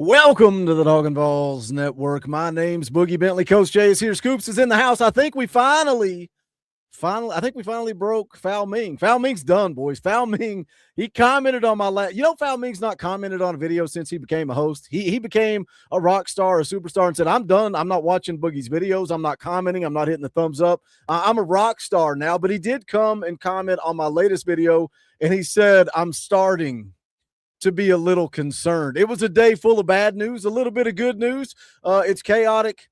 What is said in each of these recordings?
Welcome to the Talkin VAWLS Network. My name's Boogie Bentley. Coach Jay is here. Scoops is in the house. I think we finally broke Foul Ming. Foul Ming's done, boys. Foul Ming, he commented on my last. Foul Ming's not commented on a video since he became a host. He became a rock star, a superstar, and said, I'm done. I'm not watching Boogie's videos. I'm not commenting. I'm not hitting the thumbs up. I'm a rock star now. But he did come and comment on my latest video, and he said, I'm starting to be a little concerned. It was a day full of bad news, a little bit of good news. It's chaotic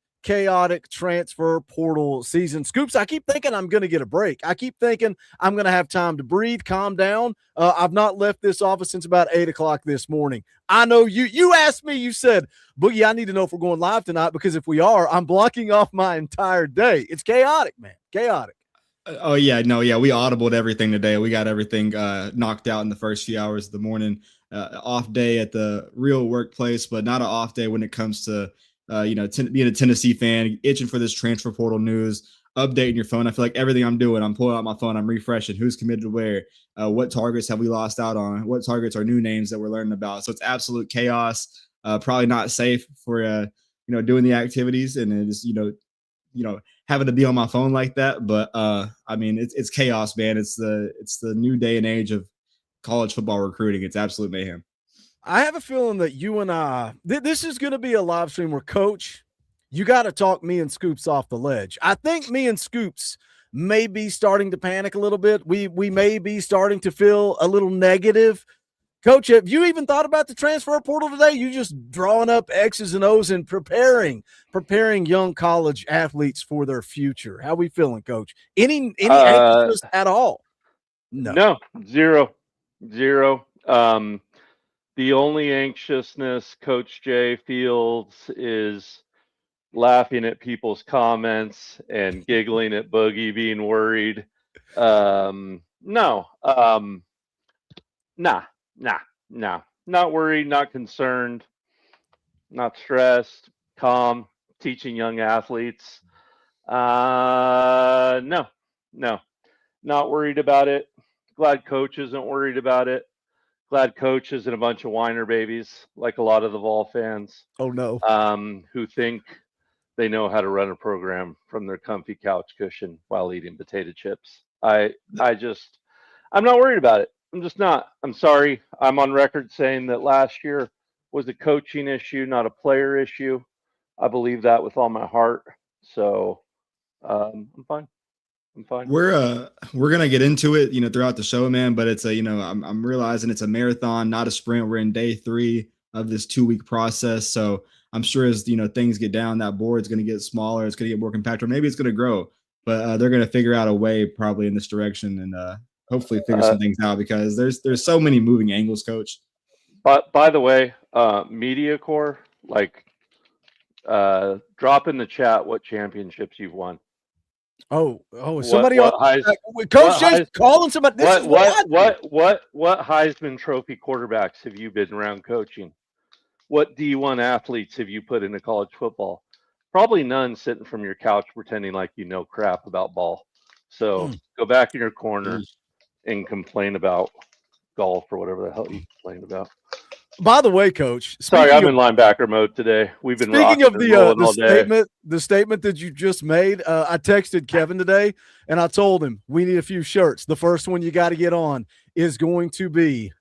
transfer portal season. Scoops, I keep thinking I'm going to get a break. I keep thinking I'm going to have time to breathe, calm down. I've not left this office since about 8 o'clock this morning. I know you asked me, you said, Boogie, I need to know if we're going live tonight, because if we are, I'm blocking off my entire day. It's chaotic, man. Chaotic. Oh, yeah. No, yeah. We audibled everything today. We got everything knocked out in the first few hours of the morning. Off day at the real workplace, but not an off day when it comes to, being a Tennessee fan, itching for this transfer portal news, updating your phone. I feel like everything I'm doing, I'm pulling out my phone, I'm refreshing who's committed to where, what targets have we lost out on, what targets are new names that we're learning about. So it's absolute chaos, probably not safe for, doing the activities and it is, having to be on my phone like that. But it's chaos, man. It's the new day and age of college football recruiting. It's absolute mayhem. I have a feeling that you and I, this is going to be a live stream where, Coach, you got to talk me and Scoops off the ledge. I think me and Scoops may be starting to panic a little bit. We may be starting to feel a little negative. Coach, have you even thought about the transfer portal today? You just drawing up X's and O's and preparing young college athletes for their future. How we feeling, Coach? Any anxiousness at all? No, zero. The only anxiousness Coach Jay feels is laughing at people's comments and giggling at Boogie being worried. Nah. Not worried, not concerned, not stressed, calm, teaching young athletes. No, not worried about it. Glad Coach isn't worried about it. Glad Coach isn't a bunch of whiner babies like a lot of the Vol fans. Oh, no. Who think they know how to run a program from their comfy couch cushion while eating potato chips. I'm not worried about it. I'm just not. I'm sorry. I'm on record saying that last year was a coaching issue, not a player issue. I believe that with all my heart. So I'm fine. We're gonna get into it, throughout the show, man. But it's I'm realizing it's a marathon, not a sprint. We're in day 3 of this 2-week process, so I'm sure as things get down, that board's gonna get smaller. It's gonna get more compact, or maybe it's gonna grow. But they're gonna figure out a way, probably in this direction, and hopefully figure some things out, because there's so many moving angles, Coach. But by the way, Media Corps, drop in the chat what championships you've won. Oh, somebody Coach Jay's calling somebody. What Heisman Trophy quarterbacks have you been around coaching? What D1 athletes have you put into college football? Probably none sitting from your couch pretending like you know crap about ball. So go back in your corner and complain about golf or whatever the hell you complain about. By the way, Coach, sorry, I'm in linebacker mode today. We've been speaking of the statement that you just made. I texted Kevin today and I told him we need a few shirts. The first one you got to get on is going to be,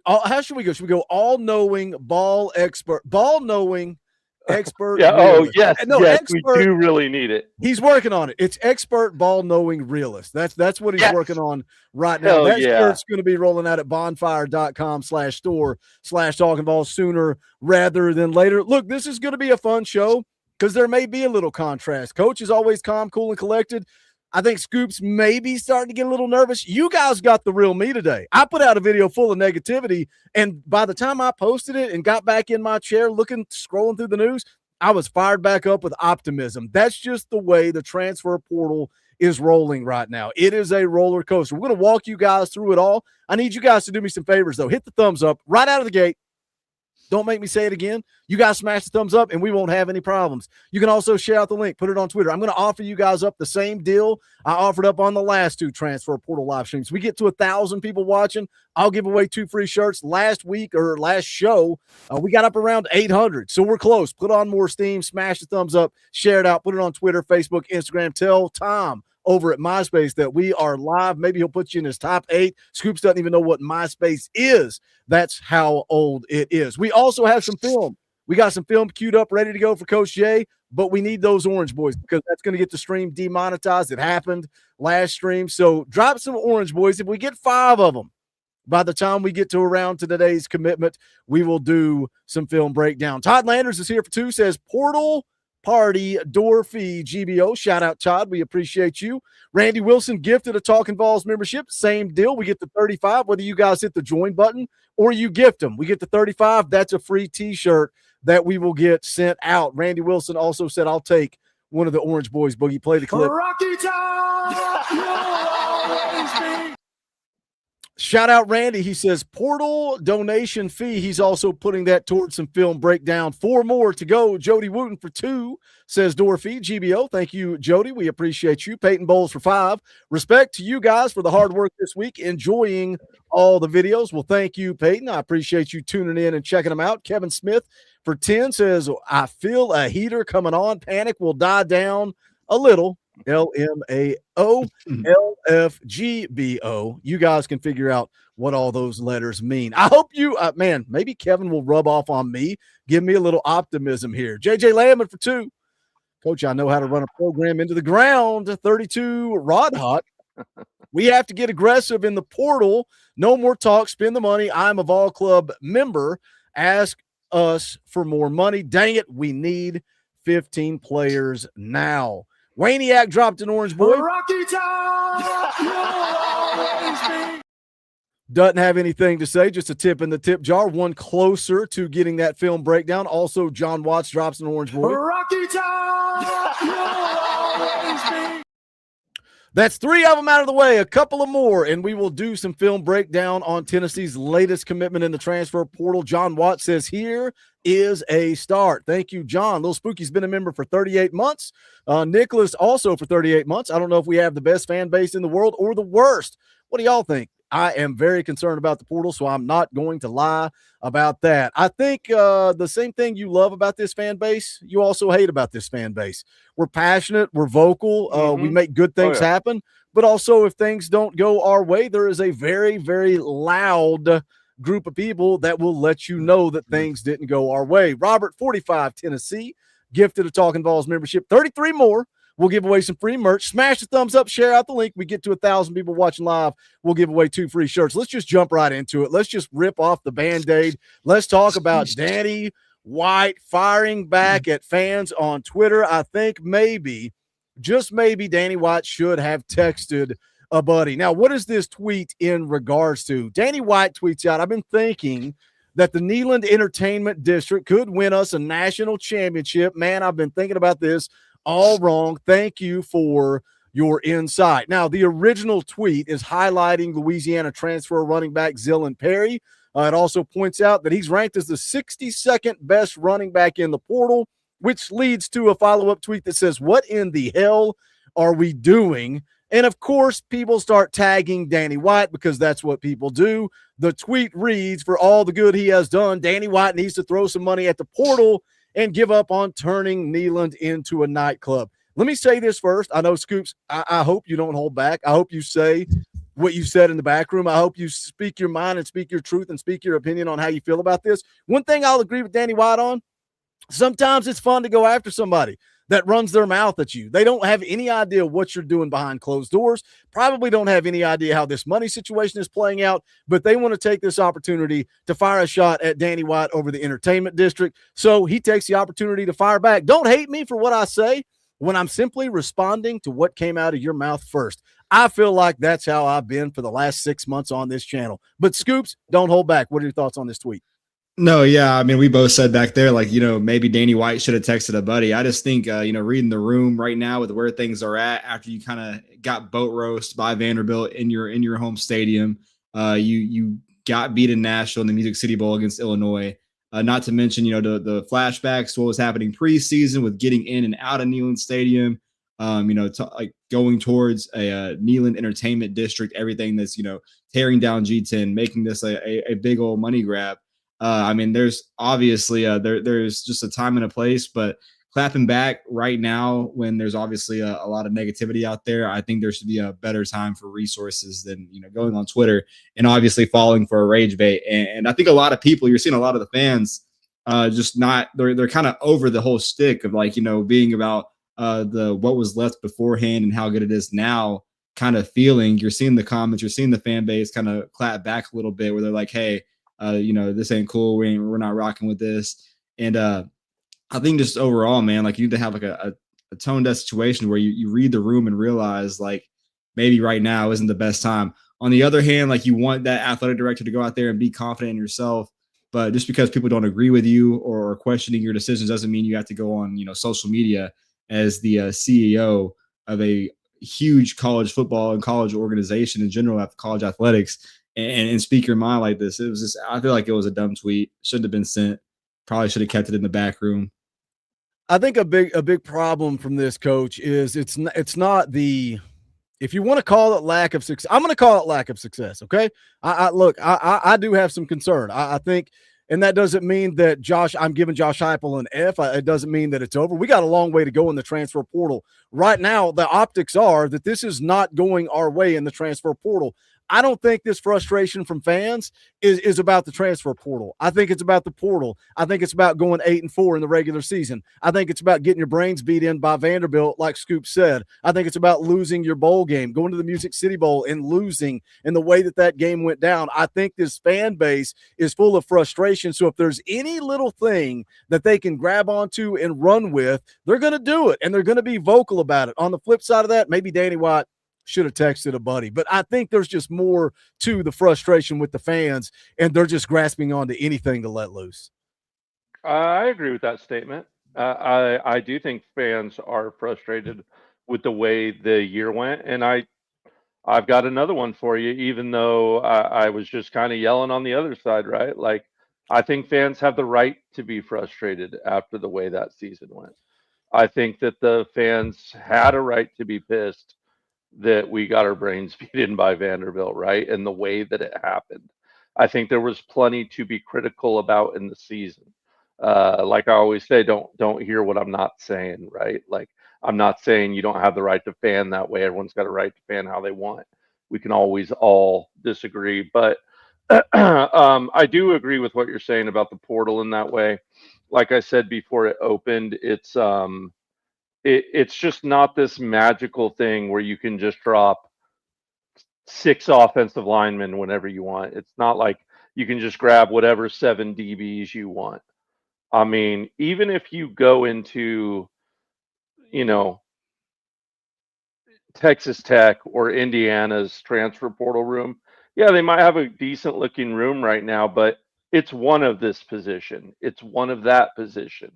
how should we go? Should we go all-knowing ball expert, ball-knowing expert? Yeah. Realist. Oh, yes. No, yes, expert, we do really need it. He's working on it. It's expert ball-knowing realist. That's what he's working on right now. That shirt's going to be rolling out at bonfire.com/store/talkinVAWLS sooner rather than later. Look, this is going to be a fun show because there may be a little contrast. Coach is always calm, cool, and collected. I think Scoops may be starting to get a little nervous. You guys got the real me today. I put out a video full of negativity, and by the time I posted it and got back in my chair scrolling through the news, I was fired back up with optimism. That's just the way the transfer portal is rolling right now. It is a roller coaster. We're going to walk you guys through it all. I need you guys to do me some favors, though. Hit the thumbs up right out of the gate. Don't make me say it again. You guys smash the thumbs up and we won't have any problems. You can also share out the link, put it on Twitter. I'm going to offer you guys up the same deal I offered up on the last 2 transfer portal live streams. We get to 1,000 people watching, I'll give away 2 free shirts. Last week or last show, we got up around 800. So we're close. Put on more steam, smash the thumbs up, share it out, put it on Twitter, Facebook, Instagram. Tell Tom over at MySpace that we are live. Maybe he'll put you in his top 8. Scoops doesn't even know what MySpace is. That's how old it is. We also have some film. We got some film queued up, ready to go for Coach Jay, but we need those Orange Boys because that's going to get the stream demonetized. It happened last stream. So drop some Orange Boys. If we get 5 of them, by the time we get to around to today's commitment, we will do some film breakdown. Todd Landers is here for 2, says portal party door fee GBO. Shout out Todd, we appreciate you. Randy Wilson gifted a Talkin VAWLS membership. Same deal. We get the 35 whether you guys hit the join button or you gift them. We get the 35. That's a free t-shirt that we will get sent out. Randy Wilson also said, I'll take one of the Orange Boys. Boogie, play the clip. Rocky Top! Shout out Randy. He says portal donation fee. He's also putting that towards some film breakdown. 4 more to go. Jody Wooten for 2 says door fee GBO. Thank you, Jody. We appreciate you. Peyton Bowles for 5. Respect to you guys for the hard work this week. Enjoying all the videos. Well, thank you, Peyton. I appreciate you tuning in and checking them out. Kevin Smith for 10 says, I feel a heater coming on. Panic will die down a little. LMAO, LFGBO. You guys can figure out what all those letters mean. I hope you, man, maybe Kevin will rub off on me. Give me a little optimism here. JJ Landman for 2. Coach, I know how to run a program into the ground. 32 Rod Hot. We have to get aggressive in the portal. No more talk. Spend the money. I'm a Vol Club member. Ask us for more money. Dang it. We need 15 players now. Waniac dropped an Orange Boy. Rocky Top! Doesn't have anything to say, just a tip in the tip jar. One closer to getting that film breakdown. Also, John Watts drops an Orange Boy. Rocky Top! That's 3 of them out of the way. A couple of more, and we will do some film breakdown on Tennessee's latest commitment in the transfer portal. John Watts says, here is a start. Thank you, John. Little Spooky's been a member for 38 months. Nicholas also for 38 months. I don't know if we have the best fan base in the world or the worst. What do y'all think? I am very concerned about the portal, so I'm not going to lie about that. I think the same thing you love about this fan base, you also hate about this fan base. We're passionate. We're vocal. We make good things happen. But also, if things don't go our way, there is a very, very loud group of people that will let you know that things didn't go our way. Robert, 45, Tennessee, gifted a Talkin VAWLS membership. 33 more. We'll give away some free merch. Smash the thumbs up, share out the link. We get to 1,000 people watching live. We'll give away 2 free shirts. Let's just jump right into it. Let's just rip off the Band-Aid. Let's talk about Danny White firing back at fans on Twitter. I think maybe, just maybe, Danny White should have texted a buddy. Now, what is this tweet in regards to? Danny White tweets out, I've been thinking that the Neyland Entertainment District could win us a national championship. Man, I've been thinking about this all wrong. Thank you for your insight. Now, the original tweet is highlighting Louisiana transfer running back Zillin Perry. It also points out that he's ranked as the 62nd best running back in the portal, which leads to a follow-up tweet that says, what in the hell are we doing? And, of course, people start tagging Danny White because that's what people do. The tweet reads, for all the good he has done, Danny White needs to throw some money at the portal and give up on turning Neyland into a nightclub. Let me say this first. I know, Scoops, I hope you don't hold back. I hope you say what you said in the back room. I hope you speak your mind and speak your truth and speak your opinion on how you feel about this. One thing I'll agree with Danny White on, sometimes it's fun to go after somebody that runs their mouth at you. They don't have any idea what you're doing behind closed doors, probably don't have any idea how this money situation is playing out, but they want to take this opportunity to fire a shot at Danny White over the entertainment district. So he takes the opportunity to fire back. Don't hate me for what I say when I'm simply responding to what came out of your mouth first. I feel like that's how I've been for the last 6 months on this channel. But Scoops, don't hold back. What are your thoughts on this tweet? No, yeah. I mean, we both said back there, like, maybe Danny White should have texted a buddy. I just think, reading the room right now with where things are at after you kind of got boat roast by Vanderbilt in your home stadium, you got beat in Nashville in the Music City Bowl against Illinois. Not to mention, the flashbacks to what was happening preseason with getting in and out of Neyland Stadium, like going towards a Neyland Entertainment District, everything that's, tearing down G10, making this a big old money grab. There's obviously there's just a time and a place, but clapping back right now when there's obviously a lot of negativity out there, I think there should be a better time for resources than, going on Twitter and obviously falling for a rage bait. And I think a lot of people, you're seeing a lot of the fans they're kind of over the whole stick of like, being about what was left beforehand and how good it is now kind of feeling. You're seeing the comments, you're seeing the fan base kind of clap back a little bit where they're like, hey, this ain't cool. We're not rocking with this. And I think just overall, man, like you need to have like a toned down situation where you read the room and realize like maybe right now isn't the best time. On the other hand, like you want that athletic director to go out there and be confident in yourself. But just because people don't agree with you or are questioning your decisions doesn't mean you have to go on, social media as the CEO of a huge college football and college organization in general, college athletics, and speak your mind like this. It was just, I feel like it was a dumb tweet. Shouldn't have been sent. Probably should have kept it in the back room. I think a big problem from this, Coach, is it's not the, if you want to call it lack of success, I'm going to call it lack of success. Okay. I do have some concern. I think, and that doesn't mean that I'm giving Josh Heupel an F. It doesn't mean that it's over. We got a long way to go in the transfer portal. Right now, the optics are that this is not going our way in the transfer portal. I don't think this frustration from fans is about the transfer portal. I think it's about the portal. I think it's about going 8-4 in the regular season. I think it's about getting your brains beat in by Vanderbilt, like Scoop said. I think it's about losing your bowl game, going to the Music City Bowl and losing in the way that game went down. I think this fan base is full of frustration. So if there's any little thing that they can grab onto and run with, they're going to do it, and they're going to be vocal about it. On the flip side of that, maybe Danny White should have texted a buddy. But I think there's just more to the frustration with the fans, and they're just grasping onto anything to let loose. I agree with that statement. I do think fans are frustrated with the way the year went, and I've got another one for you, even though I was just kind of yelling on the other side, right? Like, I think fans have the right to be frustrated after the way that season went. I think that the fans had a right to be pissed that we got our brains beat in by Vanderbilt, right? And the way that it happened. I think there was plenty to be critical about in the season. Like I always say, don't hear what I'm not saying, right? Like, I'm not saying you don't have the right to fan that way. Everyone's got a right to fan how they want. We can always all disagree, but I do agree with what you're saying about the portal in that way. Like I said before it opened, it's just not this magical thing where you can just drop 6 offensive linemen whenever you want. It's not like you can just grab whatever 7 DBs you want. I mean, even if you go into, Texas Tech or Indiana's transfer portal room, yeah, they might have a decent looking room right now, but it's one of this position. It's one of that position.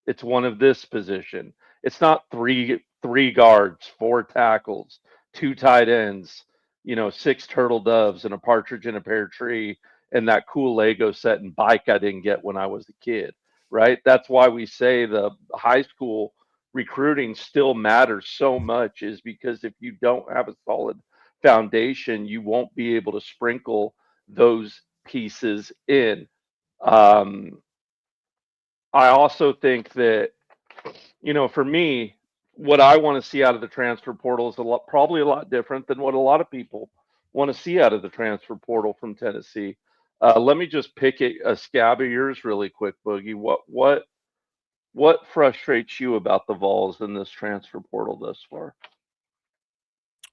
It's one of this position. It's not three guards, 4 tackles, 2 tight ends, 6 turtle doves and a partridge in a pear tree and that cool Lego set and bike I didn't get when I was a kid, right? That's why we say the high school recruiting still matters so much, is because if you don't have a solid foundation, you won't be able to sprinkle those pieces in. I also think that, for me, what I want to see out of the transfer portal is probably a lot different than what a lot of people want to see out of the transfer portal from Tennessee. Let me just pick a scab of yours really quick, Boogie. What frustrates you about the Vols in this transfer portal thus far?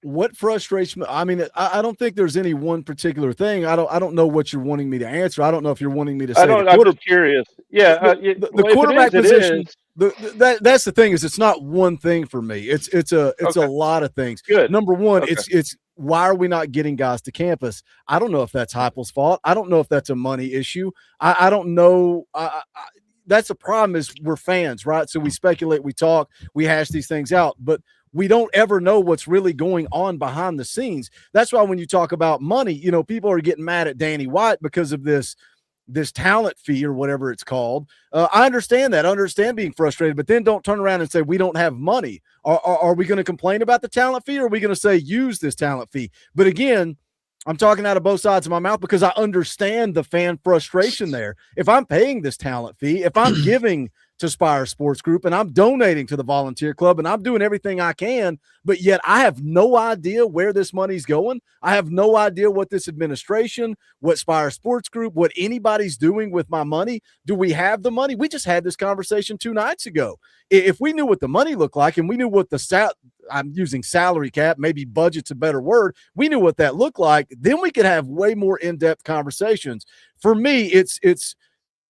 What frustrates me? I mean, I don't think there's any one particular thing. I don't know what you're wanting me to answer. I don't know if you're wanting me to say. I'm just curious. Yeah, the quarterback position. That's the thing, is it's not one thing for me. It's a lot of things. Good. Number one, it's why are we not getting guys to campus? I don't know if that's Heupel's fault. I don't know if that's a money issue. I don't know. That's the problem, is we're fans, right? So we speculate, we talk, we hash these things out, but we don't ever know what's really going on behind the scenes. That's why when you talk about money, people are getting mad at Danny White because of this this talent fee or whatever it's called. I understand that. I understand being frustrated, but then don't turn around and say we don't have money. Are we going to complain about the talent fee, or are we going to say use this talent fee? But again, I'm talking out of both sides of my mouth because I understand the fan frustration there. If I'm paying this talent fee, if I'm giving to Spire Sports Group and I'm donating to the volunteer club and I'm doing everything I can, but yet I have no idea where this money's going. I have no idea what this administration, what Spire Sports Group, what anybody's doing with my money. Do we have the money? We just had this conversation 2 nights ago. If we knew what the money looked like and we knew what I'm using salary cap, maybe budget's a better word. We knew what that looked like. Then we could have way more in-depth conversations. For me, it's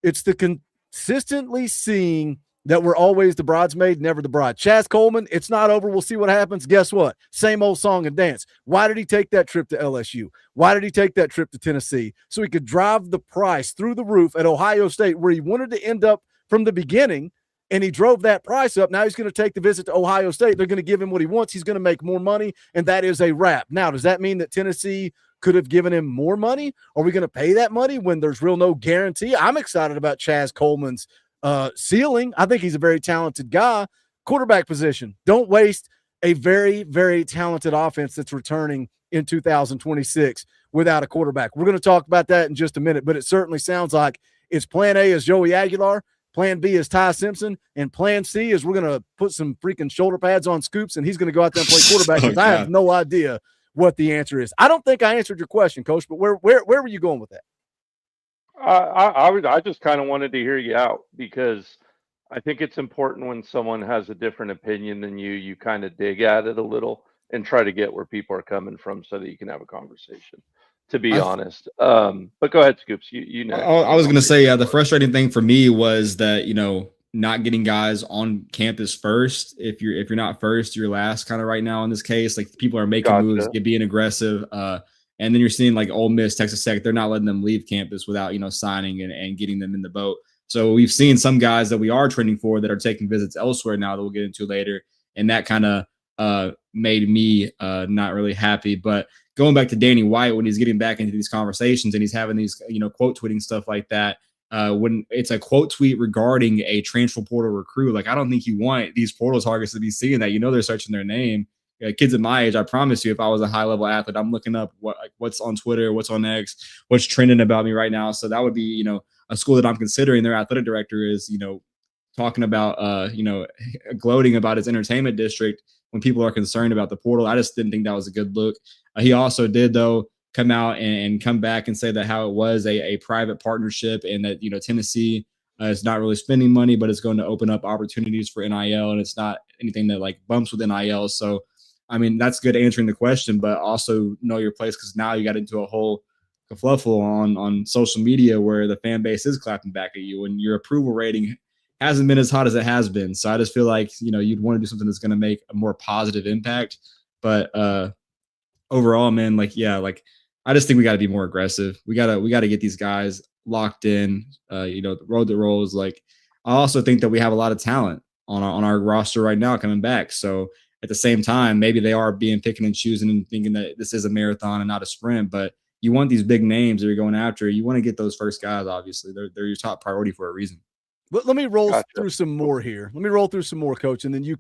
the consistently seeing that we're always the bridesmaid, never the bride. Chaz Coleman, it's not over. We'll see what happens. Guess what? Same old song and dance. Why did he take that trip to LSU? Why did he take that trip to Tennessee? So he could drive the price through the roof at Ohio State, where he wanted to end up from the beginning, and he drove that price up. Now he's going to take the visit to Ohio State. They're going to give him what he wants. He's going to make more money, and that is a wrap. Now, does that mean that Tennessee could have given him more money? Are we going to pay that money when there's no guarantee? I'm excited about Chaz Coleman's ceiling. I think he's a very talented guy. Quarterback position. Don't waste a very, very talented offense that's returning in 2026 without a quarterback. We're going to talk about that in just a minute, but it certainly sounds like it's plan A is Joey Aguilar, plan B is Ty Simpson, and plan C is we're going to put some freaking shoulder pads on Scoops, and he's going to go out there and play quarterback because I have no idea what the answer is. I don't think I answered your question, Coach, but where were you going with that? I just kind of wanted to hear you out, because I think it's important when someone has a different opinion than you kind of dig at it a little and try to get where people are coming from so that you can have a conversation, to be honest. But go ahead, Scoops. You know. I was going to say, the frustrating thing for me was that, not getting guys on campus first. If you're not first, you're last kind of right now in this case. Like, people are making moves, being aggressive. And then you're seeing like Ole Miss, Texas Tech, they're not letting them leave campus without, signing and getting them in the boat. So we've seen some guys that we are training for that are taking visits elsewhere now that we'll get into later. And that kind of made me not really happy. But going back to Danny White, when he's getting back into these conversations and he's having these, quote tweeting stuff like that, when it's a quote tweet regarding a transfer portal recruit, like, I don't think you want these portal targets to be seeing that. They're searching their name. Kids at my age, I promise you, if I was a high-level athlete, I'm looking up what's on Twitter, what's on X, what's trending about me right now. So that would be, a school that I'm considering. Their athletic director is, talking about, gloating about his entertainment district when people are concerned about the portal. I just didn't think that was a good look. He also did, though, come out and come back and say that how it was a private partnership, and that, Tennessee is not really spending money, but it's going to open up opportunities for NIL, and it's not anything that like bumps with NIL. So, I mean, that's good answering the question, but also know your place, because now you got into a whole kerfuffle on social media where the fan base is clapping back at you, and your approval rating hasn't been as hot as it has been. So I just feel like, you'd want to do something that's going to make a more positive impact. But overall, man, I just think we got to be more aggressive. We got to get these guys locked in, the road that rolls. Like, I also think that we have a lot of talent on our roster right now coming back. So at the same time, maybe they are being picking and choosing and thinking that this is a marathon and not a sprint, but you want these big names that you're going after. You want to get those first guys, obviously. They're your top priority for a reason. But let me roll through some more here. Let me roll through some more, Coach, and then you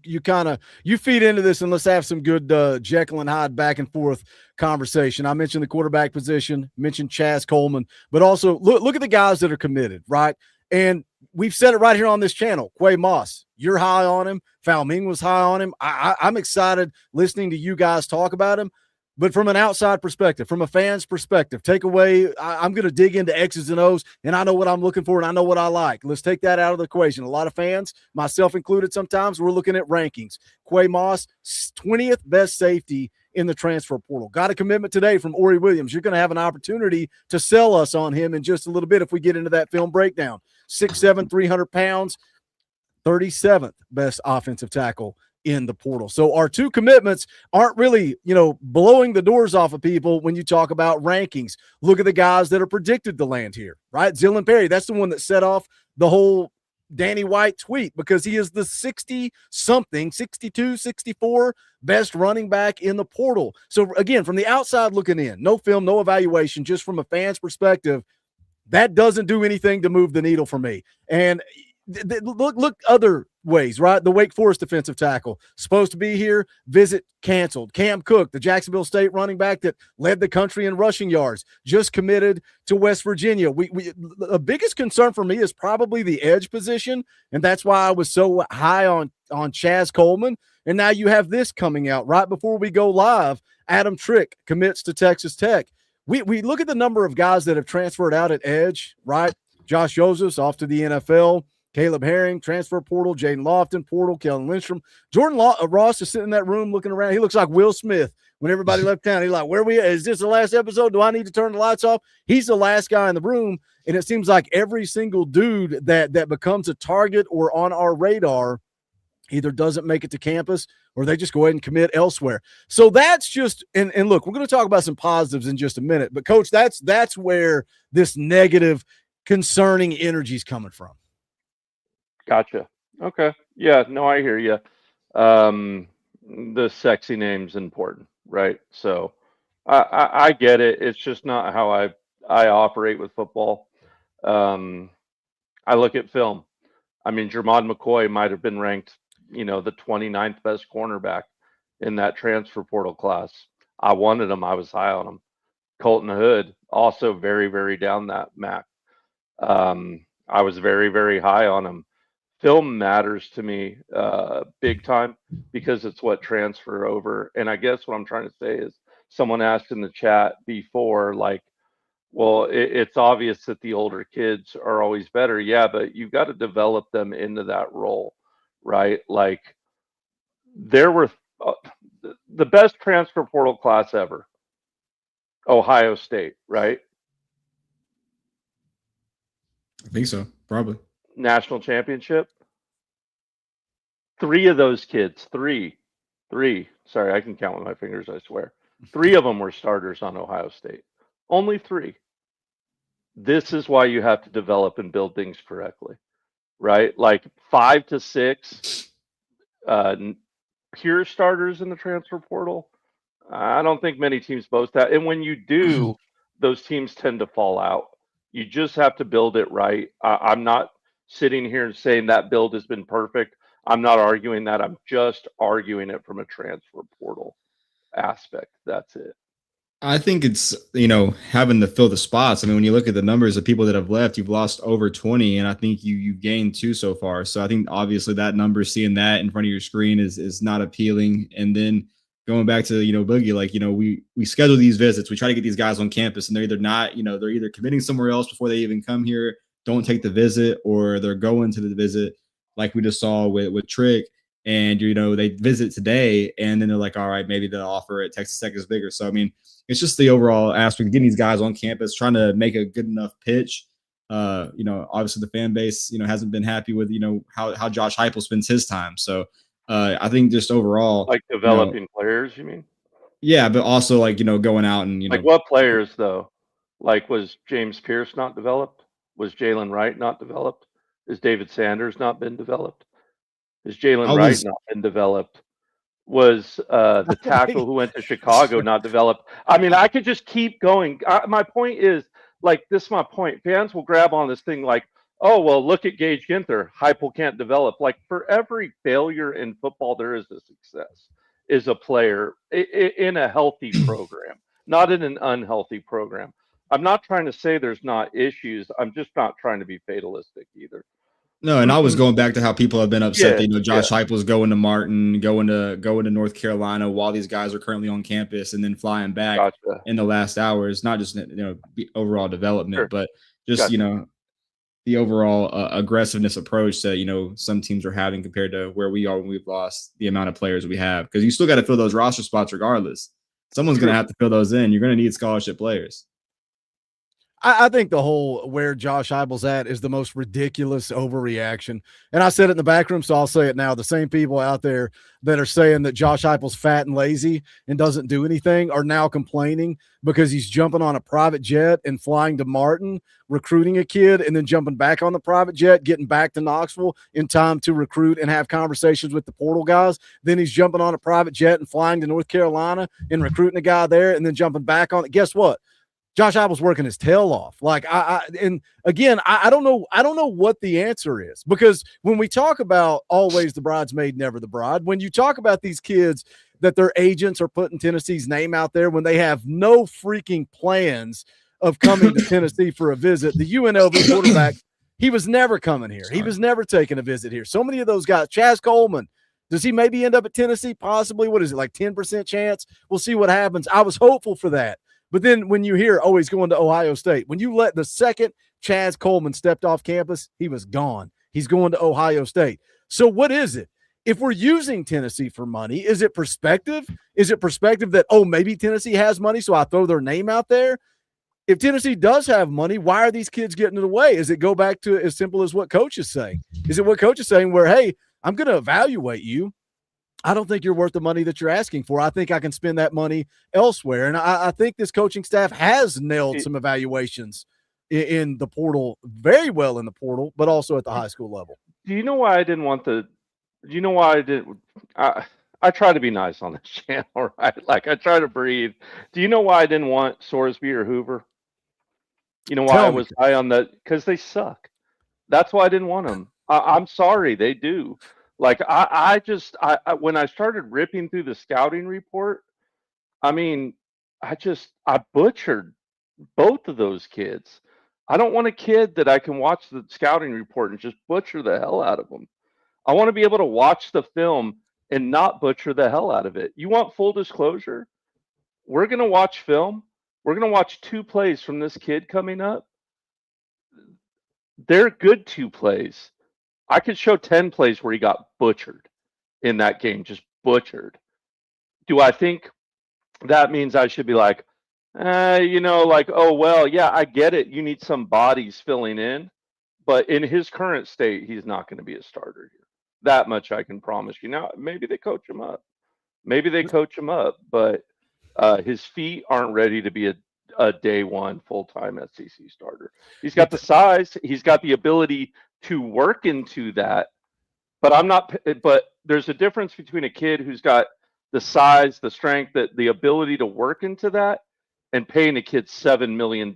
feed into this, and let's have some good Jekyll and Hyde back and forth conversation. I mentioned the quarterback position, mentioned Chaz Coleman, but also look at the guys that are committed, right? And we've said it right here on this channel. Quay Moss, you're high on him. Fal Ming was high on him. I'm excited listening to you guys talk about him. But from an outside perspective, from a fan's perspective, take away, I'm going to dig into X's and O's, and I know what I'm looking for, and I know what I like. Let's take that out of the equation. A lot of fans, myself included sometimes, we're looking at rankings. Quay Moss, 20th best safety in the transfer portal. Got a commitment today from Ory Williams. You're going to have an opportunity to sell us on him in just a little bit if we get into that film breakdown. 6'7", 300 pounds, 37th best offensive tackle in the portal. So our two commitments aren't really, blowing the doors off of people when you talk about rankings. Look at the guys that are predicted to land here, right? Zillin Perry, that's the one that set off the whole Danny White tweet, because he is the 60-something, 62, 64 best running back in the portal. So again, from the outside looking in, no film, no evaluation, just from a fan's perspective, That doesn't do anything to move the needle for me. And look other ways, right? The Wake Forest defensive tackle supposed to be here, visit canceled. Cam Cook, the Jacksonville State running back that led the country in rushing yards, just committed to West Virginia. The biggest concern for me is probably the edge position, and that's why I was so high on Chaz Coleman. And now you have this coming out right before we go live. Adam Trick commits to Texas Tech. We look at the number of guys that have transferred out at edge, right? Josh Josephs off to the NFL. Caleb Herring, transfer portal. Jaden Lofton, portal. Kellen Lindstrom. Jordan Ross is sitting in that room looking around. He looks like Will Smith when everybody left town. He's like, where we at? Is this the last episode? Do I need to turn the lights off? He's the last guy in the room, and it seems like every single dude that becomes a target or on our radar either doesn't make it to campus or they just go ahead and commit elsewhere. So that's just and look, we're going to talk about some positives in just a minute, but Coach, that's where this negative, concerning energy is coming from. Gotcha. Okay. Yeah, no, I hear you. The sexy name's important, right? So I get it. It's just not how I operate with football. I look at film. I mean, Jermod McCoy might have been ranked, the 29th best cornerback in that transfer portal class. I wanted him. I was high on him. Colton Hood, also very, very down that MAC. I was very, very high on him. Film matters to me big time because it's what transfer over. And I guess what I'm trying to say is someone asked in the chat before, like, well, it's obvious that the older kids are always better. Yeah, but you've got to develop them into that role, right? Like, there were the best transfer portal class ever, Ohio State, right? I think so, probably. National championship. 3 of those kids, three. Sorry, I can count with my fingers, I swear. 3 of them were starters on Ohio State. Only 3. This is why you have to develop and build things correctly, right? Like 5 to 6 pure starters in the transfer portal. I don't think many teams boast that. And when you do, those teams tend to fall out. You just have to build it right. I'm not sitting here and saying that build has been perfect. I'm not arguing that. I'm just arguing it from a transfer portal aspect. That's it. I think it's, having to fill the spots. I mean, when you look at the numbers of people that have left, you've lost over 20, and I think you gained 2 so far. So I think obviously that number, seeing that in front of your screen is not appealing. And then going back to, Boogie, like, we schedule these visits. We try to get these guys on campus, and they're either not, they're either committing somewhere else before they even come here, don't take the visit, or they're going to the visit like we just saw with Trick. And, they visit today, and then they're like, all right, maybe the offer at Texas Tech is bigger. So, I mean, it's just the overall aspect of getting these guys on campus, trying to make a good enough pitch. Obviously the fan base, hasn't been happy with, how Josh Heupel spends his time. So I think just overall, like developing players, you mean? Yeah, but also like, going out and, like what players though? Like, was James Pierce not developed? Was Jalen Wright not developed? Is David Sanders not been developed? Is Jalen Wright not been developed? Was the tackle who went to Chicago not developed? I mean, I could just keep going. My point is, like, this is my point. Fans will grab on this thing like, oh, well, look at Gage Ginther. Heupel can't develop. Like, for every failure in football, there is a success, is a player in a healthy program, not in an unhealthy program. I'm not trying to say there's not issues. I'm just not trying to be fatalistic either. No, and I was going back to how people have been upset that Josh Heupel's going to Martin, going to North Carolina while these guys are currently on campus, and then flying back in the last hours. Not just overall development, but just the overall aggressiveness approach that some teams are having compared to where we are when we've lost the amount of players we have. Because you still got to fill those roster spots regardless. Someone's going to have to fill those in. You're going to need scholarship players. I think the whole where Josh Heupel's at is the most ridiculous overreaction. And I said it in the back room, so I'll say it now. The same people out there that are saying that Josh Heupel's fat and lazy and doesn't do anything are now complaining because he's jumping on a private jet and flying to Martin, recruiting a kid, and then jumping back on the private jet, getting back to Knoxville in time to recruit and have conversations with the portal guys. Then he's jumping on a private jet and flying to North Carolina and recruiting a guy there and then jumping back on it. Guess what? Josh Heupel's working his tail off. Like and again, I don't know what the answer is, because when we talk about always the bridesmaid, never the bride, when you talk about these kids that their agents are putting Tennessee's name out there when they have no freaking plans of coming to Tennessee for a visit, the UNLV quarterback, he was never coming here. He was never taking a visit here. So many of those guys, Chaz Coleman, does he maybe end up at Tennessee? Possibly. What is it, like 10% chance? We'll see what happens. I was hopeful for that. But then when you hear, oh, he's going to Ohio State, when you let the second Chaz Coleman stepped off campus, he was gone. He's going to Ohio State. So what is it? If we're using Tennessee for money, is it perspective? Is it perspective that, oh, maybe Tennessee has money, so I throw their name out there? If Tennessee does have money, why are these kids getting in the way? Is it go back to as simple as what Coach is saying? Is it what Coach is saying where, hey, I'm going to evaluate you. I don't think you're worth the money that you're asking for. I think I can spend that money elsewhere. And I think this coaching staff has nailed some evaluations in the portal, very well in the portal, but also at the high school level. Do you know why I didn't want do you know why I didn't? I try to be nice on this channel, right? Like I try to breathe. Do you know why I didn't want Sorsby or Hoover? You know why I was high on that? Because they suck. That's why I didn't want them. I'm sorry, they do. Like I when I started ripping through the scouting report, I mean, I butchered both of those kids. I don't want a kid that I can watch the scouting report and just butcher the hell out of them. I want to be able to watch the film and not butcher the hell out of it. You want full disclosure? We're going to watch film. We're going to watch 2 plays from this kid coming up. They're good 2 plays. I could show 10 plays where he got butchered in that game, just butchered. Do I think that means I should be like, like, oh, well, yeah, I get it. You need some bodies filling in. But in his current state, he's not going to be a starter here. That much I can promise you. Now, maybe they coach him up. But his feet aren't ready to be a day one full-time SEC starter. He's got the size. He's got the ability to work into that. But there's a difference between a kid who's got the size, the strength, the ability to work into that, and paying a kid $7 million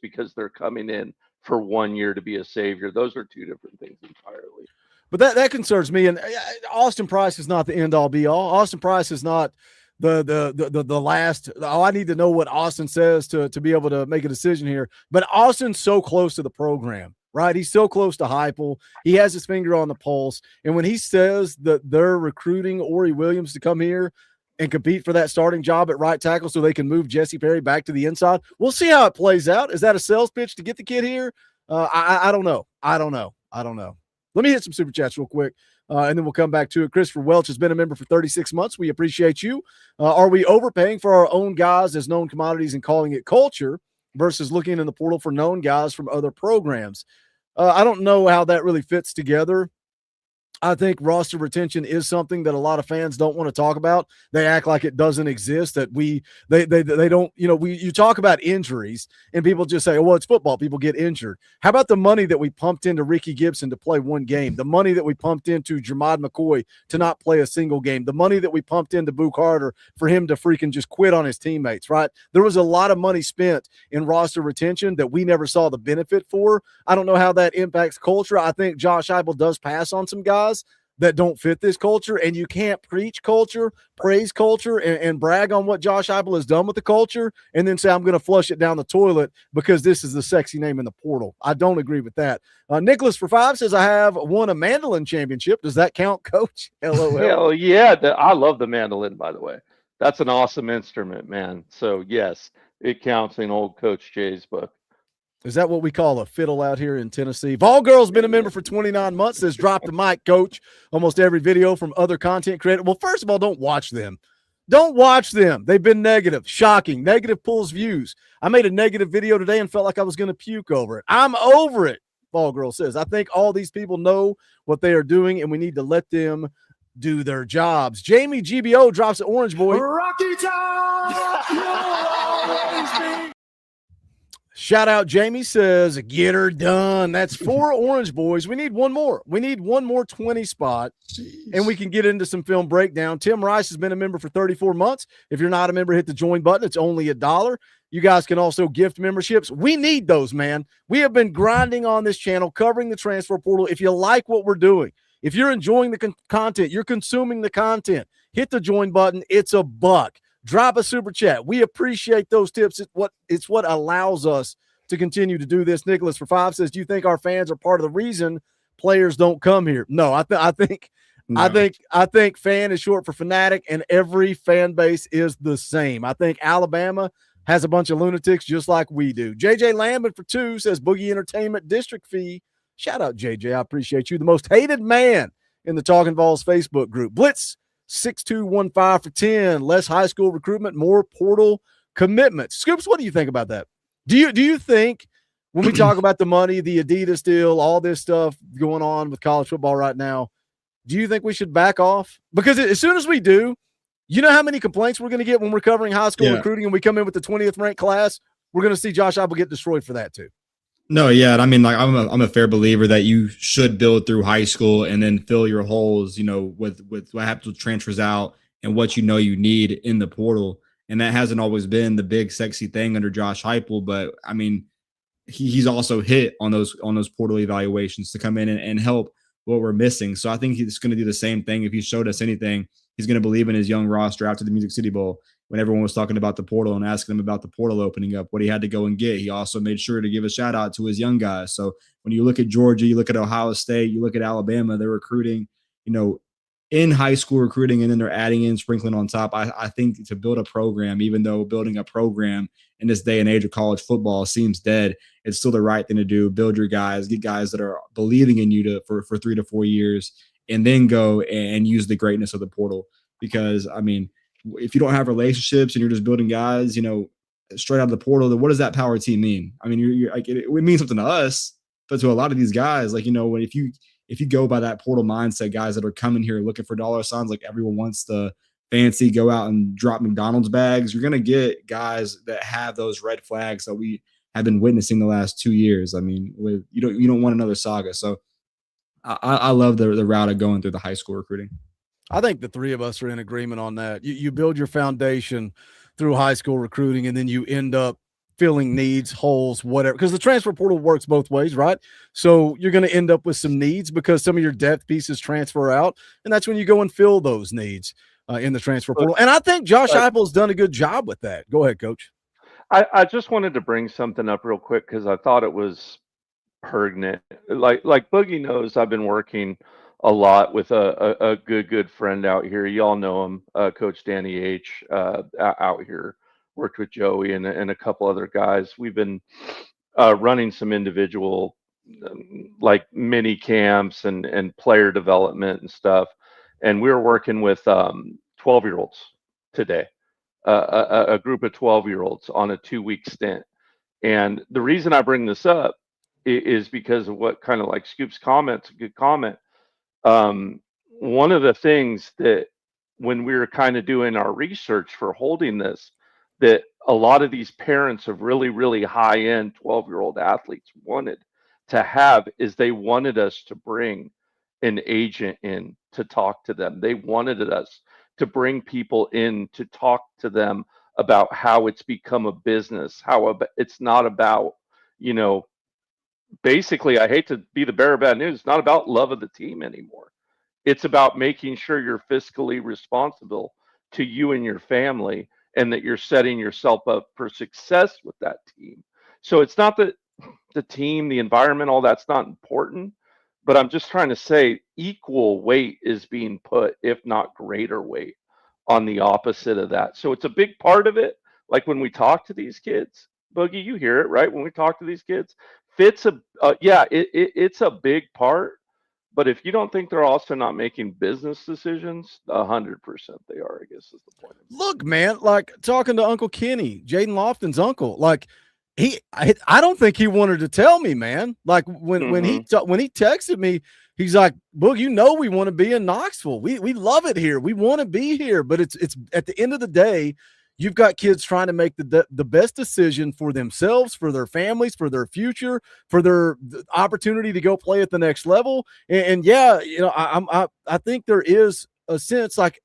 because they're coming in for 1 year to be a savior. Those are 2 different things entirely. But that concerns me. And Austin Price is not the end all be all. Austin Price is not the last. Oh, I need to know what Austin says to be able to make a decision here. But Austin's so close to the program, right? He's so close to Heupel. He has his finger on the pulse. And when he says that they're recruiting Ory Williams to come here and compete for that starting job at right tackle so they can move Jesse Perry back to the inside, we'll see how it plays out. Is that a sales pitch to get the kid here? I don't know. I don't know. Let me hit some super chats real quick, and then we'll come back to it. Christopher Welch has been a member for 36 months. We appreciate you. Are we overpaying for our own guys as known commodities and calling it culture versus looking in the portal for known guys from other programs? I don't know how that really fits together. I think roster retention is something that a lot of fans don't want to talk about. They act like it doesn't exist, that they don't, you talk about injuries and people just say, oh, well, it's football. People get injured. How about the money that we pumped into Ricky Gibson to play 1 game? The money that we pumped into Jermod McCoy to not play a single game? The money that we pumped into Boo Carter for him to freaking just quit on his teammates, right? There was a lot of money spent in roster retention that we never saw the benefit for. I don't know how that impacts culture. I think Josh Heupel does pass on some guys that don't fit this culture, and you can't preach culture, praise culture, and brag on what Josh Heupel has done with the culture and then say, I'm going to flush it down the toilet because this is the sexy name in the portal. I don't agree with that. Nicholas for 5 says, I have won a mandolin championship. Does that count, Coach? LOL. Hell yeah. I love the mandolin, by the way. That's an awesome instrument, man. So, yes, it counts in old Coach Jay's book. Is that what we call a fiddle out here in Tennessee? Vol Girl's been a member for 29 months. Says, drop the mic, Coach. Almost every video from other content creators. Well, first of all, don't watch them. Don't watch them. They've been negative, shocking, negative pulls views. I made a negative video today and felt like I was going to puke over it. I'm over it, Vol Girl says. I think all these people know what they are doing, and we need to let them do their jobs. Jamie GBO drops an Orange Boy. Rocky Top! Shout out Jamie says, get her done. That's 4 Orange Boys. We need one more. We need one more 20 spot. Jeez. And we can get into some film breakdown. Tim Rice has been a member for 34 months. If you're not a member, hit the join button. It's only $1. You guys can also gift memberships. We need those, man. We have been grinding on this channel, covering the transfer portal. If you like what we're doing, if you're enjoying the content, you're consuming the content, hit the join button. It's $1. Drop a super chat. We appreciate those tips. It's what allows us to continue to do this. Nicholas for 5 says, do you think our fans are part of the reason players don't come here? No, I think fan is short for fanatic, and every fan base is the same. I think Alabama has a bunch of lunatics just like we do. JJ Lambert for 2 says Boogie Entertainment district fee. Shout out JJ. I appreciate you. The most hated man in the Talkin VAWLS Facebook group. Blitz 6215 for 10. Less high school recruitment, more portal commitments. Scoops, what do you think about that? Do you think when we talk about the money, the Adidas deal, all this stuff going on with college football right now, do you think we should back off? Because as soon as we do, you know how many complaints we're going to get when we're covering high school recruiting and we come in with the 20th ranked class? We're going to see Josh Heupel get destroyed for that too. No, yeah. I mean, like I'm a fair believer that you should build through high school and then fill your holes, with what happens with transfers out and what you need in the portal. And that hasn't always been the big sexy thing under Josh Heupel. But I mean, he's also hit on those portal evaluations to come in and help what we're missing. So I think he's going to do the same thing. If he showed us anything, he's going to believe in his young roster after the Music City Bowl. When everyone was talking about the portal and asking him about the portal opening up, what he had to go and get, he also made sure to give a shout out to his young guys. So when you look at Georgia, you look at Ohio State, you look at Alabama, they're recruiting, in high school recruiting, and then they're adding in, sprinkling on top. I think to build a program, even though building a program in this day and age of college football seems dead, it's still the right thing to do. Build your guys, get guys that are believing in you for 3 to 4 years, and then go and use the greatness of the portal. Because, I mean, if you don't have relationships and you're just building guys, straight out of the portal, then what does that power team mean? I mean, you're like, it means something to us, but to a lot of these guys, like, if you go by that portal mindset, guys that are coming here looking for dollar signs, like everyone wants to fancy go out and drop McDonald's bags, you're going to get guys that have those red flags that we have been witnessing the last 2 years. I mean, you don't want another saga. So I love the route of going through the high school recruiting. I think the three of us are in agreement on that. You build your foundation through high school recruiting, and then you end up filling needs, holes, whatever, because the transfer portal works both ways, right? So you're going to end up with some needs because some of your depth pieces transfer out, and that's when you go and fill those needs in the transfer portal. And I think Josh Heupel's done a good job with that. Go ahead, Coach. I just wanted to bring something up real quick because I thought it was pertinent. Like Boogie knows, I've been working a lot with a good friend out here. Y'all know him, Coach Danny H. Out here. Worked with Joey and a couple other guys. We've been running some individual like mini camps and player development and stuff. And we were working with 12-year-olds today, a group of 12-year-olds on a 2-week stint. And the reason I bring this up is because of what kind of like Scoop's comments, a good comment. One of the things that when we were kind of doing our research for holding this, that a lot of these parents of really, really high-end 12-year-old athletes wanted to have is they wanted us to bring an agent in to talk to them. They wanted us to bring people in to talk to them about how it's become a business, how it's not about, basically, I hate to be the bearer of bad news, it's not about love of the team anymore. It's about making sure you're fiscally responsible to you and your family, and that you're setting yourself up for success with that team. So it's not that the team, the environment, all that's not important, but I'm just trying to say equal weight is being put, if not greater weight, on the opposite of that. So it's a big part of it. Like when we talk to these kids, Boogie, you hear it, right? When we talk to these kids, it's a big part. But if you don't think they're also not making business decisions, 100% they are, I guess is the point. Look, man, like talking to Uncle Kenny, Jaden Lofton's uncle, like I don't think he wanted to tell me, man. Like when he texted me, he's like, "Boog, we want to be in Knoxville. We love it here. We want to be here." But it's at the end of the day, you've got kids trying to make the best decision for themselves, for their families, for their future, for their opportunity to go play at the next level. And yeah, I think there is a sense like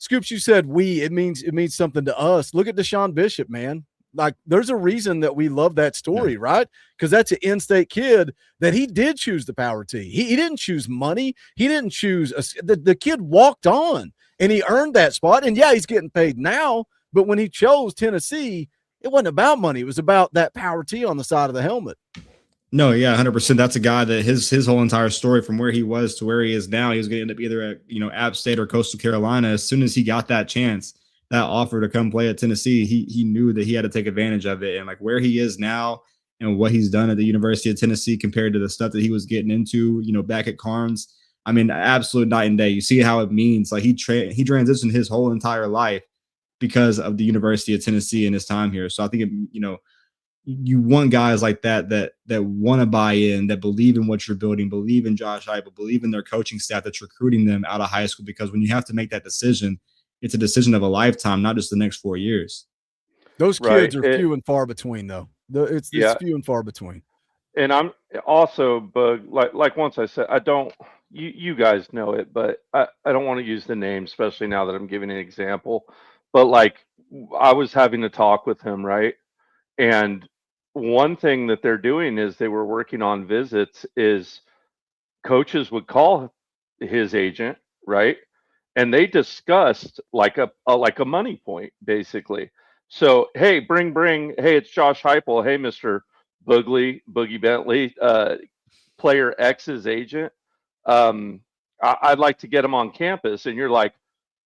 Scoops, you said it means something to us. Look at Deshaun Bishop, man. like there's a reason that we love that story, right? Because that's an in-state kid that he did choose the Power T. He didn't choose money. He didn't choose the kid walked on and he earned that spot. And yeah, he's getting paid now, but when he chose Tennessee, it wasn't about money. It was about that Power T on the side of the helmet. No, yeah, 100%. That's a guy that his whole entire story from where he was to where he is now, he was going to end up either at, App State or Coastal Carolina. As soon as he got that chance, that offer to come play at Tennessee, he knew that he had to take advantage of it. And like where he is now and what he's done at the University of Tennessee compared to the stuff that he was getting into, back at Carnes, I mean, absolute night and day. You see how it means. Like he transitioned his whole entire life because of the University of Tennessee and his time here. So I think, you want guys like that want to buy in, that believe in what you're building, believe in Josh Heupel, believe in their coaching staff that's recruiting them out of high school. Because when you have to make that decision, it's a decision of a lifetime, not just the next 4 years. Those kids are few and far between, though. It's few and far between. And I'm also, Bug, like once I said, I don't, you guys know it, but I don't want to use the name, especially now that I'm giving an example. But like I was having a talk with him, right? And one thing that they're doing is they were working on visits is coaches would call his agent, right? And they discussed like a money point, basically. So, hey, hey, it's Josh Heupel. Hey, Mr. Boogie Bentley, player X's agent. I'd like to get him on campus. And you're like,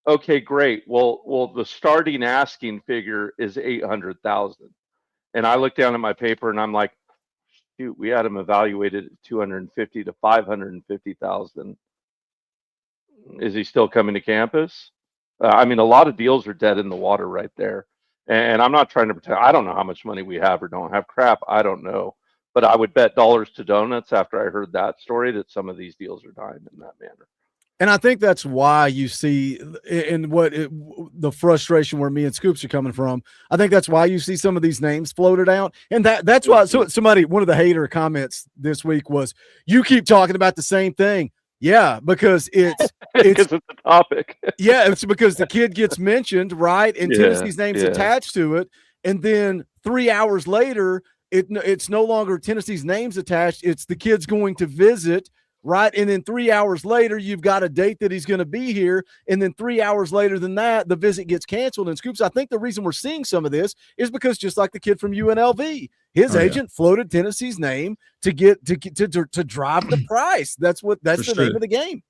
okay, great. Well, the starting asking figure is 800,000. And I look down at my paper and I'm like, shoot, we had him evaluated at 250 to 550,000. Is he still coming to campus? I mean, a lot of deals are dead in the water right there. And I'm not trying to pretend. I don't know how much money we have or don't have. Crap, I don't know. But I would bet dollars to donuts after I heard that story that some of these deals are dying in that manner. And I think that's why you see in the frustration where me and Scoops are coming from. I think that's why you see some of these names floated out. And that's why one of the hater comments this week was, you keep talking about the same thing. Yeah, because it's the topic. Yeah, it's because the kid gets mentioned, right? And Tennessee's name's attached to it. And then 3 hours later, it's no longer Tennessee's name's attached. It's the kid's going to visit. Right. And then 3 hours later, you've got a date that he's going to be here. And then 3 hours later than that, the visit gets canceled. And Scoops, I think the reason we're seeing some of this is because just like the kid from UNLV, his agent floated Tennessee's name to drive the price. That's the name of the game.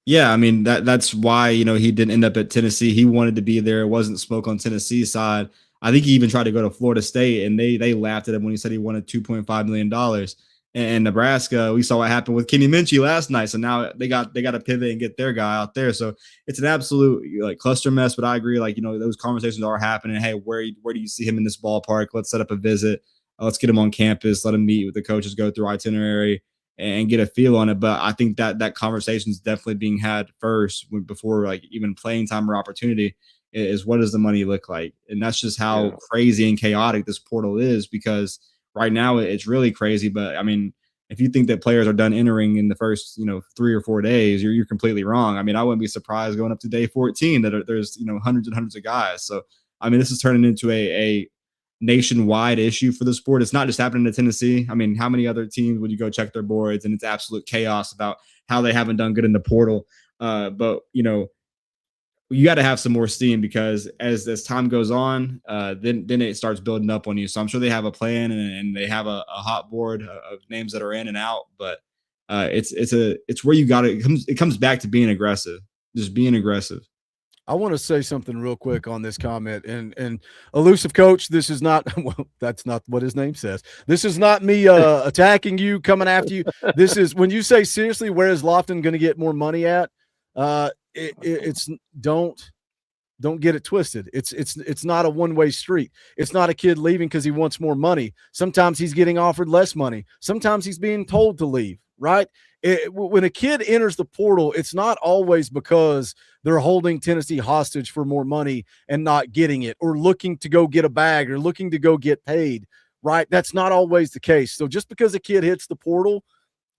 Yeah, I mean, that's why, he didn't end up at Tennessee. He wanted to be there. It wasn't smoke on Tennessee's side. I think he even tried to go to Florida State, and they laughed at him when he said he wanted $2.5 million. And Nebraska, we saw what happened with Kenny Minchie last night. So now they got to pivot and get their guy out there. So it's an absolute cluster mess. But I agree, those conversations are happening. Hey, where do you see him in this ballpark? Let's set up a visit. Let's get him on campus. Let him meet with the coaches, go through itinerary, and get a feel on it. But I think that conversation is definitely being had first before even playing time or opportunity is what does the money look like? And that's just how crazy and chaotic this portal is, because right now it's really crazy. But I mean, if you think that players are done entering in the first, 3 or 4 days, you're completely wrong. I mean, I wouldn't be surprised going up to day 14 that there's, hundreds and hundreds of guys. So, I mean, this is turning into a nationwide issue for the sport. It's not just happening to Tennessee. I mean, how many other teams would you go check their boards and it's absolute chaos about how they haven't done good in the portal? But, you got to have some more steam, because as time goes on, then it starts building up on you. So I'm sure they have a plan and they have a hot board of names that are in and out. But it's where you got to. It comes back to being aggressive, just being aggressive. I want to say something real quick on this comment. And elusive coach, this is not, well, that's not what his name says. This is not me attacking you, coming after you. This is when you say seriously, where is Lofton going to get more money at? It's don't get it twisted. It's not a one-way street. It's not a kid leaving because he wants more money. Sometimes he's getting offered less money. Sometimes he's being told to leave, right? When a kid enters the portal, it's not always because they're holding Tennessee hostage for more money and not getting it, or looking to go get a bag, or looking to go get paid, right? That's not always the case. So just because a kid hits the portal,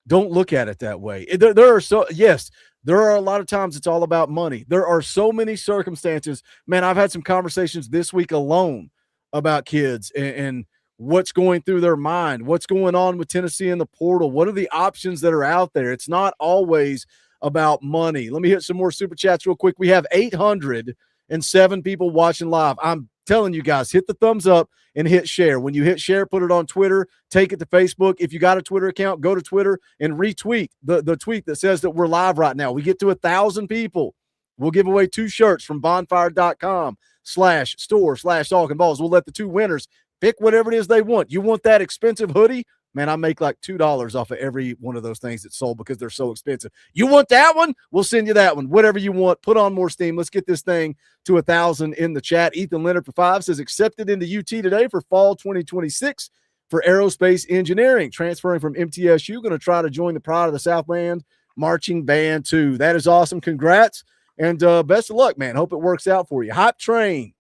don't look at it that way. There are a lot of times it's all about money. There are so many circumstances. Man, I've had some conversations this week alone about kids and what's going through their mind, what's going on with Tennessee in the portal, what are the options that are out there. It's not always about money. Let me hit some more super chats real quick. We have 807 people watching live. I'm telling you guys, hit the thumbs up and hit share. When you hit share, put it on Twitter, take it to Facebook. If you got a Twitter account, go to Twitter and retweet the tweet that says that we're live right now. We get to 1,000 people. We'll give away 2 shirts from bonfire.com/store/Talkin VAWLS. We'll let the 2 winners pick whatever it is they want. You want that expensive hoodie? Man, I make like $2 off of every one of those things that's sold because they're so expensive. You want that one? We'll send you that one. Whatever you want. Put on more steam. Let's get this thing to 1,000 in the chat. Ethan Leonard for 5 says accepted into UT today for fall 2026 for aerospace engineering. Transferring from MTSU. Going to try to join the Pride of the South Band marching band too. That is awesome. Congrats. And best of luck, man. Hope it works out for you. Hype Train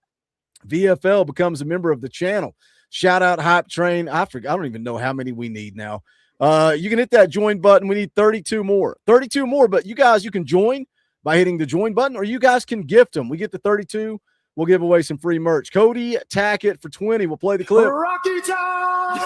VFL becomes a member of the channel. Shout out Hype Train. I don't even know how many we need now. You can hit that join button. We need 32 more. 32 more, but you guys, you can join by hitting the join button, or you guys can gift them. We get to 32. We'll give away some free merch. Cody Tackett for 20. We'll play the clip. Rocky Top!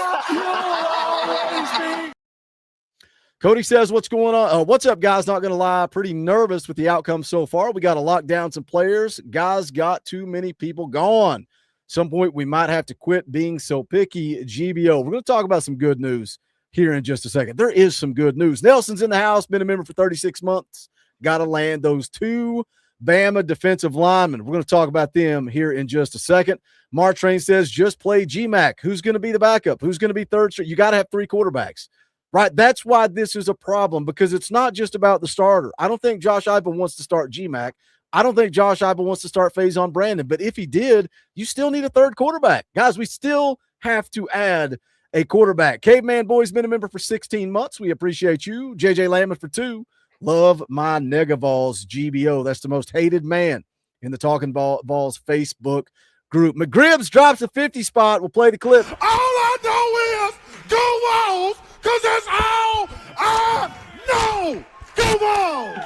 Cody says, what's going on? What's up, guys? Not going to lie. Pretty nervous with the outcome so far. We got to lock down some players. Guys got too many people gone. Some point we might have to quit being so picky. GBO. We're going to talk about some good news here in just a second. There is some good news. Nelson's in the house, been a member for 36 months. Got to land those 2 Bama defensive linemen. We're going to talk about them here in just a second. Martrain says, just play GMAC. Who's going to be the backup? Who's going to be third string? You got to have 3 quarterbacks, right? That's why this is a problem, because it's not just about the starter. I don't think Josh Heupel wants to start GMAC. I don't think Josh Heupel wants to start Faison Brandon, but if he did, you still need a third quarterback. Guys, we still have to add a quarterback. Caveman Boy's been a member for 16 months. We appreciate you. JJ Lamont for 2. Love my Nega Vols GBO. That's the most hated man in the Talkin Vols Facebook group. McGribbs drops a 50 spot. We'll play the clip. All I know is go Vols, because that's all I know. Go Vols.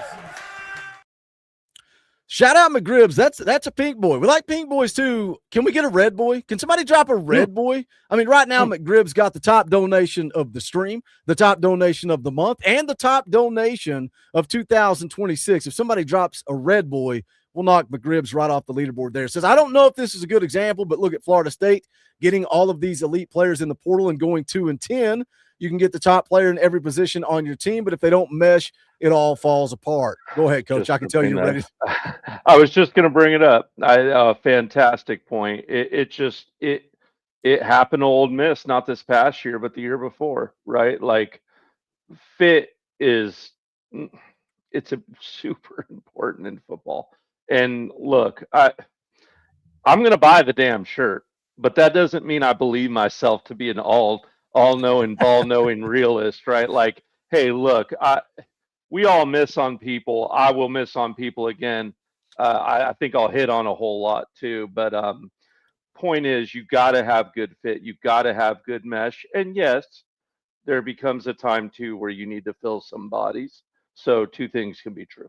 Shout out McGribbs. That's a pink boy. We like pink boys too. Can we get a red boy? Can somebody drop a red boy? I mean, right now McGribbs got the top donation of the stream, the top donation of the month, and the top donation of 2026. If somebody drops a red boy, we'll knock McGribbs right off the leaderboard there. It says, I don't know if this is a good example, but look at Florida State getting all of these elite players in the portal and going 2-10. You can get the top player in every position on your team, but if they don't mesh, it all falls apart. Go ahead, Coach. I can tell you're ready. I was just going to bring it up. Fantastic point. It happened to Ole Miss, not this past year, but the year before, right? Like, fit it's a super important in football. And look, I'm going to buy the damn shirt, but that doesn't mean I believe myself to be an all-knowing, ball-knowing realist, right? Like, hey, look, we all miss on people. I will miss on people again. I think I'll hit on a whole lot too. But point is, you got to have good fit. You got to have good mesh. And yes, there becomes a time too where you need to fill some bodies. So 2 things can be true.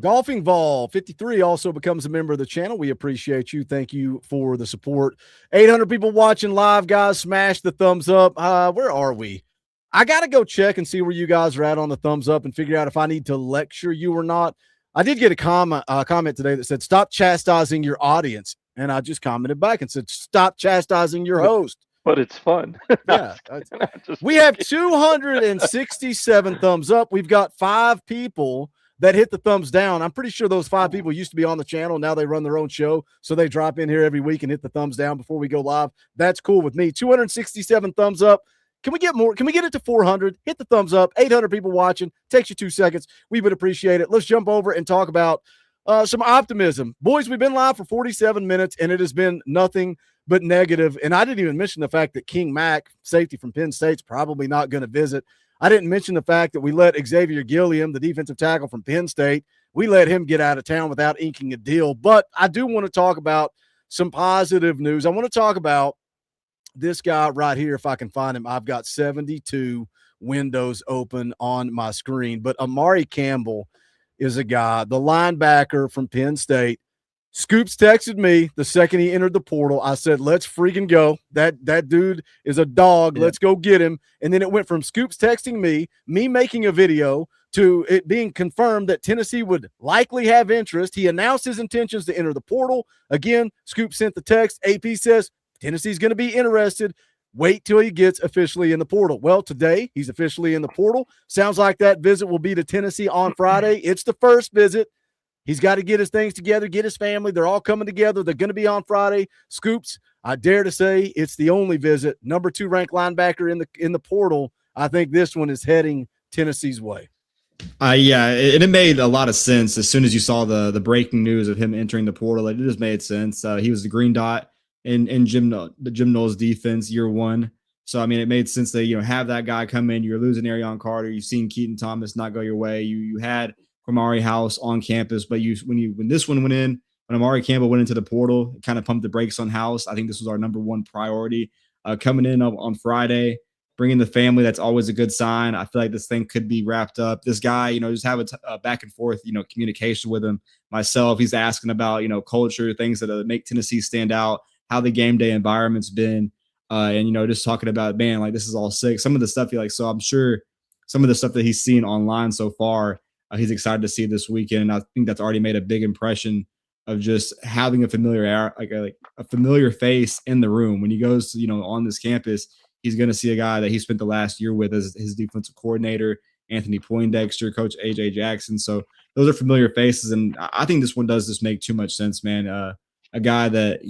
Golfing Vol 53 also becomes a member of the channel. We appreciate you. Thank you for the support. 800 people watching live, guys. Smash the thumbs up. Where are we? I got to go check and see where you guys are at on the thumbs up and figure out if I need to lecture you or not. I did get a comment today that said, stop chastising your audience. And I just commented back and said, stop chastising your host. But it's fun. Yeah. We have 267 thumbs up. We've got 5 people that hit the thumbs down. I'm pretty sure those 5 people used to be on the channel. Now they run their own show. So they drop in here every week and hit the thumbs down before we go live. That's cool with me. 267 thumbs up. Can we get more? Can we get it to 400? Hit the thumbs up. 800 people watching. Takes you 2 seconds. We would appreciate it. Let's jump over and talk about some optimism. Boys, we've been live for 47 minutes, and it has been nothing but negative. And I didn't even mention the fact that King Mack, safety from Penn State's probably not going to visit. I didn't mention the fact that we let Xavier Gilliam, the defensive tackle from Penn State, we let him get out of town without inking a deal. But I do want to talk about some positive news. I want to talk about this guy right here, if I can find him. I've got 72 windows open on my screen. But Amari Campbell is a guy, the linebacker from Penn State, Scoops texted me the second he entered the portal. I said, let's freaking go. That dude is a dog. Yeah. Let's go get him. And then it went from Scoops texting me making a video, to it being confirmed that Tennessee would likely have interest. He announced his intentions to enter the portal. Again, Scoops sent the text. AP says Tennessee's going to be interested. Wait till he gets officially in the portal. Well, today he's officially in the portal. Sounds like that visit will be to Tennessee on Friday. It's the first visit. He's got to get his things together, get his family. They're all coming together. They're going to be on Friday. Scoops, I dare to say it's the only visit. Number 2 ranked linebacker in the portal. I think this one is heading Tennessee's way. Yeah, it made a lot of sense as soon as you saw the breaking news of him entering the portal. It just made sense. He was the green dot in Jim Knowles' defense year 1. So I mean, it made sense that have that guy come in. You're losing Arion Carter. You've seen Keaton Thomas not go your way. You had Amari House on campus, but when this one went in, when Amari Campbell went into the portal, it kind of pumped the brakes on House. I think this was our number 1 priority. Coming in on Friday, bringing the family, that's always a good sign. I feel like this thing could be wrapped up. This guy, just have a back and forth, communication with him. Myself, he's asking about, culture, things that make Tennessee stand out, how the game day environment's been, and, just talking about, man, like this is all sick. Some of the stuff so I'm sure some of the stuff that he's seen online so far, he's excited to see this weekend. And I think that's already made a big impression of just having a familiar face in the room. When he goes, on this campus, he's going to see a guy that he spent the last year with as his defensive coordinator, Anthony Poindexter, Coach AJ Jackson. So those are familiar faces. And I think this one does just make too much sense, man. A guy that,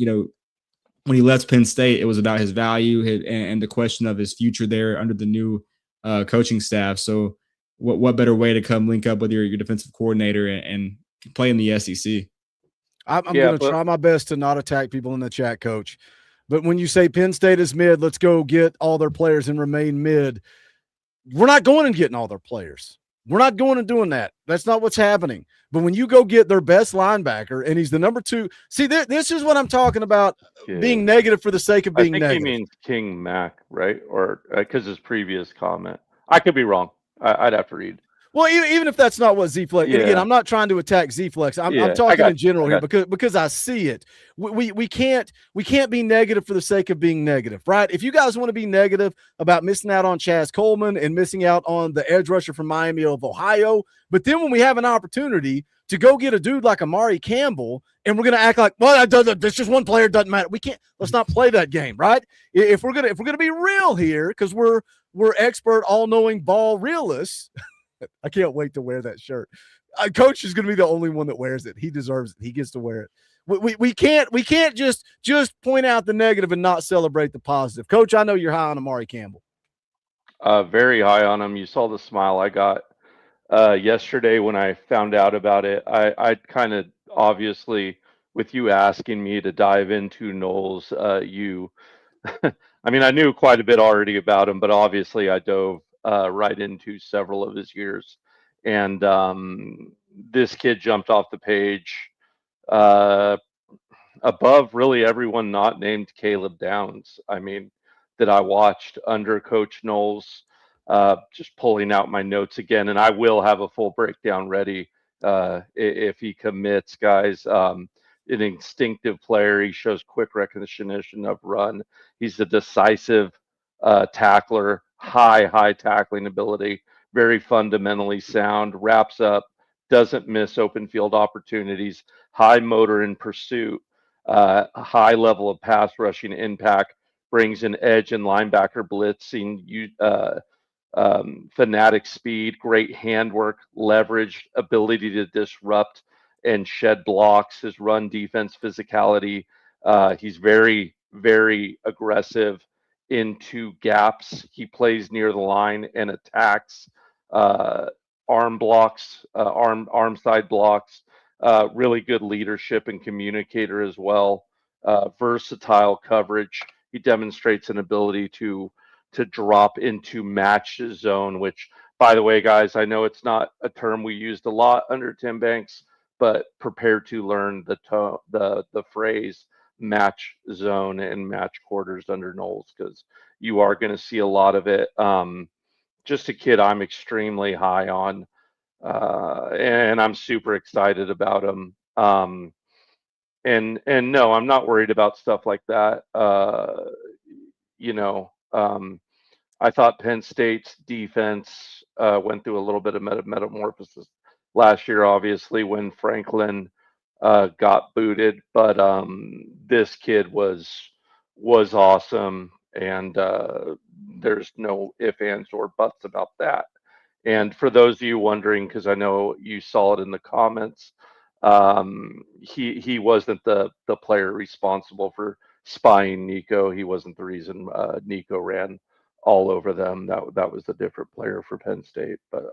when he left Penn State, it was about his value and the question of his future there under the new coaching staff. So what better way to come link up with your defensive coordinator and play in the SEC? I'm going to try my best to not attack people in the chat, Coach. But when you say Penn State is mid, let's go get all their players and remain mid. We're not going and getting all their players. We're not going and doing that. That's not what's happening. But when you go get their best linebacker and he's the number 2, see, this is what I'm talking about, being negative for the sake of being negative. I think he means King Mac, right? Or because his previous comment. I could be wrong. I'd have to read. Well, even if that's not what Z-Flex, and again, I'm not trying to attack Z-Flex. I'm talking in general here because I see it. We can't be negative for the sake of being negative, right? If you guys want to be negative about missing out on Chaz Coleman and missing out on the edge rusher from Miami of Ohio, but then when we have an opportunity to go get a dude like Amari Campbell, and we're going to act like, well, there's just one player, doesn't matter. We can't. Let's not play that game, right? If we're gonna be real here, because we're expert, all-knowing ball realists. I can't wait to wear that shirt. Coach is going to be the only one that wears it. He deserves it. He gets to wear it. We can't just point out the negative and not celebrate the positive. Coach, I know you're high on Amari Campbell. Very high on him. You saw the smile I got yesterday when I found out about it. I kind of, obviously, with you asking me to dive into Knowles, I mean, I knew quite a bit already about him, but obviously I dove right into several of his years. And this kid jumped off the page above really everyone not named Caleb Downs. I mean, that I watched under Coach Knowles. Just pulling out my notes again, and I will have a full breakdown ready if he commits, guys. An instinctive player. He shows quick recognition of run. He's a decisive tackler, high tackling ability, very fundamentally sound, wraps up, doesn't miss open field opportunities, high motor in pursuit, high level of pass rushing impact, brings an edge and linebacker blitzing, fanatic speed, great handwork, leverage, ability to disrupt and shed blocks, his run defense physicality. He's very, very aggressive into gaps. He plays near the line and attacks arm blocks, arm side blocks. Really good leadership and communicator as well. Versatile coverage. He demonstrates an ability to drop into match zone, which, by the way, guys, I know it's not a term we used a lot under Tim Banks, but prepare to learn the phrase match zone and match quarters under Knowles, because you are going to see a lot of it. Just a kid I'm extremely high on, and I'm super excited about him. and no, I'm not worried about stuff like that. You know, I thought Penn State's defense went through a little bit of metamorphosis last year, obviously when Franklin got booted, but this kid was awesome, and there's no ifs, ands, or buts about that. And for those of you wondering, because I know you saw it in the comments, he wasn't the player responsible for spying Nico. He wasn't the reason Nico ran all over them. That was a different player for Penn State. But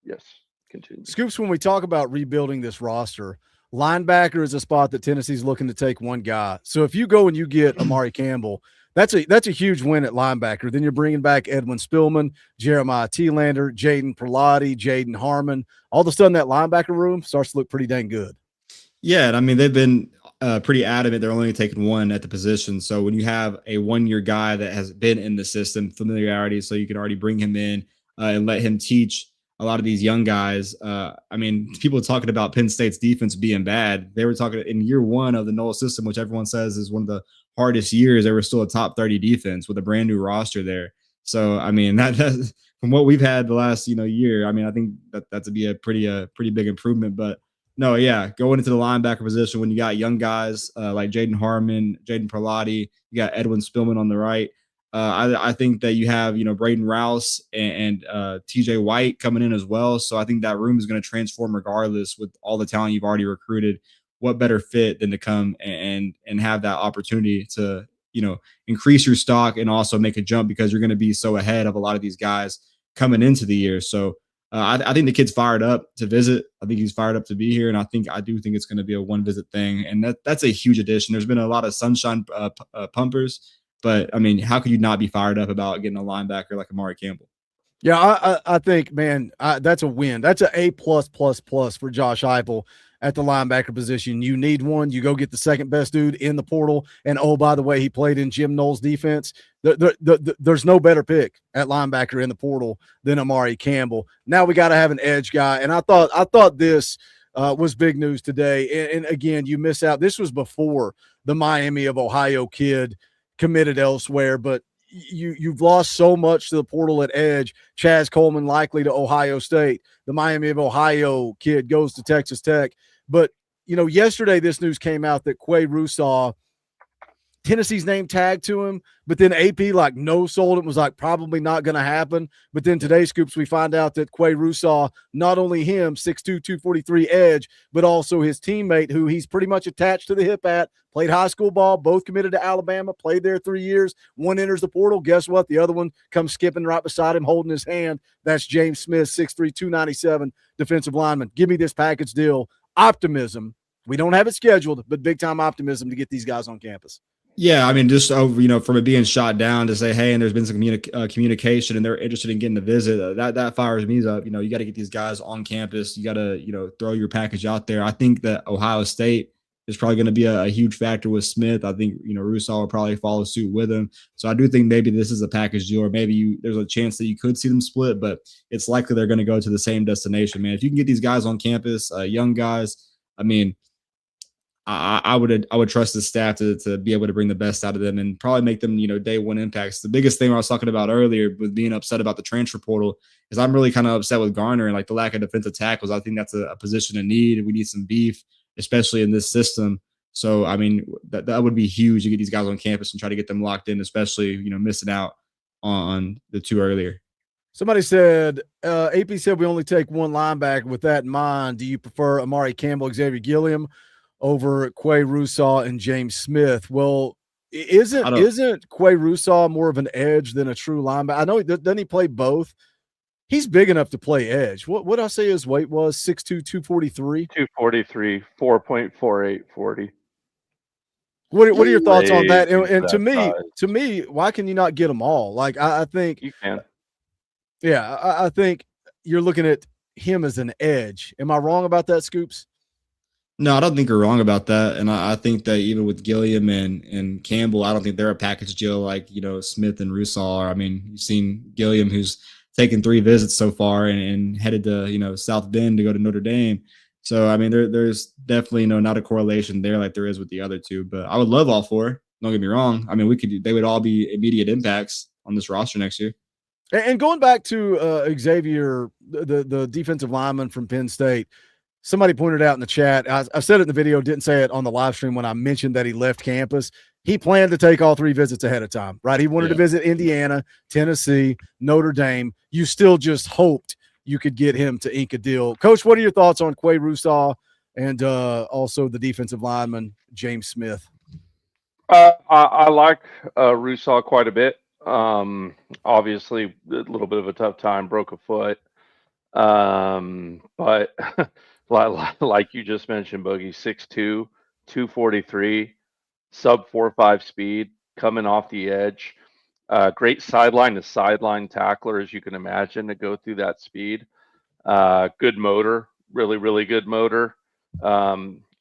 yes, continue. Scoops, when we talk about rebuilding this roster, linebacker is a spot that Tennessee's looking to take one guy. So if you go and you get Amari Campbell, that's a huge win at linebacker. Then you're bringing back Edwin Spillman, Jeremiah Thielander, Jaden Perlotti, Jaden Harmon. All of a sudden, that linebacker room starts to look pretty dang good. Yeah, and I mean, they've been pretty adamant. They're only taking one at the position. So when you have a one-year guy that has been in the system, familiarity, so you can already bring him in and let him teach a lot of these young guys. I mean, people talking about Penn State's defense being bad. They were talking in year one of the Noel system, which everyone says is one of the hardest years. They were still a top 30 defense with a brand new roster there. So, I mean, that from what we've had the last, year, I mean, I think that's be a pretty big improvement. But no, yeah, going into the linebacker position when you got young guys like Jaden Harmon, Jaden Perlotti, you got Edwin Spillman on the right. I think that you have, Braden Rouse and TJ White coming in as well. So I think that room is going to transform regardless with all the talent you've already recruited. What better fit than to come and have that opportunity to, increase your stock and also make a jump because you're going to be so ahead of a lot of these guys coming into the year. So I think the kid's fired up to visit. I think he's fired up to be here. And I do think it's going to be a one visit thing. And that's a huge addition. There's been a lot of sunshine pumpers. But, I mean, how could you not be fired up about getting a linebacker like Amari Campbell? Yeah, I think, man, that's a win. That's an A+++ for Josh Heupel at the linebacker position. You need one. You go get the second best dude in the portal. And, oh, by the way, he played in Jim Knowles' defense. There's no better pick at linebacker in the portal than Amari Campbell. Now we got to have an edge guy. And I thought this was big news today. And again, you miss out. This was before the Miami of Ohio kid committed elsewhere, but you've lost so much to the portal at edge. Chaz Coleman likely to Ohio State. The Miami of Ohio kid goes to Texas Tech. But, yesterday this news came out that Quay Russaw, Tennessee's name tagged to him, but then AP no sold it, was probably not going to happen. But then today, Scoops, we find out that Quay Russaw, not only him, 6'2", 243 edge, but also his teammate who he's pretty much attached to the hip at, played high school ball, both committed to Alabama, played there 3 years. One enters the portal. Guess what? The other one comes skipping right beside him, holding his hand. That's James Smith, 6'3", 297 defensive lineman. Give me this package deal. Optimism. We don't have it scheduled, but big-time optimism to get these guys on campus. Yeah, I mean, just over, from it being shot down to say, hey, and there's been some communication and they're interested in getting a visit, that fires me up. You got to get these guys on campus. You got to, throw your package out there. I think that Ohio State is probably going to be a huge factor with Smith. I think, Russaw will probably follow suit with him. So I do think maybe this is a package deal, or maybe there's a chance that you could see them split, but it's likely they're going to go to the same destination, man. If you can get these guys on campus, young guys, I mean, I would trust the staff to be able to bring the best out of them and probably make them, day one impacts. The biggest thing I was talking about earlier with being upset about the transfer portal is I'm really kind of upset with Garner and the lack of defensive tackles. I think that's a position in need. We need some beef, especially in this system. So, I mean, that would be huge to get these guys on campus and try to get them locked in, especially, missing out on the two earlier. Somebody said, AP said we only take one linebacker. With that in mind, do you prefer Amari Campbell, Xavier Gilliam over Quay Russaw and James Smith? Well, isn't Quay Russaw more of an edge than a true linebacker? I know, doesn't he play both? He's big enough to play edge. What did I say his weight was? 6'2", 243? 243, 4.48, 40. What are your thoughts on that? And to me, why can you not get them all? I think you can. Yeah, I think you're looking at him as an edge. Am I wrong about that, Scoops? No, I don't think you're wrong about that. And I think that even with Gilliam and Campbell, I don't think they're a package deal like, Smith and Russaw are. I mean, you've seen Gilliam, who's taken 3 visits so far and headed to, South Bend to go to Notre Dame. So I mean, there's definitely not a correlation there like there is with the other two. But I would love all four. Don't get me wrong. I mean, they would all be immediate impacts on this roster next year. And going back to Xavier, the defensive lineman from Penn State, somebody pointed out in the chat. I said it in the video, didn't say it on the live stream when I mentioned that he left campus. He planned to take all 3 visits ahead of time, right? He wanted to visit Indiana, Tennessee, Notre Dame. You still just hoped you could get him to ink a deal. Coach, what are your thoughts on Quay Russaw and also the defensive lineman, James Smith? I like Russaw quite a bit. Obviously, a little bit of a tough time, broke a foot. But like you just mentioned, Boogie, 6'2", 243, sub 4.5 speed, coming off the edge. Great sideline to sideline tackler, as you can imagine, to go through that speed. Good motor, really, really good motor.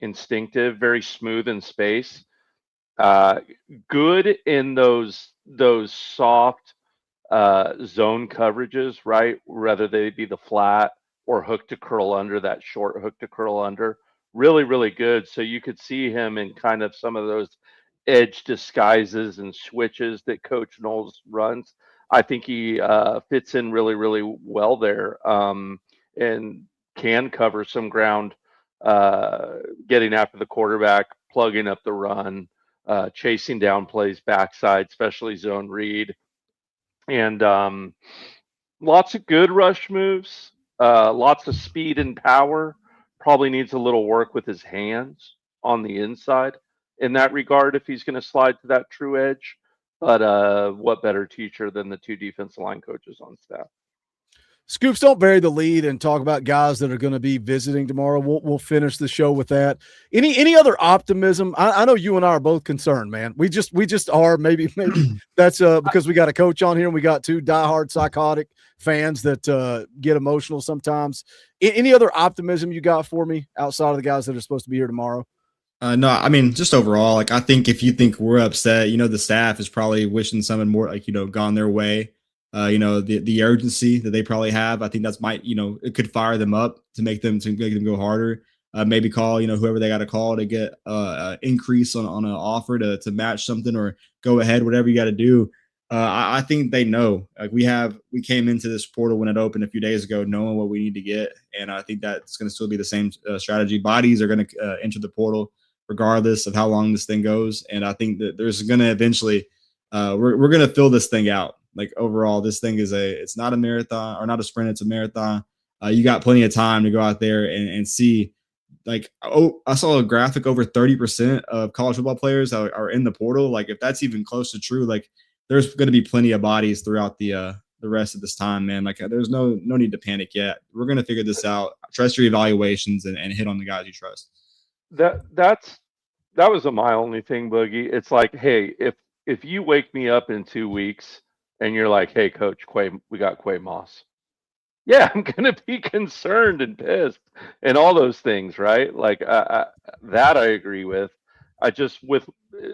Instinctive, very smooth in space. Good in those soft zone coverages, right? Whether they be the flat or hook to curl under, that short hook to curl under. Really, really good. So you could see him in kind of some of those edge disguises and switches that Coach Knowles runs. I think he fits in really, really well there, and can cover some ground, getting after the quarterback, plugging up the run, chasing down plays backside, especially zone read, and lots of good rush moves, lots of speed and power. Probably needs a little work with his hands on the inside in that regard if he's going to slide to that true edge. But what better teacher than the 2 defensive line coaches on staff? Scoops, don't bury the lead and talk about guys that are going to be visiting tomorrow. We'll finish the show with that. Any other optimism? I know you and I are both concerned, man. We just are. Maybe that's because we got a coach on here and we got 2 diehard psychotic fans that get emotional sometimes. Any other optimism you got for me outside of the guys that are supposed to be here tomorrow? No, I mean, just overall, like, I think if you think we're upset, the staff is probably wishing something more, like, gone their way. The urgency that they probably have, I think that's it could fire them up to make them go harder. Maybe call, whoever they got to call to get increase on an offer to match something or go ahead, whatever you got to do. I think they know, like, we came into this portal when it opened a few days ago, knowing what we need to get. And I think that's going to still be the same strategy. Bodies are going to enter the portal regardless of how long this thing goes. And I think that there's going to eventually, we're going to fill this thing out. Like, overall, this thing it's not a marathon or not a sprint. It's a marathon. You got plenty of time to go out there and see, like, I saw a graphic, over 30% of college football players are in the portal. Like, if that's even close to true, like, there's going to be plenty of bodies throughout the rest of this time, man. Like, there's no need to panic yet. We're going to figure this out. Trust your evaluations and hit on the guys you trust. That was my only thing, Boogie. It's like, hey, if you wake me up in 2 weeks and you're like, hey, Coach we got Quay Moss. Yeah, I'm going to be concerned and pissed and all those things, right? Like, that I agree with.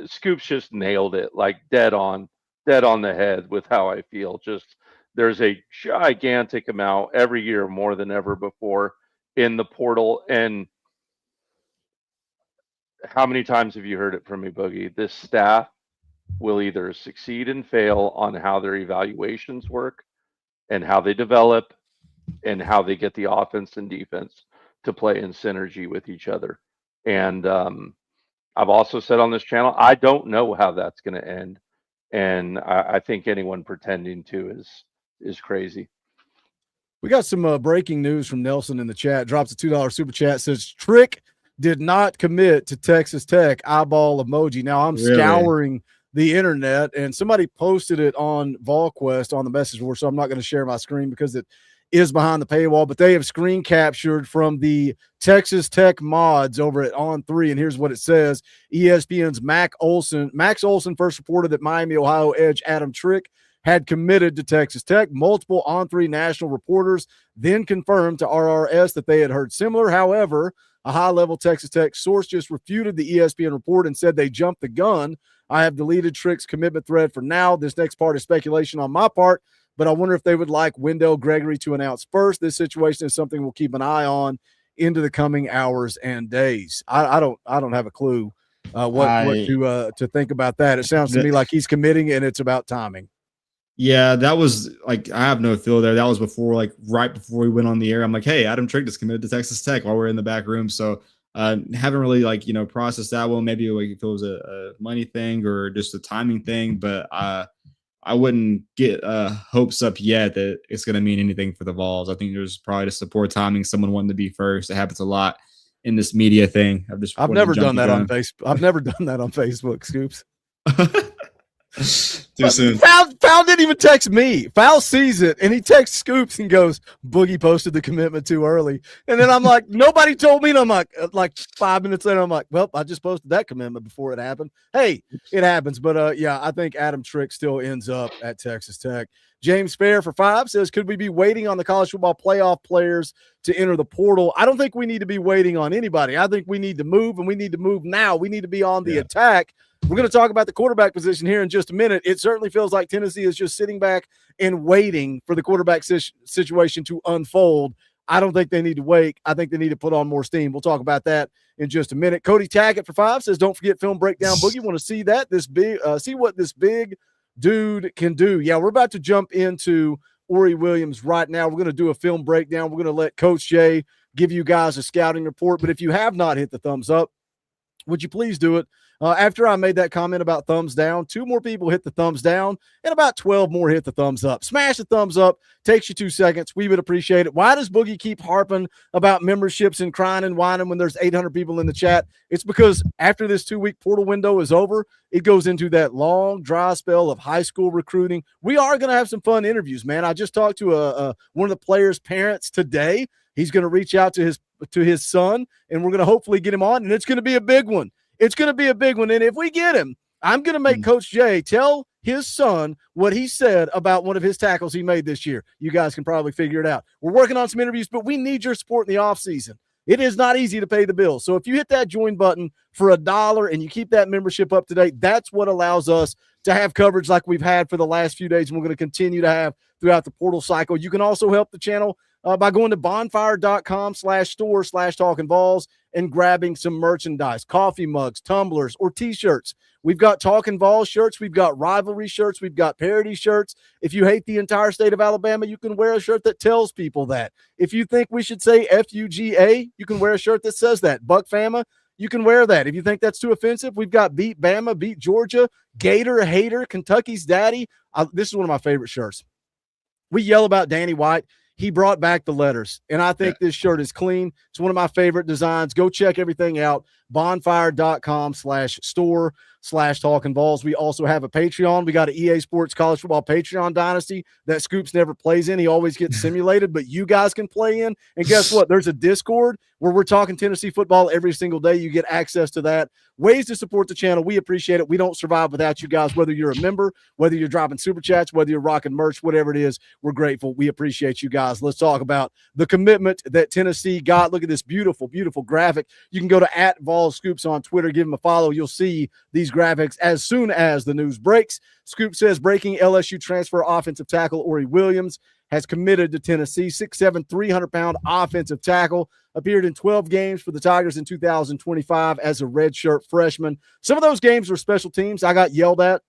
Scoops just nailed it, like, dead on the head with how I feel. Just, there's a gigantic amount every year, more than ever before, in the portal. And how many times have you heard it from me, Boogie? This staff will either succeed and fail on how their evaluations work and how they develop and how they get the offense and defense to play in synergy with each other. And I've also said on this channel, I don't know how that's going to end. And I think anyone pretending to is crazy. We got some breaking news from Nelson in the chat. Drops a $2 super chat. Says Trick did not commit to Texas Tech. Eyeball emoji. Now I'm scouring the internet, and somebody posted it on VolQuest on the message board. So I'm not going to share my screen because it is behind the paywall. But they have screen captured from the Texas Tech mods over at On3, and here's what it says: ESPN's Max Olson first reported that Miami, Ohio edge Adam Trick had committed to Texas Tech. Multiple On3 national reporters then confirmed to RRS that they had heard similar. However, a high-level Texas Tech source just refuted the ESPN report and said they jumped the gun. I have deleted Trick's commitment thread for now. This next part is speculation on my part, but I wonder if they would like Wendell Gregory to announce first. This situation is something we'll keep an eye on into the coming hours and days. I don't have a clue what to think about that. It sounds to me like he's committing and it's about timing. Yeah, that was like, I have no feel there. That was before, like right before we went on the air. I'm like, hey, Adam Trick just committed to Texas Tech while we're in the back room. So haven't really like, processed that well. Maybe like if it was a money thing or just a timing thing, but I wouldn't get hopes up yet that it's going to mean anything for the Vols. I think there's probably just a poor timing, someone wanting to be first. It happens a lot in this media thing. I've never done that on Facebook. I've never done that on Facebook, Scoops. Too soon. Foul didn't even text me. Foul sees it and he texts Scoops and goes, Boogie posted the commitment too early. And then I'm like, nobody told me. And I'm like 5 minutes later, I'm like, well, I just posted that commitment before it happened. Hey, it happens. But yeah, I think Adam Trick still ends up at Texas Tech. James Fair for 5 says, could we be waiting on the college football playoff players to enter the portal? I don't think we need to be waiting on anybody. I think we need to move, and we need to move now. We need to be on the attack. We're going to talk about the quarterback position here in just a minute. It certainly feels like Tennessee is just sitting back and waiting for the quarterback situation to unfold. I don't think they need to wait. I think they need to put on more steam. We'll talk about that in just a minute. Cody Tackett for 5 says, don't forget film breakdown. Boogie, want to see that? See what this big dude can do. Yeah, we're about to jump into Ory Williams right now. We're going to do a film breakdown. We're going to let Coach Jay give you guys a scouting report. But if you have not hit the thumbs up, would you please do it? After I made that comment about thumbs down, 2 more people hit the thumbs down and about 12 more hit the thumbs up. Smash the thumbs up. Takes you 2 seconds. We would appreciate it. Why does Boogie keep harping about memberships and crying and whining when there's 800 people in the chat? It's because after this 2-week portal window is over, it goes into that long, dry spell of high school recruiting. We are going to have some fun interviews, man. I just talked to one of the players' parents today. He's going to reach out to his son, and we're going to hopefully get him on, and it's going to be a big one. It's going to be a big one. And if we get him, I'm going to make Coach Jay tell his son what he said about one of his tackles he made this year. You guys can probably figure it out. We're working on some interviews, but we need your support in the offseason. It is not easy to pay the bills. So if you hit that join button for $1 and you keep that membership up to date, that's what allows us to have coverage like we've had for the last few days, and we're going to continue to have throughout the portal cycle. You can also help the channel by going to bonfire.com/store/Talkin VAWLS and grabbing some merchandise, coffee mugs, tumblers, or t-shirts. We've got Talkin VAWLS shirts. We've got rivalry shirts. We've got parody shirts. If you hate the entire state of Alabama, you can wear a shirt that tells people that. If you think we should say FUGA, you can wear a shirt that says that. Buck Fama, you can wear that. If you think that's too offensive, we've got Beat Bama, Beat Georgia, Gator Hater, Kentucky's Daddy. This is one of my favorite shirts. We yell about Danny White. He brought back the letters, and I think this shirt is clean. It's one of my favorite designs. Go check everything out. Bonfire.com/store/Talkin VAWLS. We also have a Patreon. We got an EA Sports College Football Patreon Dynasty that Scoops never plays in. He always gets simulated, but you guys can play in. And guess what? There's a Discord where we're talking Tennessee football every single day. You get access to that. Ways to support the channel. We appreciate it. We don't survive without you guys, whether you're a member, whether you're dropping super chats, whether you're rocking merch, whatever it is. We're grateful. We appreciate you guys. Let's talk about the commitment that Tennessee got. Look at this beautiful, beautiful graphic. You can go to @VolsScoops on Twitter. Give him a follow. You'll see these graphics as soon as the news breaks. Scoop says breaking LSU transfer offensive tackle Ory Williams has committed to Tennessee. 6'7", 300-pound offensive tackle. Appeared in 12 games for the Tigers in 2025 as a redshirt freshman. Some of those games were special teams. I got yelled at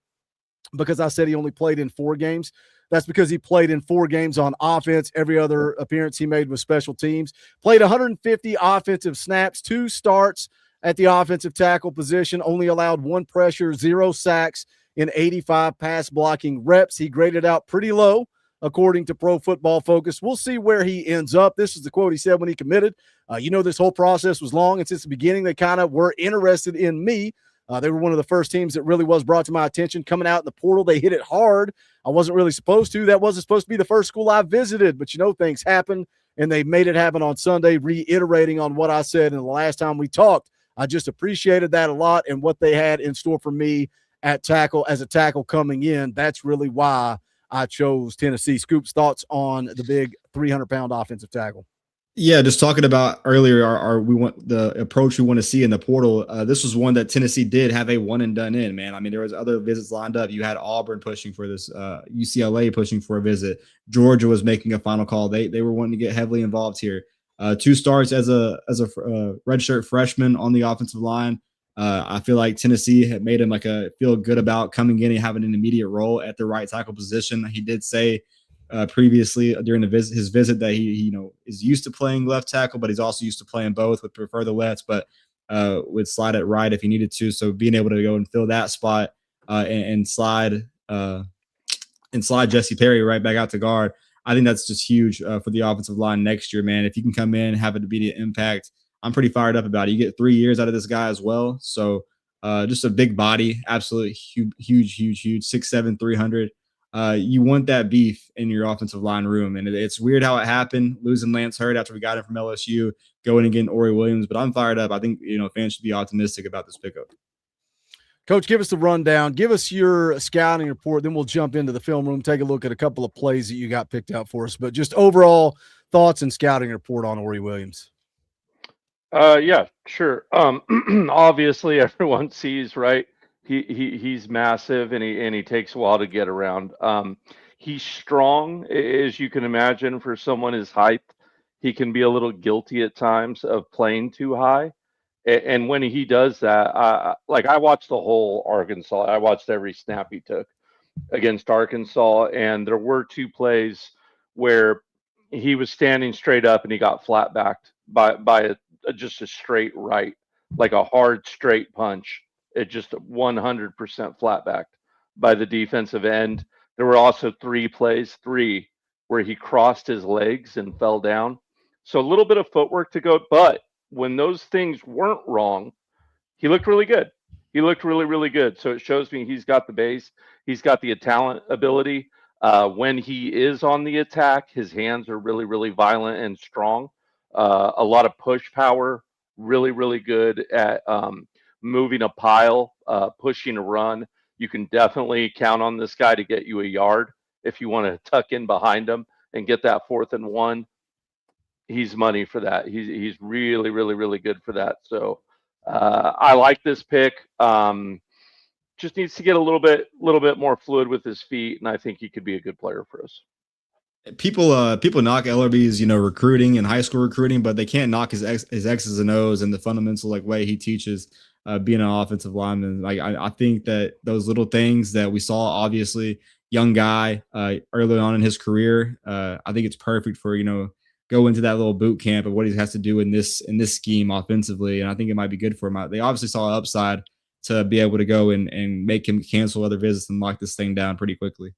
because I said he only played in 4 games. That's because he played in 4 games on offense. Every other appearance he made was special teams. Played 150 offensive snaps, 2 starts at the offensive tackle position, only allowed 1 pressure, 0 sacks in 85 pass blocking reps. He graded out pretty low, according to Pro Football Focus. We'll see where he ends up. This is the quote he said when he committed. This whole process was long, and since the beginning, they kind of were interested in me. They were one of the first teams that really was brought to my attention. Coming out in the portal, they hit it hard. I wasn't really supposed to. That wasn't supposed to be the first school I visited, but things happen, and they made it happen on Sunday, reiterating on what I said in the last time we talked. I just appreciated that a lot and what they had in store for me at tackle as a tackle coming in. That's really why I chose Tennessee. Scoop's thoughts on the big 300-pound offensive tackle. Yeah, just talking about earlier, we want the approach we want to see in the portal. This was one that Tennessee did have a one and done in, man. I mean, there was other visits lined up. You had Auburn pushing for this, UCLA pushing for a visit. Georgia was making a final call. They were wanting to get heavily involved here. 2 starts as a redshirt freshman on the offensive line. I feel like Tennessee had made him feel good about coming in and having an immediate role at the right tackle position. He did say previously during his visit that he is used to playing left tackle, but he's also used to playing both, would prefer the left, but would slide at right if he needed to. So being able to go and fill that spot and slide Jesse Perry right back out to guard, I think that's just huge for the offensive line next year, man. If you can come in, have an immediate impact, I'm pretty fired up about it. You get 3 years out of this guy as well. So just a big body, absolutely huge, 6'7", 300. You want that beef in your offensive line room. And it's weird how it happened, losing Lance Hurd after we got him from LSU, going and getting Ory Williams. But I'm fired up. I think, fans should be optimistic about this pickup. Coach, give us the rundown. Give us your scouting report. Then we'll jump into the film room, take a look at a couple of plays that you got picked out for us. But just overall thoughts and scouting report on Ory Williams. Yeah, sure. Obviously, everyone sees, right? He's massive and he takes a while to get around. He's strong, as you can imagine, for someone his height. He can be a little guilty at times of playing too high. And when he does that, I watched the whole Arkansas. I watched every snap he took against Arkansas, and there were 2 plays where he was standing straight up and he got flat backed by just a straight right, like a hard straight punch. It just 100% flat backed by the defensive end. There were also 3 plays, where he crossed his legs and fell down. So a little bit of footwork to go, but when those things weren't wrong, he looked really good. He looked really, really good. So it shows me he's got the base. He's got the talent ability. When he is on the attack, his hands are really, really violent and strong. A lot of push power, really, really good at moving a pile, pushing a run. You can definitely count on this guy to get you a yard if you want to tuck in behind him and get that 4th and 1. He's money for that. He's really, really, really good for that. So I like this pick. Just needs to get a little bit more fluid with his feet, and I think he could be a good player for us. People knock Ellerby's recruiting and high school recruiting, but they can't knock his X's and O's and the fundamental way he teaches being an offensive lineman. I think that those little things that we saw, obviously young guy early on in his career, I think it's perfect for go into that little boot camp of what he has to do in this scheme offensively, and I think it might be good for him. They obviously saw an upside to be able to go and make him cancel other visits and lock this thing down pretty quickly.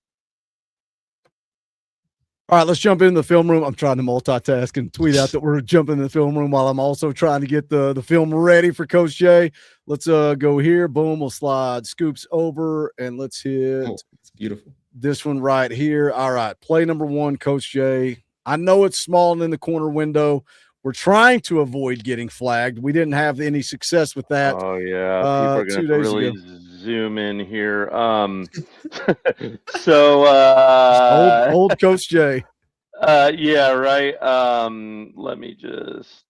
All right, let's jump into the film room. I'm trying to multitask and tweet out that we're jumping in the film room while I'm also trying to get the film ready for Coach Jay. Let's go here. Boom, we'll slide Scoops over, and let's hit it's beautiful. This one right here. All right, play number 1, Coach Jay. I know it's small and in the corner window. We're trying to avoid getting flagged. We didn't have any success with that. Oh, yeah. People are going to really zoom in here. So old Coach Jay. Yeah, right. Let me just.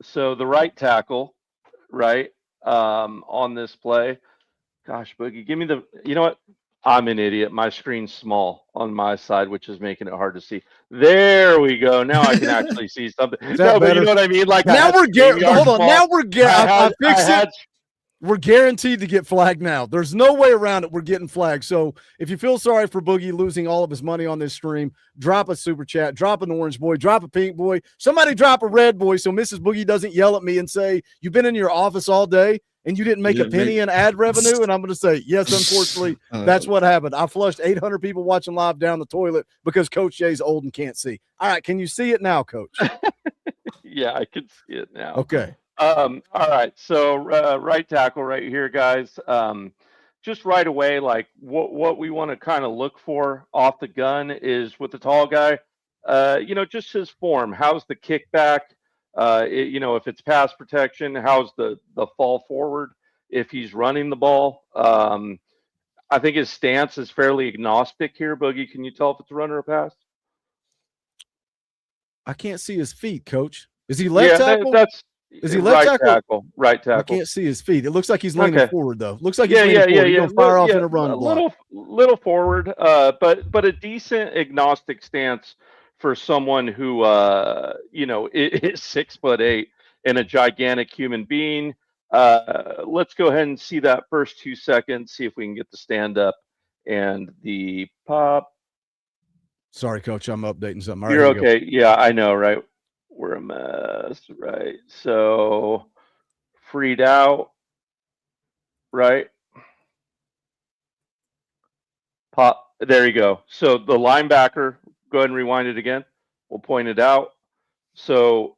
So the right tackle, right, on this play. Gosh, Boogie, give me the. You know what? I'm an idiot. My screen's small on my side, which is making it hard to see. There we go. Now I can actually see something. No, but you know what I mean? Like now we're hold on. Now we're I fixed it. We're guaranteed to get flagged now. There's no way around it. We're getting flagged. So if you feel sorry for Boogie losing all of his money on this stream, drop a super chat, drop an orange boy, drop a pink boy, somebody drop a red boy so Mrs. Boogie doesn't yell at me and say, you've been in your office all day and you didn't make a penny in ad revenue. And I'm going to say, yes, unfortunately, that's what happened. I flushed 800 people watching live down the toilet because Coach Jay's old and can't see. All right. Can you see it now, Coach? Yeah, I can see it now. Okay. All right. So right tackle right here, guys. Just right away, like what we want to kind of look for off the gun is with the tall guy, just his form. How's the kickback? If it's pass protection, how's the fall forward if he's running the ball? I think his stance is fairly agnostic here. Boogie, can you tell if it's a run or a pass? I can't see his feet, Coach. Is he left tackle? Is he left tackle? Right tackle. I can't see his feet. It looks like he's leaning forward, though. Looks like he's leaning forward. Yeah. He's gonna fire off in a run block. Little forward, but a decent agnostic stance for someone who, is 6'8" and a gigantic human being. Let's go ahead and see that first 2 seconds, see if we can get the stand up and the pop. Sorry, Coach, I'm updating something. All right, You're here we go. okay. Yeah, I know, right? We're a mess, right? So freed out, right? Pop. There you go. So the linebacker, go ahead and rewind it again. We'll point it out. So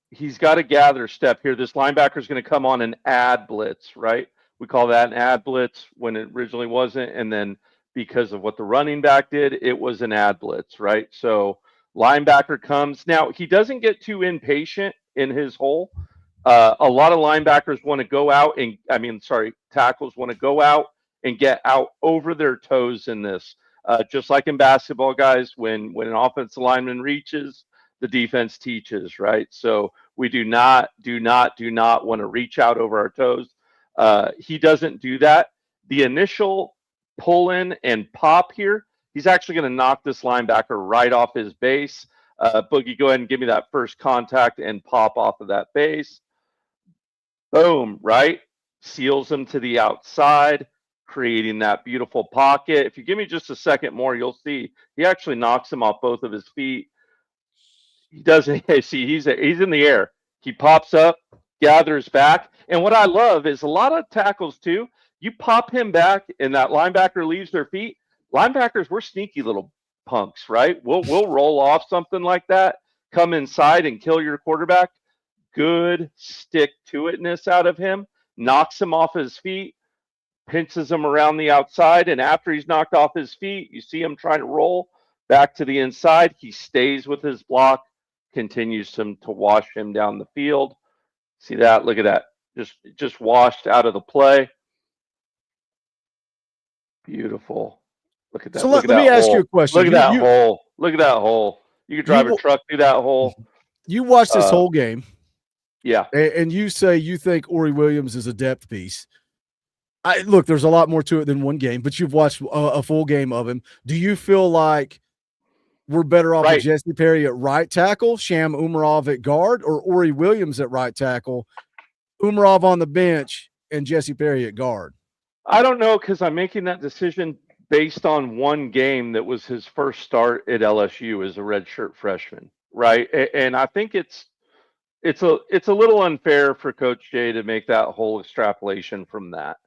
he's got a gather step here. This linebacker is going to come on an ad blitz, right? We call that an ad blitz when it originally wasn't. And then because of what the running back did, it was an ad blitz, right? So linebacker comes. Now, he doesn't get too impatient in his hole. A lot of linebackers want to go out and, tackles want to go out and get out over their toes in this. Just like in basketball, guys, when an offensive lineman reaches, the defense teaches, right? So we do not want to reach out over our toes. He doesn't do that. The initial pull in and pop here, he's actually going to knock this linebacker right off his base. Boogie, go ahead and give me that first contact and pop off of that base. Boom, right? Seals him to the outside, creating that beautiful pocket. If you give me just a second more, you'll see he actually knocks him off both of his feet. He doesn't see he's in the air. He pops up, gathers back. And what I love is a lot of tackles too. You pop him back and that linebacker leaves their feet. Linebackers, we're sneaky little punks, right? We'll roll off something like that, come inside and kill your quarterback. Good stick to itness out of him, knocks him off his feet, pinches him around the outside. And after he's knocked off his feet, you see him trying to roll back to the inside. He stays with his block, continues to wash him down the field. See that? Look at that. Just washed out of the play. Beautiful. Look at that. So let me ask you a question. Look at that hole. Look at that hole. You could drive a truck through that hole. You watched this whole game. Yeah. And you say you think Ory Williams is a depth piece. Look, there's a lot more to it than one game, but you've watched a full game of him. Do you feel like we're better off with Jesse Perry at right tackle, Sham Umarov at guard, or Ory Williams at right tackle, Umarov on the bench, and Jesse Perry at guard? I don't know, because I'm making that decision based on one game that was his first start at LSU as a redshirt freshman, right? And I think it's a little unfair for Coach Jay to make that whole extrapolation from that,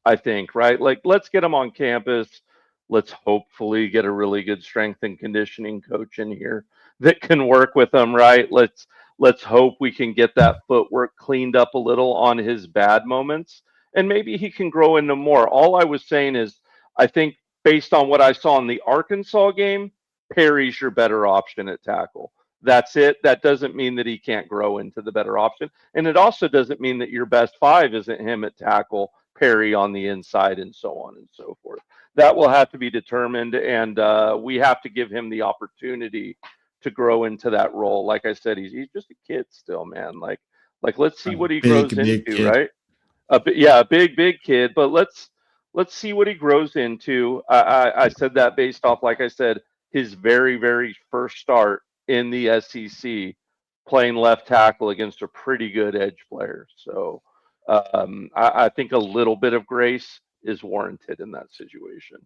I think, right? Like, let's get him on campus. Let's hopefully get a really good strength and conditioning coach in here that can work with him, right? Let's hope we can get that footwork cleaned up a little on his bad moments, and maybe he can grow into more. All I was saying is, I think based on what I saw in the Arkansas game, Perry's your better option at tackle. That's it. That doesn't mean that he can't grow into the better option. And it also doesn't mean that your best five isn't him at tackle, Perry on the inside, and so on and so forth. That will have to be determined, and we have to give him the opportunity to grow into that role. Like I said, he's just a kid still, man. Like let's see what he grows into, kid. Right? A big kid, but let's see what he grows into. I said that based off, like I said, his very, very first start in the SEC, playing left tackle against a pretty good edge player. So I think a little bit of grace is warranted in that situation.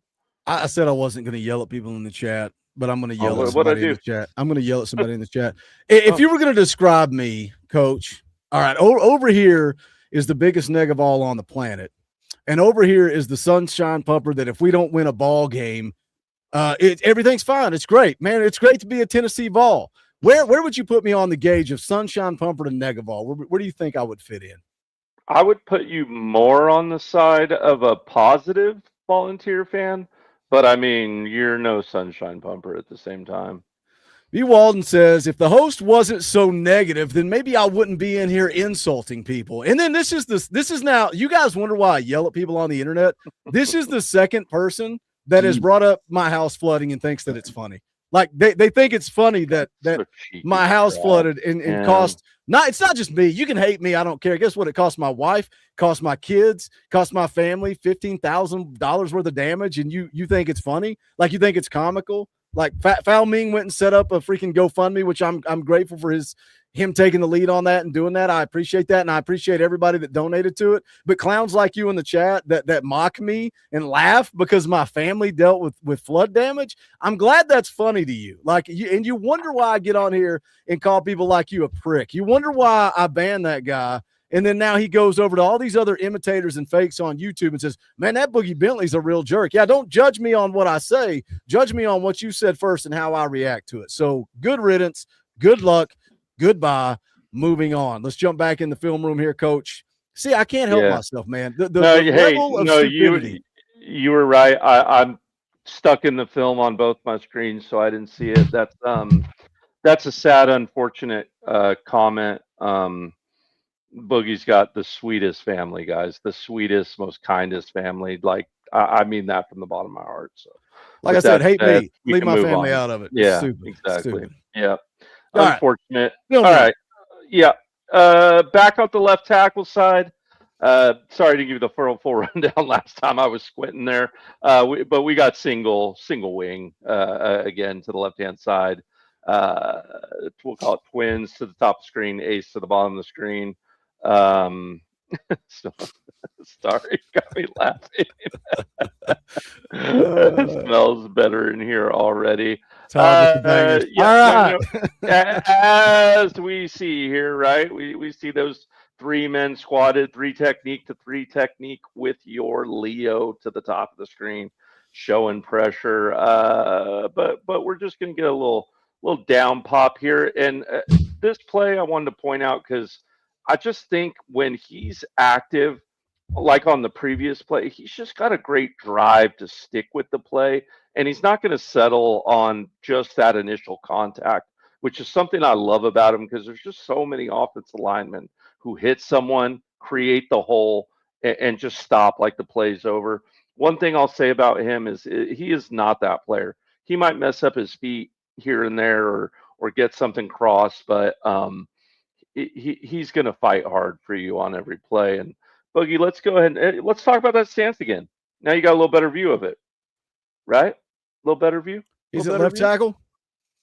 I said I wasn't going to yell at people in the chat, but I'm going to yell at somebody in the chat. I'm going to yell at somebody in the chat. If you were going to describe me, Coach, all right, over here is the biggest neg of all on the planet. And over here is the sunshine pumper that if we don't win a ball game, everything's fine. It's great, man. It's great to be a Tennessee Vol. Where would you put me on the gauge of sunshine pumper to Negavol? Where do you think I would fit in? I would put you more on the side of a positive volunteer fan, but I mean, you're no sunshine pumper at the same time. B. Walden says, if the host wasn't so negative, then maybe I wouldn't be in here insulting people. And then this is now, you guys wonder why I yell at people on the internet. This is the second person that has brought up my house flooding and thinks that it's funny. Like they think it's funny that my house flooded and cost it's not just me. You can hate me. I don't care. Guess what? It cost my wife, cost my kids, cost my family $15,000 worth of damage. And you think it's funny? Like you think it's comical? Like Foul Ming went and set up a freaking GoFundMe, which I'm grateful for him taking the lead on that and doing that. I appreciate that, and I appreciate everybody that donated to it. But clowns like you in the chat that mock me and laugh because my family dealt with flood damage, I'm glad that's funny to you. Like you wonder why I get on here and call people like you a prick. You wonder why I ban that guy. And then now he goes over to all these other imitators and fakes on YouTube and says, man, that Boogie Bentley's a real jerk. Yeah, don't judge me on what I say. Judge me on what you said first and how I react to it. So good riddance, good luck, goodbye, moving on. Let's jump back in the film room here, Coach. See, I can't help myself, man. The level of stupidity. You were right. I'm stuck in the film on both my screens, so I didn't see it. That's a sad, unfortunate comment. Boogie's got the sweetest family, guys. The sweetest, most kindest family. Like I mean that from the bottom of my heart. So, like I said, hate me. Leave my family out of it. Yeah, stupid, exactly. Stupid. Yeah, All unfortunate. Right. All right. Yeah. Back up the left tackle side. Sorry to give you the full rundown last time. I was squinting there. But we got single wing again to the left hand side. We'll call it twins to the top of the screen, ace to the bottom of the screen. So, sorry, got me laughing. It smells better in here already. All right. As we see here, right? We see those 3 men squatted, 3 technique to 3 technique with your Leo to the top of the screen, showing pressure. But we're just gonna get a little down pop here. And this play I wanted to point out because I just think when he's active, like on the previous play, he's just got a great drive to stick with the play, and he's not going to settle on just that initial contact, which is something I love about him because there's just so many offensive linemen who hit someone, create the hole, and just stop like the play's over. One thing I'll say about him is he is not that player. He might mess up his feet here and there or get something crossed, but he's going to fight hard for you on every play. And Boogie, let's go ahead and let's talk about that stance again. Now you got a little better view of it, right? A little better view. He's at left tackle.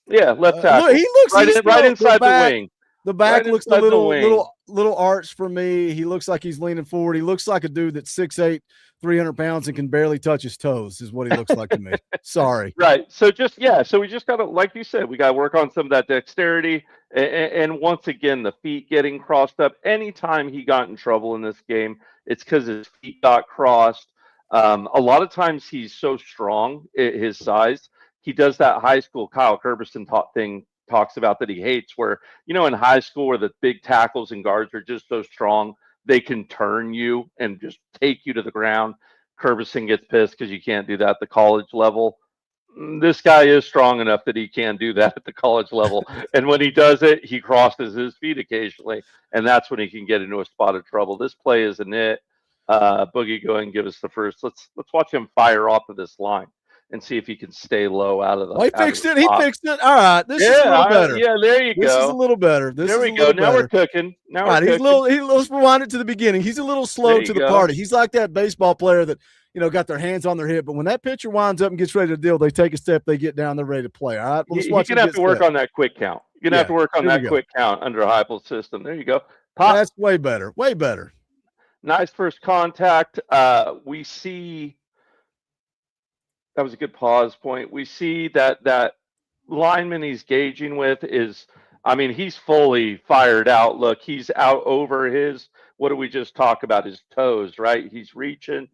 Yeah, left tackle. Look, he looks right inside the wing. The back looks a little arched for me. He looks like he's leaning forward. He looks like a dude that's 6'8", 300 pounds and can barely touch his toes is what he looks like to me. Sorry. Right. So we just got to, like you said, we got to work on some of that dexterity. And once again, the feet getting crossed up. Anytime he got in trouble in this game, it's because his feet got crossed. A lot of times he's so strong, his size. He does that high school Kyle Kerberson talks about that he hates, where, in high school where the big tackles and guards are just so strong, they can turn you and just take you to the ground. Kerberson gets pissed because you can't do that at the college level. This guy is strong enough that he can do that at the college level. And when he does it, he crosses his feet occasionally. And that's when he can get into a spot of trouble. This play is a nit. Boogie, go ahead and give us the first. Let's watch him fire off of this line and see if he can stay low out of the. He fixed it. All right. This is a little better. Yeah, there you go. This is a little better. There we go. Now we're cooking. Let's rewind it to the beginning. He's a little slow to the party. He's like that baseball player that, got their hands on their hip. But when that pitcher winds up and gets ready to deal, they take a step, they get down, they're ready to play. All right. Well, you're going to have to work on that quick count. You're going to have to work on that quick count under a high pull system. There you go. Pop. That's way better. Way better. Nice first contact. We see. That was a good pause point. We see that lineman he's gauging with is, he's fully fired out. Look, he's out over his, what do we just talk about? His toes, right? He's reaching.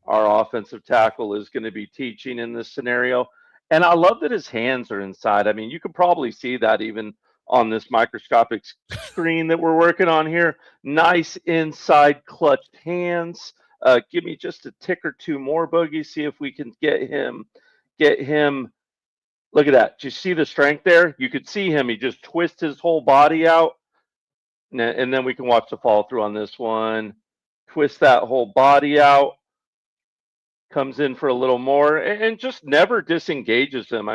Our offensive tackle is going to be teaching in this scenario. And I love that his hands are inside. You could probably see that even on this microscopic screen that we're working on here. Nice inside clutched hands. Give me just a tick or two more, Boogie. See if we can get him. Look at that. Do you see the strength there? You could see him. He just twists his whole body out. And then we can watch the follow through on this one. Twist that whole body out. Comes in for a little more and just never disengages him.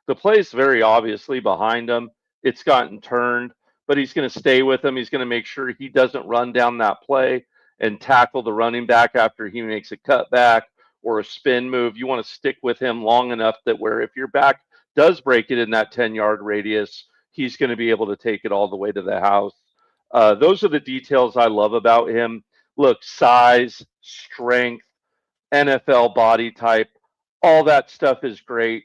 The play is very obviously behind him. It's gotten turned, but he's going to stay with him. He's going to make sure he doesn't run down that play and tackle the running back after he makes a cutback or a spin move. You want to stick with him long enough that where if you're back does break it in that 10-yard radius, he's going to be able to take it all the way to the house. Those are the details I love about him. Look, size, strength, NFL body type, all that stuff is great.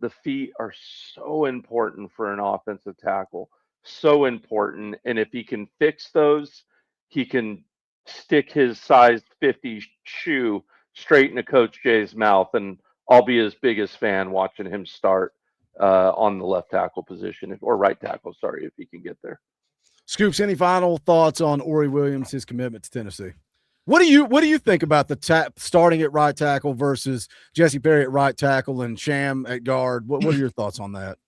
The feet are so important for an offensive tackle, so important. And if he can fix those, he can stick his size 50 shoe straight into Coach J's mouth, and I'll be his biggest fan watching him start on the left tackle position, or right tackle, sorry, if he can get there. Scoops, any final thoughts on Ory Williams, his commitment to Tennessee? What do you think about the starting at right tackle versus Jesse Perry at right tackle and Sham at guard? What are your thoughts on that?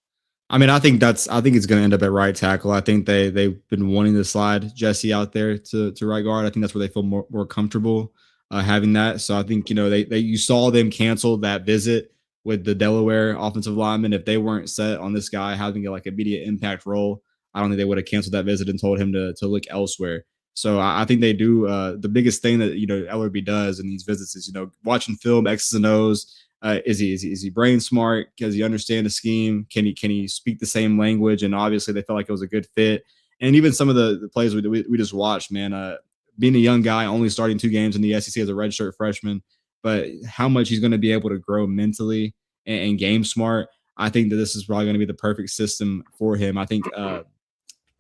I mean, I think it's going to end up at right tackle. I think they've been wanting to slide Jesse out there to right guard. I think that's where they feel more comfortable having that. So I think, you saw them cancel that visit with the Delaware offensive lineman. If they weren't set on this guy having like immediate impact role, I don't think they would have canceled that visit and told him to look elsewhere. So I think they do. The biggest thing that Ellerby does in these visits is watching film, X's and O's. Is he brain smart? Does he understand the scheme? Can he speak the same language? And obviously they felt like it was a good fit. And even some of the plays we just watched, man. Being a young guy, only starting 2 games in the SEC as a redshirt freshman, but how much he's going to be able to grow mentally and game smart. I think that this is probably going to be the perfect system for him. I think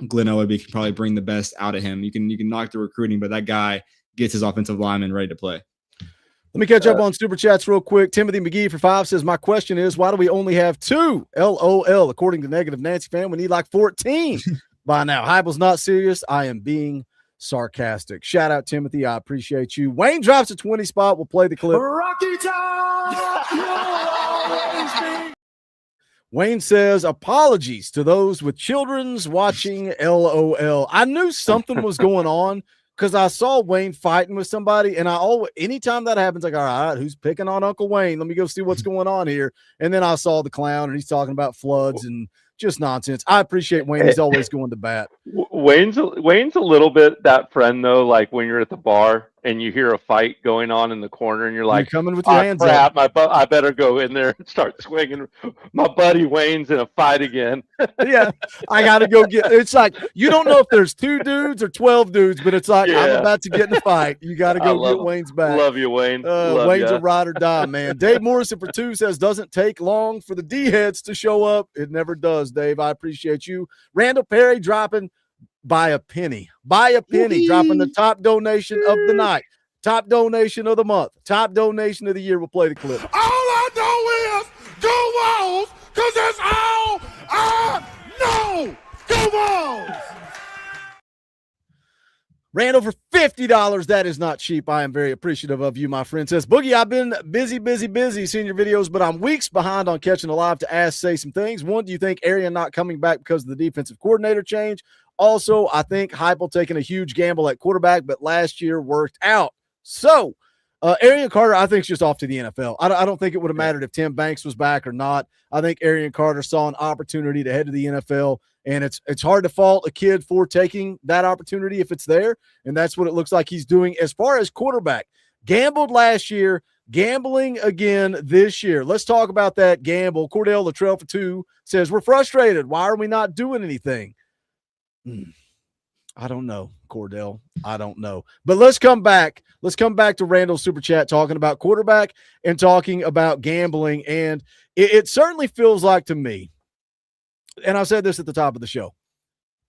Glenn Ellerby can probably bring the best out of him. You can knock the recruiting, but that guy gets his offensive lineman ready to play. Let me catch up on Super Chats real quick. Timothy McGee for 5 says, my question is, why do we only have 2? LOL. According to Negative Nancy fan, we need like 14 by now. Heibel's not serious. I am being sarcastic. Shout out, Timothy. I appreciate you. Wayne drops a 20 spot. We'll play the clip. Rocky Top! Wayne says, apologies to those with children's watching LOL. I knew something was going on because I saw Wayne fighting with somebody, and anytime that happens, like, all right, who's picking on Uncle Wayne? Let me go see what's going on here. And then I saw the clown, and he's talking about floods and just nonsense. I appreciate Wayne. He's always going to bat. Wayne's a little bit that friend, though, like when you're at the bar and you hear a fight going on in the corner and you're like, coming with your hands crap, up. I better go in there and start swinging. My buddy Wayne's in a fight again. Yeah, I got to go get – it's like you don't know if there's 2 dudes or 12 dudes, but it's like I'm about to get in a fight. You got to go get Wayne's back. Love you, Wayne. Wayne's a ride or die, man. Dave Morrison for 2 says, doesn't take long for the D-heads to show up. It never does, Dave. I appreciate you. Randall Perry dropping by a penny. By a penny, dropping the top donation of the night. Top donation of the month. Top donation of the year. We'll play the clip. All I know is go Vols, because that's all I know. Go Vols! Randall for $50. That is not cheap. I am very appreciative of you, my friend. Says, Boogie, I've been busy seeing your videos, but I'm weeks behind on catching a live to say some things. One, do you think Arian not coming back because of the defensive coordinator change? Also, I think Heupel taking a huge gamble at quarterback, but last year worked out. So, Arian Carter, I think, is just off to the NFL. I don't think it would have mattered if Tim Banks was back or not. I think Arian Carter saw an opportunity to head to the NFL, and it's hard to fault a kid for taking that opportunity if it's there, and that's what it looks like he's doing. As far as quarterback, gambled last year, gambling again this year. Let's talk about that gamble. Cordell Luttrell for 2 says, we're frustrated. Why are we not doing anything? I don't know, Cordell. I don't know. But let's come back. Let's come back to Randall's Super Chat talking about quarterback and talking about gambling. And it certainly feels like to me, and I said this at the top of the show,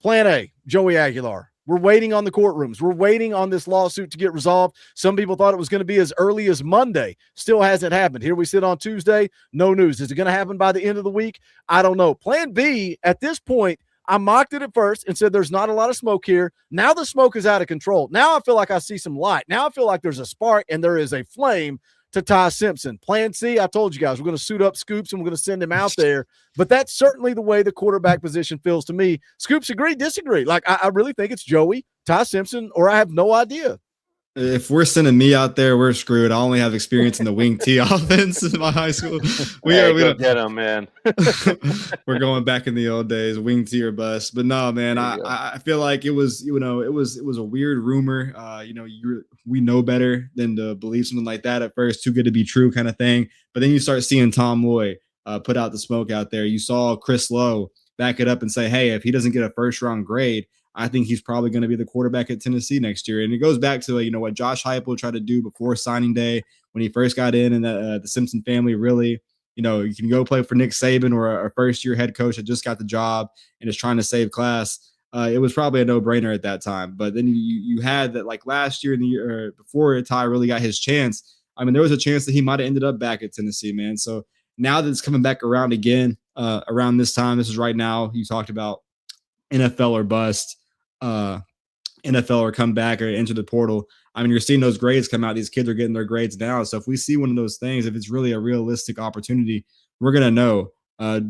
Plan A, Joey Aguilar. We're waiting on the courtrooms. We're waiting on this lawsuit to get resolved. Some people thought it was going to be as early as Monday. Still hasn't happened. Here we sit on Tuesday. No news. Is it going to happen by the end of the week? I don't know. Plan B, at this point, I mocked it at first and said there's not a lot of smoke here. Now the smoke is out of control. Now I feel like I see some light. Now I feel like there's a spark and there is a flame to Ty Simpson. Plan C, I told you guys, we're going to suit up Scoops and we're going to send him out there. But that's certainly the way the quarterback position feels to me. Scoops, agree, disagree? Like, I really think it's Joey, Ty Simpson, or I have no idea. If we're sending me out there, we're screwed. I only have experience in the wing T offense in my high school. We get him, man. We're going back in the old days, wing T or bust. But no, man, I feel like it was, it was a weird rumor. We know better than to believe something like that at first. Too good to be true kind of thing. But then you start seeing Tom Loy put out the smoke out there. You saw Chris Lowe back it up and say, hey, if he doesn't get a first-round grade, I think he's probably going to be the quarterback at Tennessee next year. And it goes back to, what Josh Heupel tried to do before signing day when he first got in, and the Simpson family really, you can go play for Nick Saban or a first-year head coach that just got the job and is trying to save class. It was probably a no-brainer at that time. But then you had that, like last year and the year before Ty really got his chance. I mean, there was a chance that he might have ended up back at Tennessee, man. So now that it's coming back around again, around this time, this is right now, you talked about NFL or bust, NFL or come back or enter the portal. I mean, you're seeing those grades come out. These kids are getting their grades now. So if we see one of those things, if it's really a realistic opportunity, we're going to know.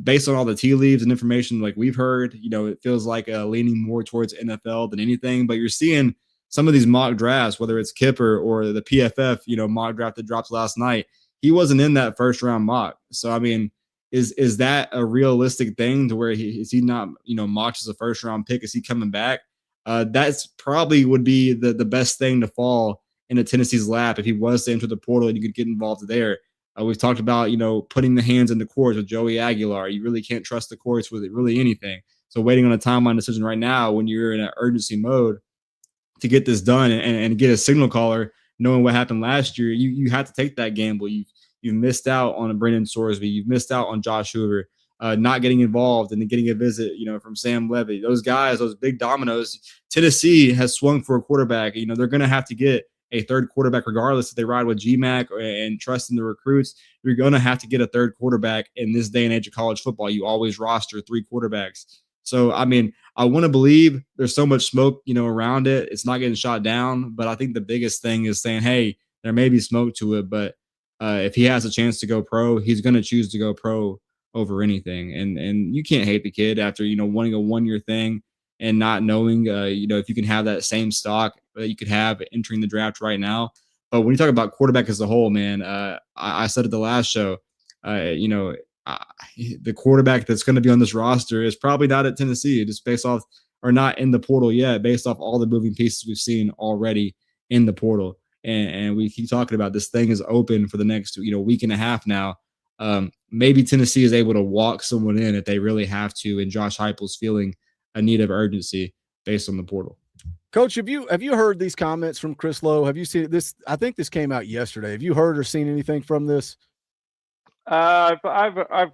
Based on all the tea leaves and information like we've heard, it feels like leaning more towards NFL than anything. But you're seeing some of these mock drafts, whether it's Kipper or the PFF, mock draft that dropped last night. He wasn't in that first round mock. So, I mean, is that a realistic thing to where is he not, mocked as a first round pick? Is he coming back? That's probably would be the best thing to fall into Tennessee's lap if he was to enter the portal and you could get involved there. We've talked about, putting the hands in the courts with Joey Aguilar. You really can't trust the courts with really anything. So waiting on a timeline decision right now when you're in an urgency mode to get this done and get a signal caller, knowing what happened last year, you have to take that gamble. You've missed out on a Brendan Sorsby. You've missed out on Josh Hoover, not getting involved and then getting a visit, from Sam Levy. Those guys, those big dominoes. Tennessee has swung for a quarterback. They're going to have to get a third quarterback regardless if they ride with GMAC and trust in the recruits. You're going to have to get a third quarterback in this day and age of college football. You always roster 3 quarterbacks. So, I mean, I want to believe there's so much smoke, around it. It's not getting shot down. But I think the biggest thing is saying, hey, there may be smoke to it, but if he has a chance to go pro, he's going to choose to go pro over anything. And you can't hate the kid after, wanting a 1-year thing and not knowing, if you can have that same stock that you could have entering the draft right now. But when you talk about quarterback as a whole, man, I said at the last show, the quarterback that's going to be on this roster is probably not at Tennessee, just based off, or not in the portal yet, based off all the moving pieces we've seen already in the portal. And we keep talking about this thing is open for the next, week and a half now. Maybe Tennessee is able to walk someone in if they really have to, and Josh Heupel's feeling a need of urgency based on the portal. Coach, have you heard these comments from Chris Lowe? Have you seen this? I think this came out yesterday. Have you heard or seen anything from this? I've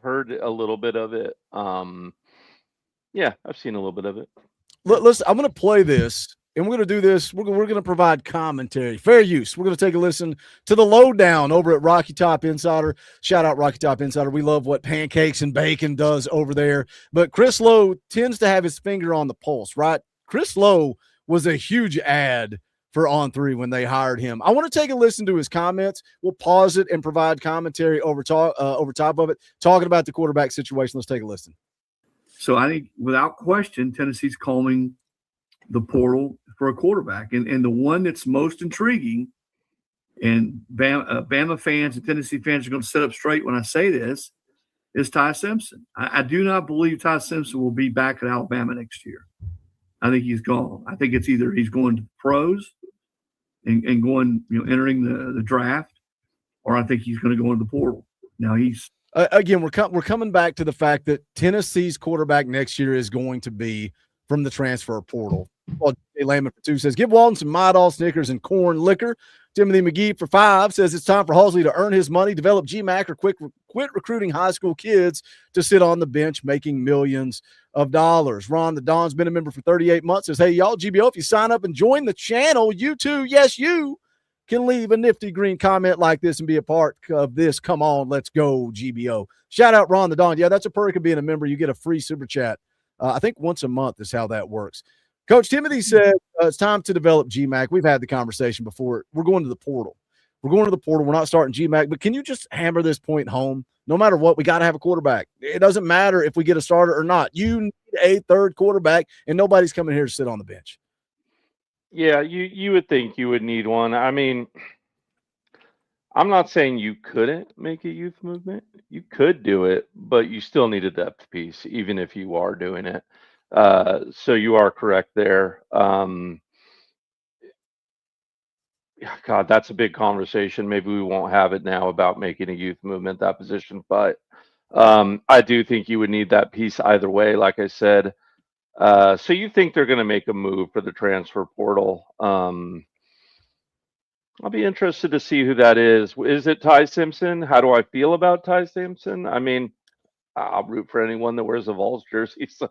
heard a little bit of it. Yeah, I've seen a little bit of it. Listen, I'm going to play this, and we're going to do this. We're going to provide commentary, fair use. We're going to take a listen to the lowdown over at Rocky Top Insider. Shout out Rocky Top Insider. We love what pancakes and bacon does over there. But Chris Lowe tends to have his finger on the pulse, right? Chris Lowe was a huge ad for On3 when they hired him. I want to take a listen to his comments. We'll pause it and provide commentary over top of it, talking about the quarterback situation. Let's take a listen. So I think without question, Tennessee's combing the portal for a quarterback. And the one that's most intriguing, and Bama fans and Tennessee fans are going to sit up straight when I say this, is Ty Simpson. I do not believe Ty Simpson will be back at Alabama next year. I think he's gone. I think it's either he's going to pros and going, entering the draft, or I think he's going to go into the portal. Now he's again, we're coming back to the fact that Tennessee's quarterback next year is going to be from the transfer portal. Well, Jay Lehman for 2 says, give Walton some Midol, Snickers, and corn liquor. Timothy McGee for 5 says it's time for Halsey to earn his money, develop GMAC, or quit recruiting high school kids to sit on the bench making millions of dollars. Ron the Don's been a member for 38 months, says, hey, y'all, GBO, if you sign up and join the channel, you too, yes, you can leave a nifty green comment like this and be a part of this. Come on, let's go, GBO. Shout out Ron the Don. Yeah, that's a perk of being a member. You get a free super chat. I think once a month is how that works. Coach Timothy said it's time to develop GMAC. We've had the conversation before. We're going to the portal. We're not starting GMAC. But can you just hammer this point home? No matter what, we got to have a quarterback. It doesn't matter if we get a starter or not. You need a third quarterback, and nobody's coming here to sit on the bench. Yeah, you would think you would need one. I mean, I'm not saying you couldn't make a youth movement. You could do it, but you still need a depth piece, even if you are doing it. So you are correct there. God, that's a big conversation. Maybe we won't have it now about making a youth movement that position, but I do think you would need that piece either way, like I said. So you think they're going to make a move for the transfer portal? I'll be interested to see who that is. Is it Ty Simpson? How do I feel about Ty Simpson? I mean, I'll root for anyone that wears a Vols jersey. So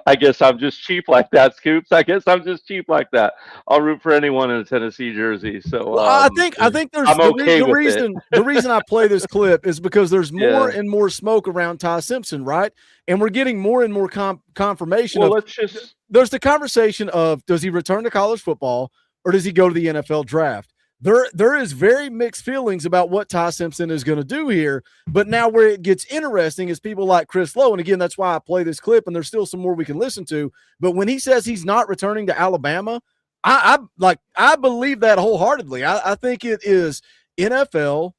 I guess I'm just cheap like that, Scoops. I guess I'm just cheap like that. I'll root for anyone in a Tennessee jersey. So Well, I think there's I'm okay with the reason I play this clip is because there's more Yeah. and more smoke around Ty Simpson, right? And we're getting more and more confirmation Well, of let's just there's the conversation of does he return to college football or does he go to the NFL draft? There is very mixed feelings about what Ty Simpson is going to do here, but now where it gets interesting is people like Chris Lowe, and again, that's why I play this clip, and there's still some more we can listen to. But when he says he's not returning to Alabama, I believe that wholeheartedly. I think it is NFL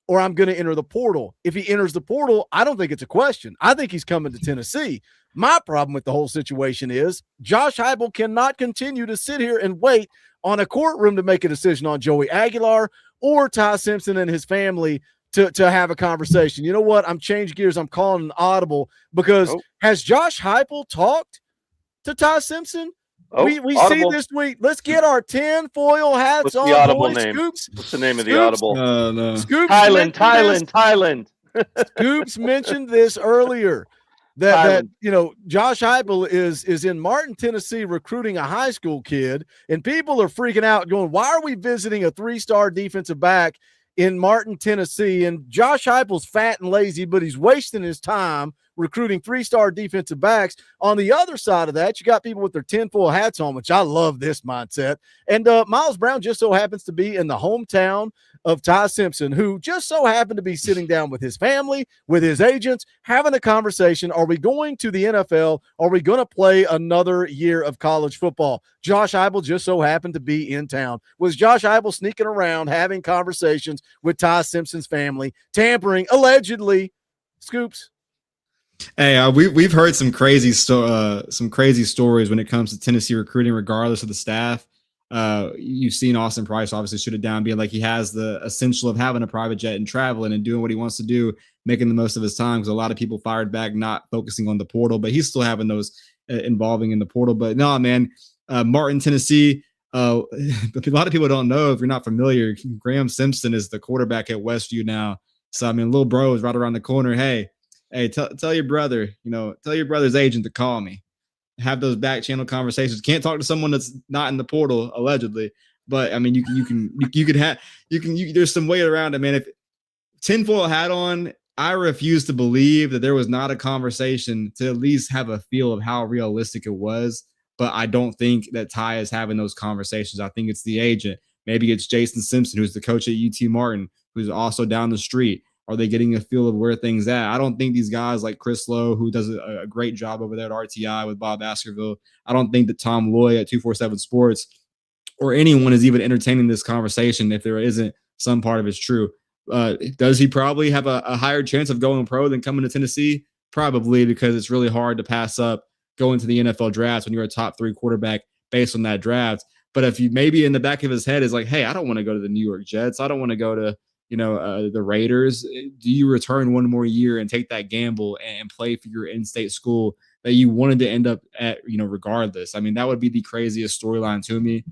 or I'm going to enter the portal. If he enters the portal, I don't think it's a question. I think he's coming to Tennessee. My problem with the whole situation is Josh Heupel cannot continue to sit here and wait on a courtroom to make a decision on Joey Aguilar or Ty Simpson and his family to have a conversation. You know what? I'm changing gears. I'm calling an audible because has Josh Heupel talked to Ty Simpson? We see this week. Let's get our tinfoil hats What's on. the audible boys. name? Scoops. What's the name of the audible? No. Scoops Thailand. Scoops mentioned this earlier. That Josh Heupel is in Martin, Tennessee, recruiting a high school kid, and people are freaking out, going, "Why are we visiting a 3-star defensive back in Martin, Tennessee?" And Josh Heupel's fat and lazy, but he's wasting his time recruiting 3-star defensive backs. On the other side of that, you got people with their tinfoil hats on, which I love this mindset. And Miles Brown just so happens to be in the hometown of Ty Simpson, who just so happened to be sitting down with his family, with his agents, having a conversation. Are we going to the NFL? Are we going to play another year of college football? Josh Heupel just so happened to be in town. Was Josh Heupel sneaking around having conversations with Ty Simpson's family, tampering, allegedly? Scoops. Hey, we've heard some crazy stories when it comes to Tennessee recruiting, regardless of the staff. You've seen Austin Price obviously shoot it down, being like he has the essential of having a private jet and traveling and doing what he wants to do, making the most of his time. Because a lot of people fired back, not focusing on the portal, but he's still having those involving in the portal. But no, man, Martin, Tennessee. A lot of people don't know, if you're not familiar, Graham Simpson is the quarterback at Westview now. So I mean, little bro is right around the corner. Hey, tell your brother, tell your brother's agent to call me. Have those back channel conversations. Can't talk to someone that's not in the portal, allegedly. But I mean, there's some way around it, man. If tinfoil hat on, I refuse to believe that there was not a conversation to at least have a feel of how realistic it was. But I don't think that Ty is having those conversations. I think it's the agent. Maybe it's Jason Simpson, who's the coach at UT Martin, who's also down the street. Are they getting a feel of where things at? I don't think these guys like Chris Lowe, who does a great job over there at RTI with Bob Baskerville. I don't think that Tom Loy at 247 Sports or anyone is even entertaining this conversation if there isn't some part of it's true. Does he probably have a higher chance of going pro than coming to Tennessee? Probably, because it's really hard to pass up going to the NFL draft when you're a top 3 quarterback based on that draft. But if you maybe in the back of his head is like, hey, I don't want to go to the New York Jets. I don't want to go to the Raiders. Do you return one more year and take that gamble and play for your in-state school that you wanted to end up at, regardless? I mean, that would be the craziest storyline to me.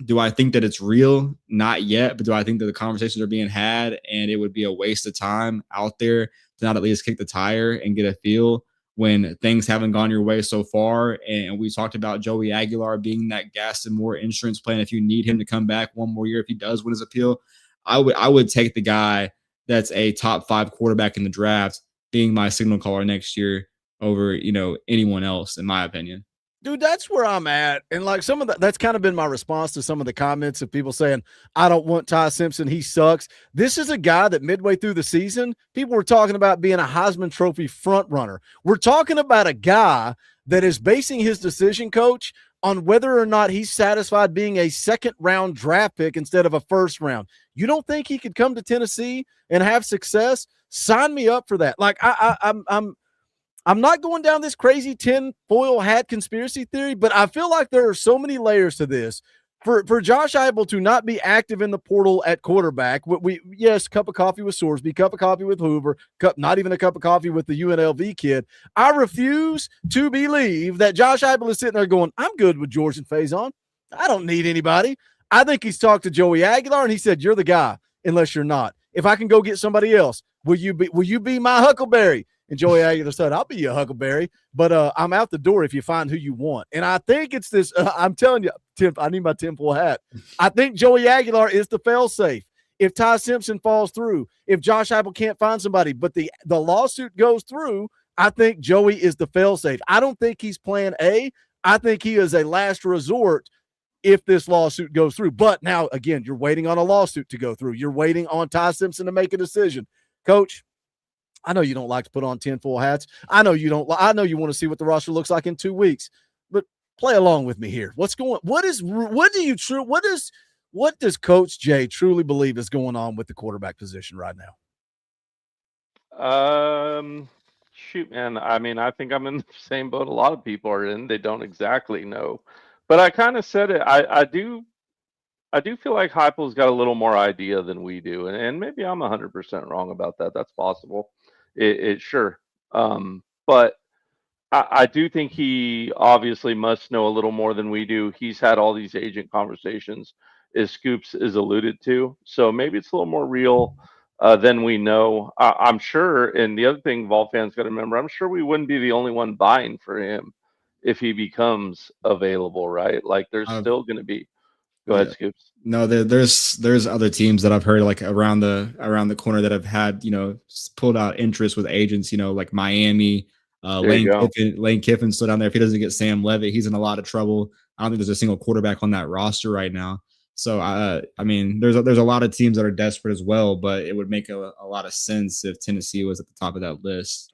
Do I think that it's real? Not yet, but do I think that the conversations are being had and it would be a waste of time out there to not at least kick the tire and get a feel when things haven't gone your way so far? And we talked about Joey Aguilar being that Gaston Moore insurance plan if you need him to come back one more year if he does win his appeal. I would take the guy that's a top 5 quarterback in the draft being my signal caller next year over, anyone else, in my opinion. Dude, that's where I'm at. And like that's kind of been my response to some of the comments of people saying, I don't want Ty Simpson. He sucks. This is a guy that midway through the season, people were talking about being a Heisman Trophy front runner. We're talking about a guy that is basing his decision, coach, on whether or not he's satisfied being a 2nd-round draft pick instead of a 1st round. You don't think he could come to Tennessee and have success? Sign me up for that. Like I'm not going down this crazy tinfoil hat conspiracy theory, but I feel like there are so many layers to this. for Josh Heupel to not be active in the portal at quarterback, yes, cup of coffee with Sorsby, cup of coffee with Hoover, not even a cup of coffee with the UNLV kid. I refuse to believe that Josh Heupel is sitting there going, I'm good with George and Faison. I don't need anybody. I think he's talked to Joey Aguilar and he said, you're the guy unless you're not. If I can go get somebody else, will you be my Huckleberry? And Joey Aguilar said, I'll be your Huckleberry, but I'm out the door if you find who you want. And I think it's this, I'm telling you, Tim, I need my tinfoil hat. I think Joey Aguilar is the fail-safe. If Ty Simpson falls through, if Josh Heupel can't find somebody, but the lawsuit goes through, I think Joey is the fail-safe. I don't think he's plan A. I think he is a last resort if this lawsuit goes through. But now, again, you're waiting on a lawsuit to go through. You're waiting on Ty Simpson to make a decision. Coach, I know you don't like to put on tinfoil hats. I know you don't. I know you want to see what the roster looks like in 2 weeks, but play along with me here. What does Coach Jay truly believe is going on with the quarterback position right now? Shoot, man. I mean, I think I'm in the same boat a lot of people are in. They don't exactly know, but I kind of said it. I do feel like Heupel's got a little more idea than we do, and maybe I'm 100% wrong about that. That's possible. It sure. But I do think he obviously must know a little more than we do. He's had all these agent conversations, as Scoops is alluded to. So maybe it's a little more real than we know. I'm sure. And the other thing Vol fans got to remember, I'm sure we wouldn't be the only one buying for him if he becomes available, right? Like there's still going to be. Go ahead, Scoops. No, there's other teams that I've heard like around the corner that have had, pulled out interest with agents, like Miami, Lane Kiffin's still down there. If he doesn't get Sam Levitt, he's in a lot of trouble. I don't think there's a single quarterback on that roster right now. So I mean, there's a lot of teams that are desperate as well, but it would make a lot of sense if Tennessee was at the top of that list.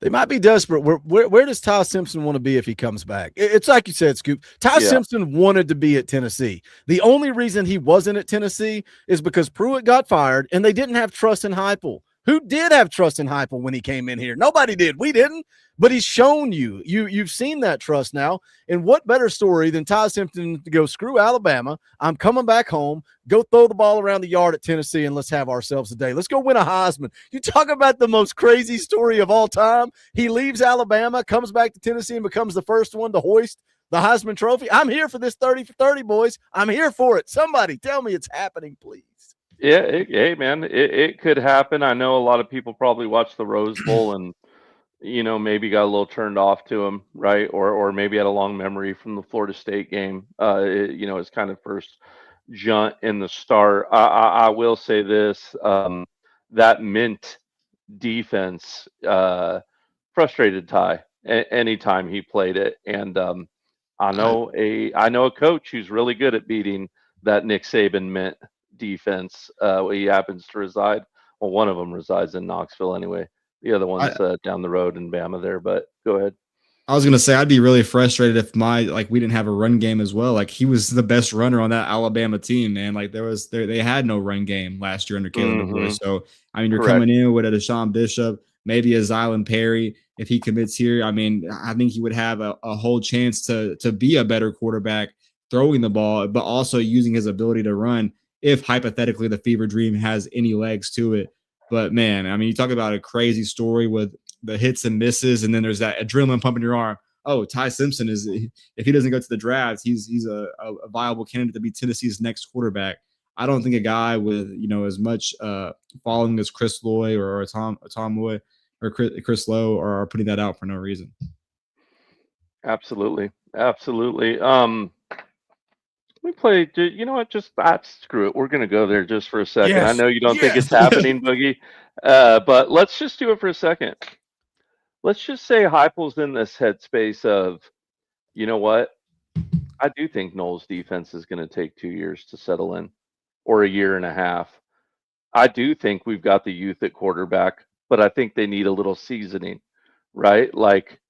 They might be desperate. Where does Ty Simpson want to be if he comes back? It's like you said, Scoop. Ty Simpson wanted to be at Tennessee. The only reason he wasn't at Tennessee is because Pruitt got fired and they didn't have trust in Heupel. Who did have trust in Heupel when he came in here? Nobody did. We didn't. But he's shown you've seen that trust now. And what better story than Ty Simpson to go screw Alabama? I'm coming back home. Go throw the ball around the yard at Tennessee and let's have ourselves a day. Let's go win a Heisman. You talk about the most crazy story of all time. He leaves Alabama, comes back to Tennessee, and becomes the first one to hoist the Heisman Trophy. I'm here for this 30 for 30, boys. I'm here for it. Somebody tell me it's happening, please. Yeah, hey, man, it could happen. I know a lot of people probably watched the Rose Bowl and, maybe got a little turned off to him, right? Or maybe had a long memory from the Florida State game, his kind of first jaunt in the start. I will say this, that Mint defense frustrated Ty anytime he played it. And I know a coach who's really good at beating that Nick Saban Mint defense. He happens to reside. Well, one of them resides in Knoxville anyway. The other one's down the road in Bama there. But go ahead. I was gonna say I'd be really frustrated if we didn't have a run game as well. Like he was the best runner on that Alabama team, man. Like they had no run game last year under Caleb DeBoer. So I mean, you're coming in with a Deshaun Bishop, maybe a Zylan Perry. If he commits here, I mean, I think he would have a whole chance to be a better quarterback throwing the ball, but also using his ability to run. If hypothetically the fever dream has any legs to it. But man, I mean, you talk about a crazy story with the hits and misses, and then there's that adrenaline pump in your arm. Oh, Ty Simpson if he doesn't go to the draft, he's a viable candidate to be Tennessee's next quarterback. I don't think a guy with as much following as Chris Loy or Tom Loy or Chris Lowe are putting that out for no reason. Absolutely. We play, you know what, just screw it. We're going to go there just for a second. Yes. I know you don't think it's happening, Boogie, but let's just do it for a second. Let's just say Heupel's in this headspace of, you know what, I do think Noles' defense is going to take 2 years to settle in, or a year and a half. I do think we've got the youth at quarterback, but I think they need a little seasoning, right? Like,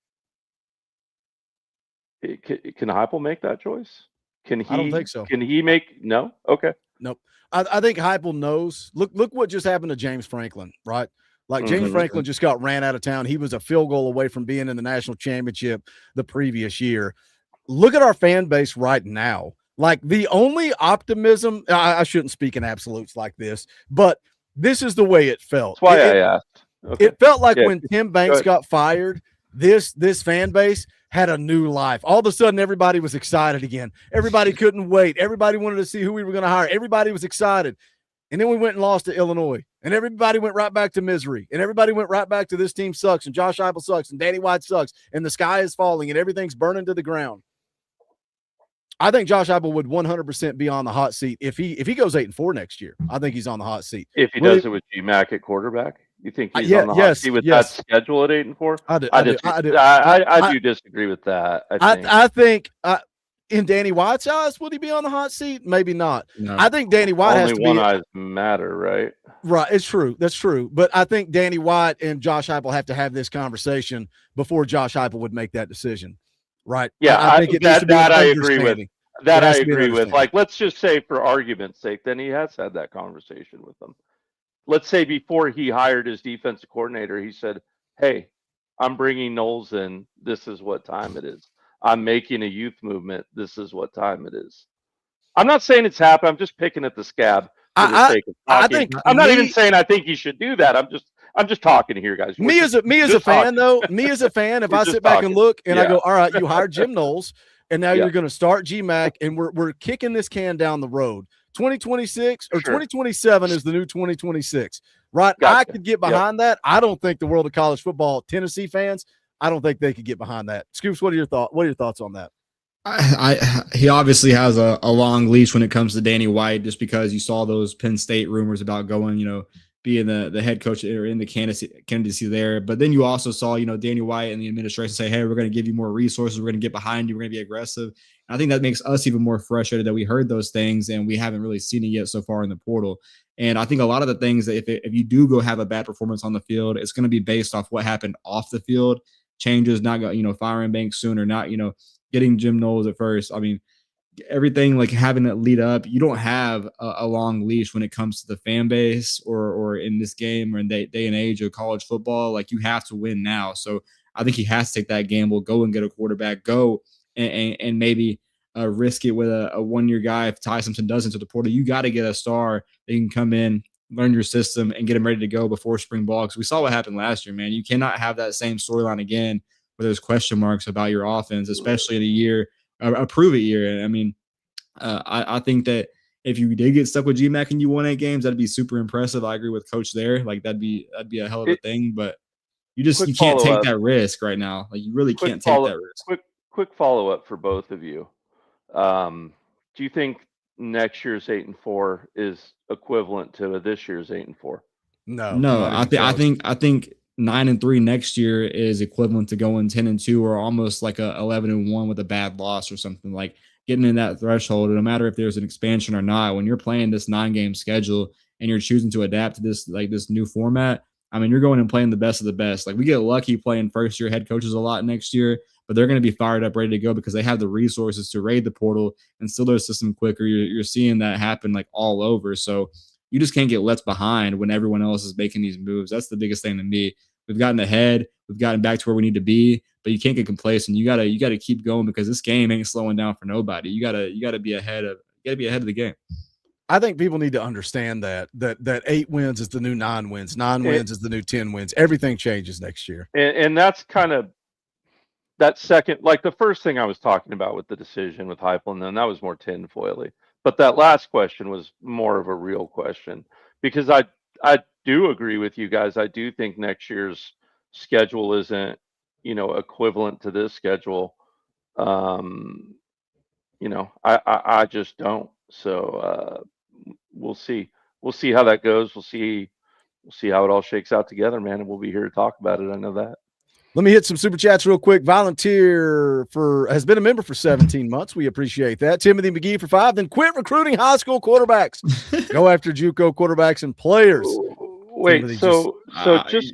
can Heupel make that choice? I don't think so. Can he make no? Okay. Nope. I think Heupel knows. Look what just happened to James Franklin, right? Like James Franklin just got ran out of town. He was a field goal away from being in the national championship the previous year. Look at our fan base right now. Like the only optimism, I shouldn't speak in absolutes like this, but this is the way it felt. That's why I asked. Okay. It felt like Yeah, when Tim Banks ahead. got fired, this fan base had a new life. All of a sudden, everybody was excited again. Everybody couldn't wait. Everybody wanted to see who we were going to hire. Everybody was excited. And then we went and lost to Illinois. And everybody went right back to misery. And everybody went right back to this team sucks. And Josh Heupel sucks. And Danny White sucks. And the sky is falling. And everything's burning to the ground. I think Josh Heupel would 100% be on the hot seat if he goes 8-4 next year. I think he's on the hot seat. If he does it with GMAC at quarterback, you think he's on the hot seat with that schedule at 8-4? I do disagree with that. I think in Danny White's eyes, would he be on the hot seat? Maybe not. No. I think Danny White has to be. Only one eyes matter, right? Right. It's true. That's true. But I think Danny White and Josh Heupel have to have this conversation before Josh Heupel would make that decision. Right. Yeah, I think it needs to be I agree with. That I agree with. Like, let's just say for argument's sake, then he has had that conversation with them. Let's say before he hired his defensive coordinator, he said, hey, I'm bringing Knowles in. This is what time it is. I'm making a youth movement. This is what time it is. I'm not saying it's happened. I'm just picking at the scab for the sake of talking. I'm not even saying I think he should do that. I'm just talking here, guys. Me as a fan, if I sit back and look and I go, all right, you hired Jim Knowles, and now you're going to start GMAC, and we're kicking this can down the road. 2026 or 2027 is the new 2026, right? Gotcha. I could get behind that. I don't think the world of college football, Tennessee fans, I don't think they could get behind that. Scoops, what are your thoughts on that? He obviously has a long leash when it comes to Danny White, just because you saw those Penn State rumors about going, being the head coach or in the candidacy there. But then you also saw, Danny White and the administration say, hey, we're going to give you more resources. We're going to get behind you. We're going to be aggressive. And I think that makes us even more frustrated that we heard those things and we haven't really seen it yet so far in the portal. And I think a lot of the things that if you do go have a bad performance on the field, it's going to be based off what happened off the field, changes, not firing Banks sooner, not, getting Jim Knowles at first. I mean, everything like having it lead up, you don't have a long leash when it comes to the fan base or in this game or in day and age of college football. Like, you have to win now. So I think he has to take that gamble, go and get a quarterback, go and maybe risk it with a 1-year guy. If Ty Simpson does into the portal, you got to get a star that can come in, learn your system, and get him ready to go before spring ball. Because we saw what happened last year, man. You cannot have that same storyline again where there's question marks about your offense, especially in a year, a prove-it year. I mean, I think that if you did get stuck with GMAC and you won 8 games, that'd be super impressive. I agree with Coach there. Like, that'd be a hell of a thing. But you can't take that risk right now. Like, you really can't take that risk. Quick follow-up for both of you. Do you think next year's 8-4 is equivalent to this year's 8-4? No. I think 9-3 next year is equivalent to going 10-2 or almost like a 11-1 with a bad loss or something, like getting in that threshold. No matter if there's an expansion or not, when you're playing this 9-game schedule and you're choosing to adapt to this new format, I mean, you're going and playing the best of the best. Like, we get lucky playing first-year head coaches a lot next year, but they're going to be fired up, ready to go because they have the resources to raid the portal and steal their system quicker. You're seeing that happen like all over. So you just can't get left behind when everyone else is making these moves. That's the biggest thing to me. We've gotten ahead. We've gotten back to where we need to be, but you can't get complacent. You gotta keep going because this game ain't slowing down for nobody. You gotta be ahead of the game. I think people need to understand that 8 wins is the new 9 wins. 9 wins is the new 10 wins. Everything changes next year. And that's kind of that second, like the first thing I was talking about with the decision with Heupel, and then that was more tinfoily. But that last question was more of a real question because I do agree with you guys. I do think next year's schedule isn't, equivalent to this schedule. I just don't. So we'll see. We'll see how that goes. We'll see how it all shakes out together, man. And we'll be here to talk about it. I know that. Let me hit some super chats real quick. Volunteer has been a member for 17 months. We appreciate that. Timothy McGee for 5. Then quit recruiting high school quarterbacks. Go after JUCO quarterbacks and players. Wait, just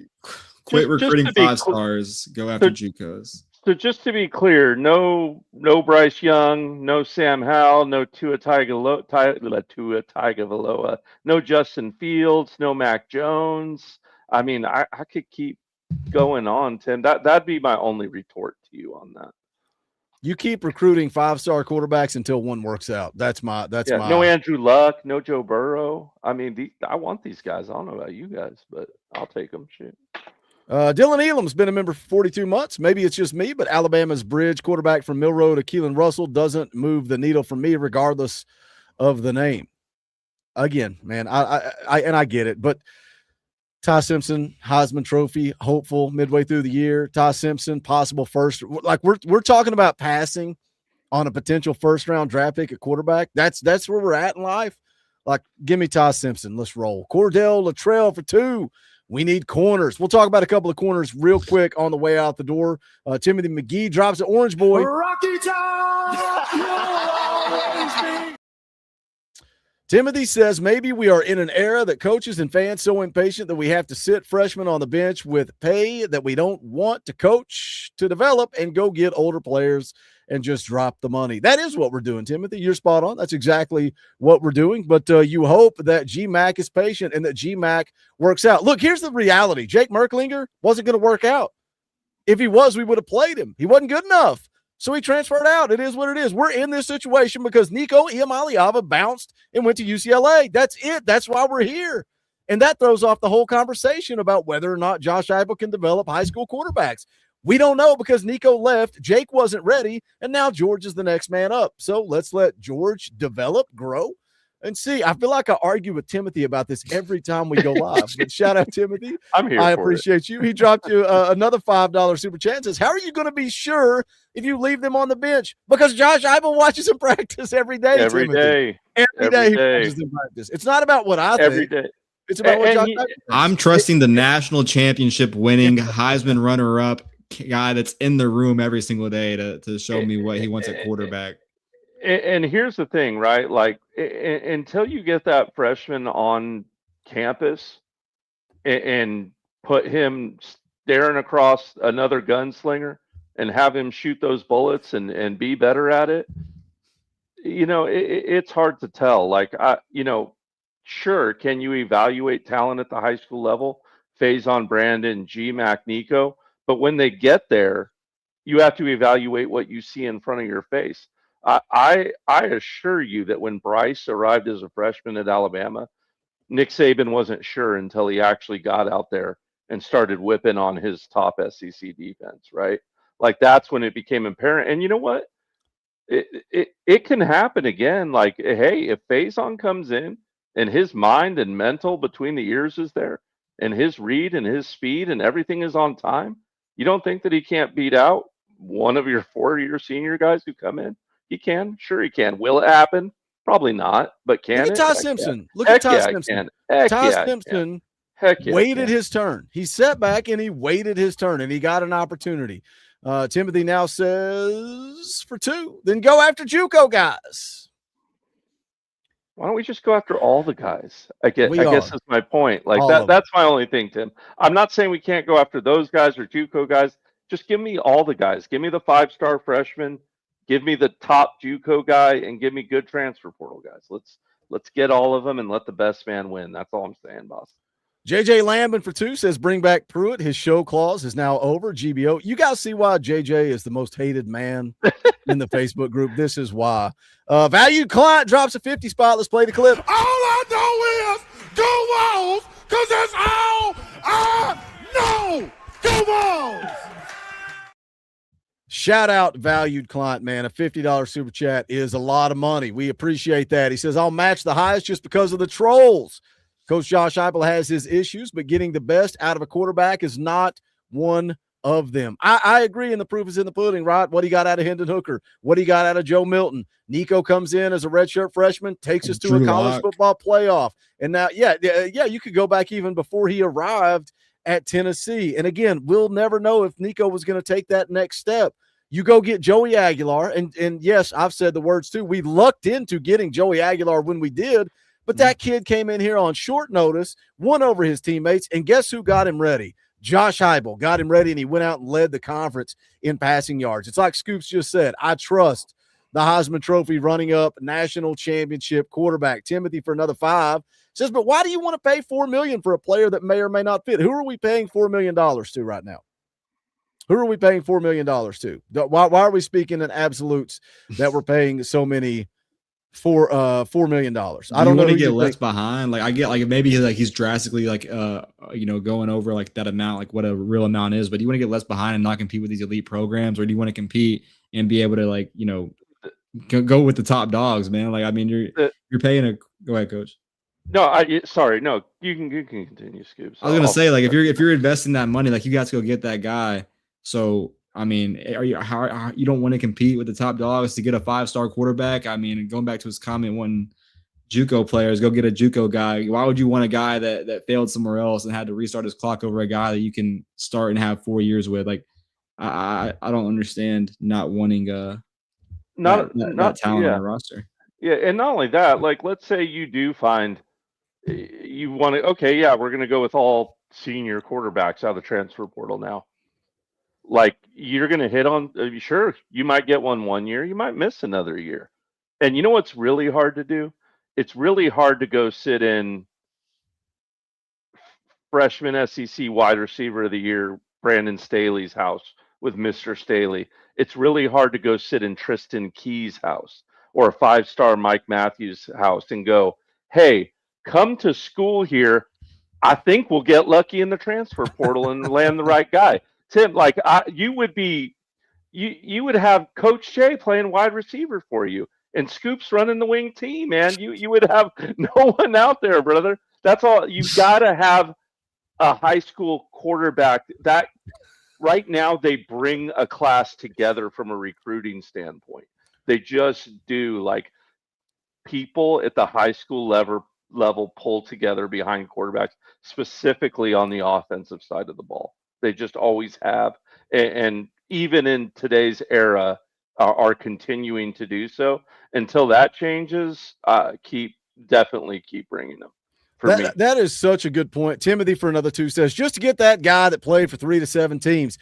quit recruiting 5-stars. Go after JUCOs. So just to be clear, no Bryce Young, no Sam Howell, no Tua Tagovailoa, no Justin Fields, no Mac Jones. I mean, I could keep going on, Tim. That'd be my only retort to you on that. You keep recruiting 5-star quarterbacks until one works out. That's my. No Andrew Luck, no Joe Burrow. I mean, I want these guys. I don't know about you guys, but I'll take them. Shit. Dylan Elam's been a member for 42 months. Maybe it's just me, but Alabama's bridge quarterback from Milrow to Keelan Russell doesn't move the needle for me, regardless of the name. Again, man, I get it, but Ty Simpson, Heisman Trophy, hopeful midway through the year. Ty Simpson, possible first. Like we're talking about passing on a potential first-round draft pick at quarterback. That's where we're at in life. Like, give me Ty Simpson. Let's roll. Cordell Luttrell for 2. We need corners. We'll talk about a couple of corners real quick on the way out the door. Timothy McGee drops an Orange Boy. Rocky Top! Timothy says maybe we are in an era that coaches and fans so impatient that we have to sit freshmen on the bench with pay that we don't want to coach to develop and go get older players and just drop the money. That is what we're doing, Timothy. You're spot on. That's exactly what we're doing. But you hope that GMAC is patient and that GMAC works out. Look, here's the reality. Jake Merklinger wasn't going to work out. If he was, we would have played him. He wasn't good enough. So he transferred out. It is what it is. We're in this situation because Nico Iamaleava bounced and went to UCLA. That's it. That's why we're here. And that throws off the whole conversation about whether or not Josh Heupel can develop high school quarterbacks. We don't know because Nico left, Jake wasn't ready, and now George is the next man up. So let's let George develop, grow, and see. I feel like I argue with Timothy about this every time we go live. But shout out, Timothy. I'm here. I appreciate you. He dropped you another $5 super chat and says, how are you going to be sure if you leave them on the bench? Because Josh Heupel watches him practice every day. Every day. Every day he watches them practice. It's not about what I think. Every day. It's about what Josh Heupel thinks. I'm trusting the national championship winning Heisman runner-up guy that's in the room every single day to show me what he wants at quarterback. And here's the thing, right? Like until you get that freshman on campus and put him staring across another gunslinger and have him shoot those bullets and be better at it, it's hard to tell. Like, sure, can you evaluate talent at the high school level? Faison, Brandon, GMAC, Nico. But when they get there, you have to evaluate what you see in front of your face. I assure you that when Bryce arrived as a freshman at Alabama, Nick Saban wasn't sure until he actually got out there and started whipping on his top SEC defense, right? Like that's when it became apparent. And you know what? It can happen again. Like, hey, if Faison comes in and his mind and mental between the ears is there and his read and his speed and everything is on time, you don't think that he can't beat out one of your 4-year senior guys who come in? He can. Sure he can. Will it happen? Probably not, but can Look it? at Ty Simpson. Look at Ty Simpson. Ty Simpson waited his turn. He sat back and he waited his turn and he got an opportunity. Timothy now says for 2. Then go after JUCO guys. Why don't we just go after all the guys? I guess that's my point. Like that's my only thing, Tim. I'm not saying we can't go after those guys or JUCO guys. Just give me all the guys. Give me the 5-star freshman. Give me the top JUCO guy, and give me good transfer portal guys. Let's get all of them and let the best man win. That's all I'm saying, boss. JJ Lambin for 2 says bring back Pruitt. His show clause is now over. GBO. You guys see why JJ is the most hated man in the Facebook group. This is why. Valued client drops a 50 spot. Let's play the clip. All I know is go Vols, because that's all I know. Go Vols. Shout out valued client, man. A $50 super chat is a lot of money. We appreciate that. He says, I'll match the highest just because of the trolls. Coach Josh Heupel has his issues, but getting the best out of a quarterback is not one of them. I agree, and the proof is in the pudding, right? What he got out of Hendon Hooker, what he got out of Joe Milton. Nico comes in as a redshirt freshman, takes us to a college football playoff. And now, you could go back even before he arrived at Tennessee. And again, we'll never know if Nico was going to take that next step. You go get Joey Aguilar, and yes, I've said the words too. We lucked into getting Joey Aguilar when we did, but that kid came in here on short notice, won over his teammates, and guess who got him ready? Josh Heupel got him ready, and he went out and led the conference in passing yards. It's like Scoops just said, I trust the Heisman Trophy running up national championship quarterback. Timothy for another 5 says, but why do you want to pay $4 million for a player that may or may not fit? Who are we paying $4 million to right now? Who are we paying $4 million to? Why are we speaking in absolutes that we're paying so many for $4 million? I don't want know to get left behind. Like I get like maybe he's drastically like going over like that amount, like what a real amount is, but do you want to get less behind and not compete with these elite programs, or do you want to compete and be able to like, go with the top dogs, man? Like, I mean, you're paying go ahead, coach. No, sorry. No, you can continue, Scoops. I was gonna say, like, if you're investing that money, like, you got to go get that guy. So, I mean, how you don't want to compete with the top dogs to get a 5-star quarterback? I mean, going back to his comment, when JUCO players go get a JUCO guy, why would you want a guy that failed somewhere else and had to restart his clock over a guy that you can start and have 4 years with? Like, I don't understand not wanting that talent on the roster. Yeah, and not only that, like, let's say you do find you want to, okay, yeah, we're going to go with all senior quarterbacks out of the transfer portal now. Like, you're going to hit on, sure, you might get one year, you might miss another year. And you know what's really hard to do? It's really hard to go sit in freshman SEC wide receiver of the year, Brandon Staley's house with Mr. Staley. It's really hard to go sit in Tristan Key's house or a 5-star Mike Matthews house and go, hey, come to school here. I think we'll get lucky in the transfer portal and land the right guy. Tim, like, you would have Coach Jay playing wide receiver for you and Scoops running the wing team, man. You would have no one out there, brother. That's all. You've got to have a high school quarterback that right now they bring a class together from a recruiting standpoint. They just do. Like, people at the high school level pull together behind quarterbacks, specifically on the offensive side of the ball. They just always have, and even in today's era, are continuing to do so. Until that changes, definitely keep bringing them. That is such a good point. Timothy for another 2 says, just to get that guy that played for 3 to 7 teams.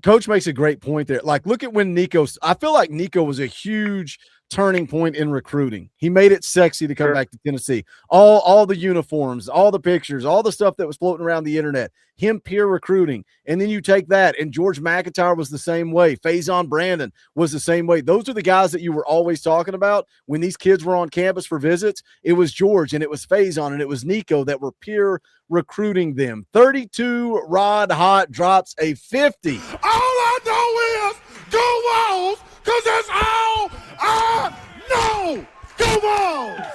Coach makes a great point there. Like, look at when I feel like Nico was a huge turning point in recruiting. He made it sexy to come back to Tennessee. All the uniforms, all the pictures, all the stuff that was floating around the internet, him peer recruiting. And then you take that, and George McIntyre was the same way. Faison Brandon was the same way. Those are the guys that you were always talking about when these kids were on campus for visits. It was George, and it was Faison, and it was Nico that were peer recruiting them. 32 Rod Hot drops a 50. All I know is go Vols, because that's all I know. Go Vols!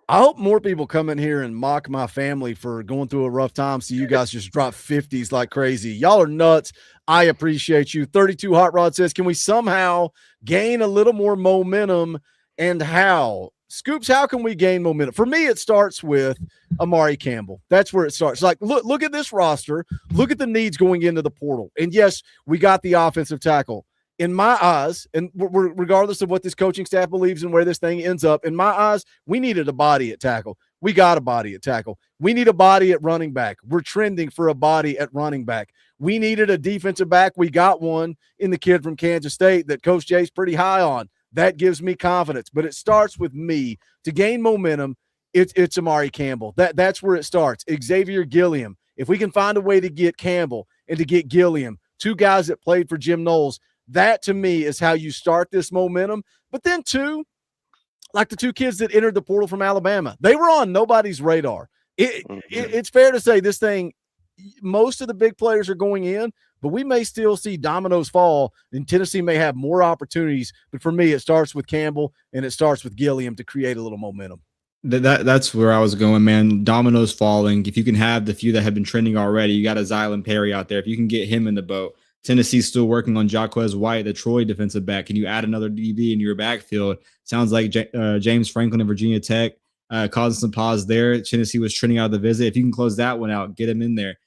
I hope more people come in here and mock my family for going through a rough time. So you guys just drop 50s like crazy. Y'all are nuts. I appreciate you. 32 Hot Rod says, can we somehow gain a little more momentum, and how? Scoops, how can we gain momentum? For me, it starts with Amari Campbell. That's where it starts. Like, look at this roster. Look at the needs going into the portal. And yes, we got the offensive tackle. In my eyes, and regardless of what this coaching staff believes and where this thing ends up, in my eyes, we needed a body at tackle. We got a body at tackle. We need a body at running back. We're trending for a body at running back. We needed a defensive back. We got one in the kid from Kansas State that Coach Jay's pretty high on. That gives me confidence. But it starts with me. To gain momentum, it's Amari Campbell. That's where it starts. Xavier Gilliam. If we can find a way to get Campbell and to get Gilliam, 2 guys that played for Jim Knowles, that to me is how you start this momentum. But then 2, like the 2 kids that entered the portal from Alabama, they were on nobody's radar. It's fair to say this thing, most of the big players are going in, but we may still see dominoes fall, and Tennessee may have more opportunities. But for me, it starts with Campbell and it starts with Gilliam to create a little momentum. That's where I was going, man. Dominoes falling. If you can have the few that have been trending already, you got a Zylan Perry out there. If you can get him in the boat. Tennessee's still working on Jaquez White, the Troy defensive back. Can you add another DB in your backfield? Sounds like James Franklin of Virginia Tech causing some pause there. Tennessee was trending out of the visit. If you can close that one out, get him in there.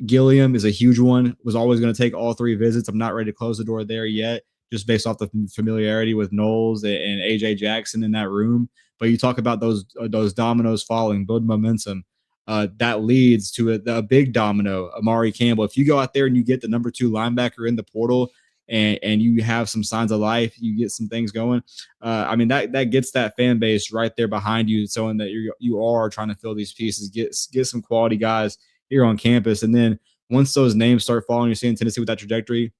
Gilliam is a huge one. Was always going to take all 3 visits. I'm not ready to close the door there yet, just based off the familiarity with Knowles and AJ Jackson in that room. But you talk about those dominoes falling, build momentum. That leads to a big domino, Amari Campbell. If you go out there and you get the number 2 linebacker in the portal and you have some signs of life, you get some things going. I mean, that gets that fan base right there behind you, showing that you are trying to fill these pieces, get some quality guys here on campus. And then once those names start falling, you're seeing Tennessee with that trajectory.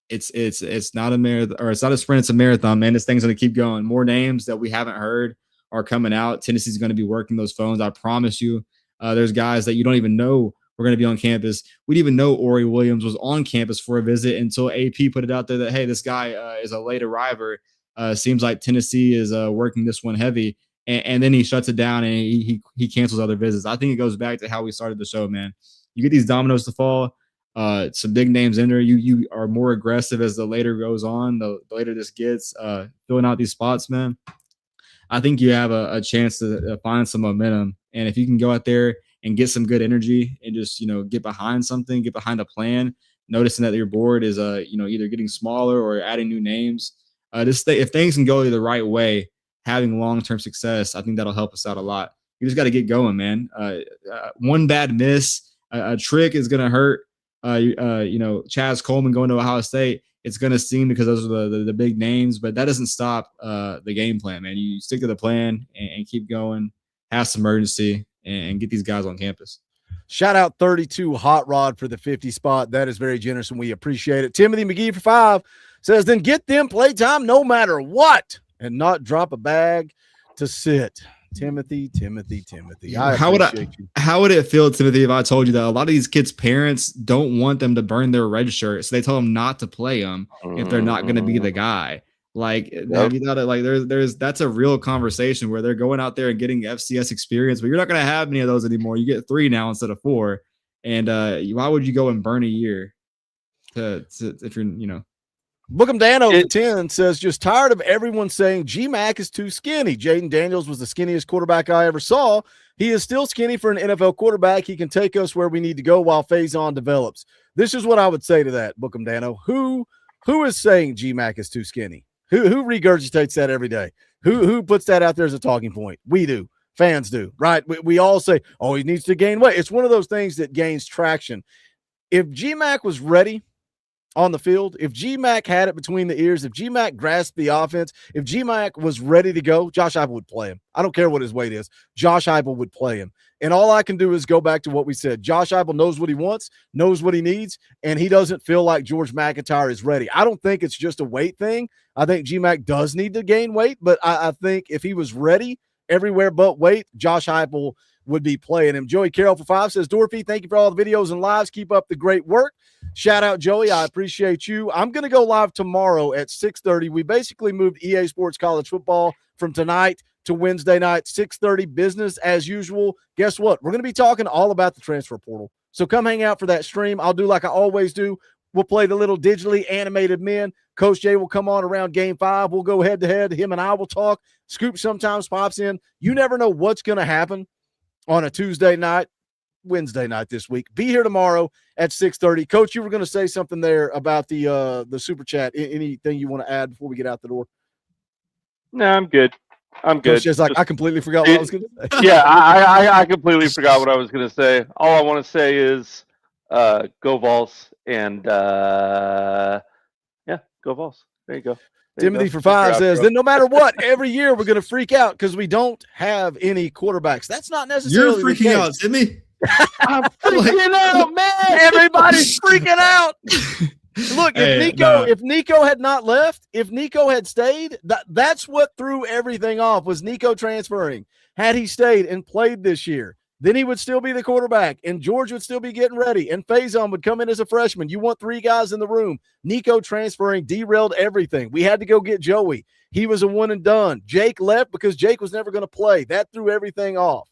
It's not a marathon, or it's not a sprint, it's a marathon, man. This thing's going to keep going. More names that we haven't heard are coming out. Tennessee's going to be working those phones. I promise you. There's guys that you don't even know we're going to be on campus. We didn't even know Ory Williams was on campus for a visit until AP put it out there that, hey, this guy is a late arriver. Seems like Tennessee is working this one heavy. And then he shuts it down and he cancels other visits. I think it goes back to how we started the show, man. You get these dominoes to fall, some big names in there. You are more aggressive as the later goes on, the later this gets, filling out these spots, man. I think you have a chance to find some momentum. And if you can go out there and get some good energy and just, get behind something, get behind a plan, noticing that your board is, either getting smaller or adding new names. If things can go the right way, having long-term success, I think that'll help us out a lot. You just got to get going, man. One bad miss, a trick is going to hurt. Chaz Coleman going to Ohio State, it's going to seem because those are the big names, but that doesn't stop the game plan, man. You stick to the plan and keep going, have some urgency, and get these guys on campus. Shout out 32 Hot Rod for the 50 spot. That is very generous, and we appreciate it. Timothy McGee for 5 says, then get them playtime no matter what and not drop a bag to sit. Timothy. How would it feel, Timothy, if I told you that a lot of these kids' parents don't want them to burn their red shirt, so they tell them not to play them if they're not going to be the guy? Like, have you thought there's that's a real conversation where they're going out there and getting FCS experience, but you're not going to have many of those anymore. You get 3 now instead of 4, and why would you go and burn a year if you're Bookham Dano for 10 says, just tired of everyone saying G-Mac is too skinny. Jaden Daniels was the skinniest quarterback I ever saw. He is still skinny for an NFL quarterback. He can take us where we need to go while Faison develops. This is what I would say to that, Bookham Dano. Who is saying G-Mac is too skinny? Who regurgitates that every day? Who puts that out there as a talking point? We do. Fans do, right? We all say, oh, he needs to gain weight. It's one of those things that gains traction. If G-Mac was ready on the field, if G-Mac had it between the ears, if G-Mac grasped the offense, if G-Mac was ready to go, Josh Heupel would play him. I don't care what his weight is. Josh Heupel would play him. And all I can do is go back to what we said. Josh Heupel knows what he wants, knows what he needs, and he doesn't feel like George McIntyre is ready. I don't think it's just a weight thing. I think G-Mac does need to gain weight, but I think if he was ready everywhere but weight, Josh Heupel would be playing him. Joey Carroll for 5 says, Dorothy, thank you for all the videos and lives. Keep up the great work. Shout out, Joey. I appreciate you. I'm going to go live tomorrow at 6:30. We basically moved EA Sports College Football from tonight to Wednesday night, 6:30, business as usual. Guess what? We're going to be talking all about the transfer portal. So come hang out for that stream. I'll do like I always do. We'll play the little digitally animated men. Coach Jay will come on around game 5. We'll go head to head. Him and I will talk. Scoop sometimes pops in. You never know what's going to happen on a Tuesday night, Wednesday night this week. Be here tomorrow at 6:30. Coach, you were going to say something there about the super chat. Anything you want to add before we get out the door? No, I'm good. Coach Jay's like, I completely forgot what I was going to say. Yeah, I completely forgot what I was going to say. All I want to say is go Vols, and go Vols. There you go. Timothy for 5 says, then no matter what, every year we're going to freak out because we don't have any quarterbacks. That's not necessarily You're freaking out, Timmy. I'm freaking out, man. Everybody's freaking out. Look, if Nico had not left, if Nico had stayed, that's what threw everything off, was Nico transferring. Had he stayed and played this year, then he would still be the quarterback, and George would still be getting ready, and Faison would come in as a freshman. You want 3 guys in the room. Nico transferring derailed everything. We had to go get Joey. He was a one and done. Jake left because Jake was never going to play. That threw everything off.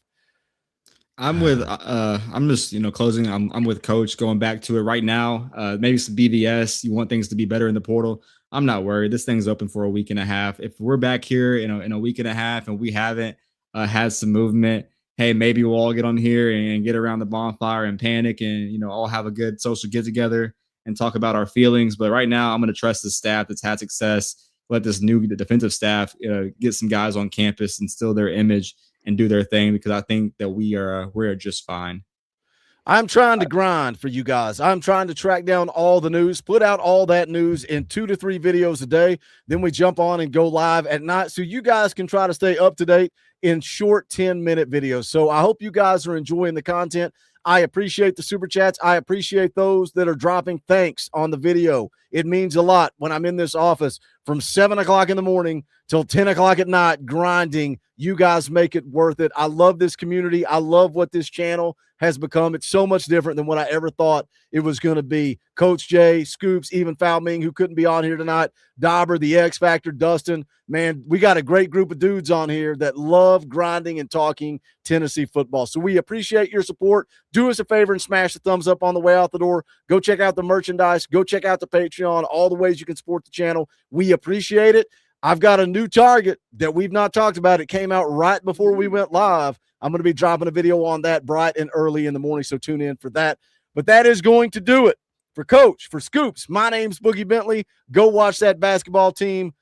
I'm just closing. I'm with Coach, going back to it right now. Maybe some BVS. You want things to be better in the portal. I'm not worried. This thing's open for a week and a half. If we're back here in a week and a half and we haven't had some movement, hey, maybe we'll all get on here and get around the bonfire and panic and, all have a good social get together and talk about our feelings. But right now I'm going to trust the staff that's had success. Let this new defensive staff get some guys on campus, instill their image and do their thing, because I think that we're just fine. I'm trying to grind for you guys. I'm trying to track down all the news, put out all that news in 2 to 3 videos a day. Then we jump on and go live at night so you guys can try to stay up to date in short 10-minute videos. So I hope you guys are enjoying the content. I appreciate the super chats. I appreciate those that are dropping thanks on the video. It means a lot when I'm in this office from 7 o'clock in the morning till 10 o'clock at night grinding. You guys make it worth it. I love this community. I love what this channel has become. It's so much different than what I ever thought it was going to be. Coach Jay, Scoops, even Foul Ming, who couldn't be on here tonight, Dauber, the X Factor, Dustin. Man, we got a great group of dudes on here that love grinding and talking Tennessee football. So we appreciate your support. Do us a favor and smash the thumbs up on the way out the door. Go check out the merchandise. Go check out the Patreon, all the ways you can support the channel. We appreciate it. I've got a new target that we've not talked about. It came out right before we went live. I'm going to be dropping a video on that bright and early in the morning, so tune in for that. But that is going to do it for Coach, for Scoops. My name's Boogie Bentley. Go watch that basketball team.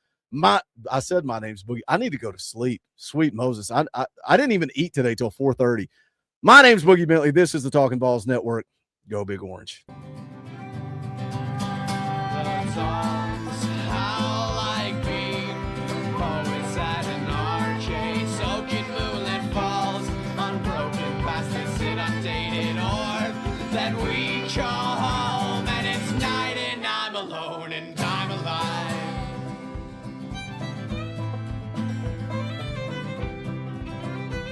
I said my name's Boogie. I need to go to sleep. Sweet Moses. I didn't even eat today till 4:30. My name's Boogie Bentley. This is the Talkin VAWLS Network. Go Big Orange. That we call home, and it's night and I'm alone and I'm alive.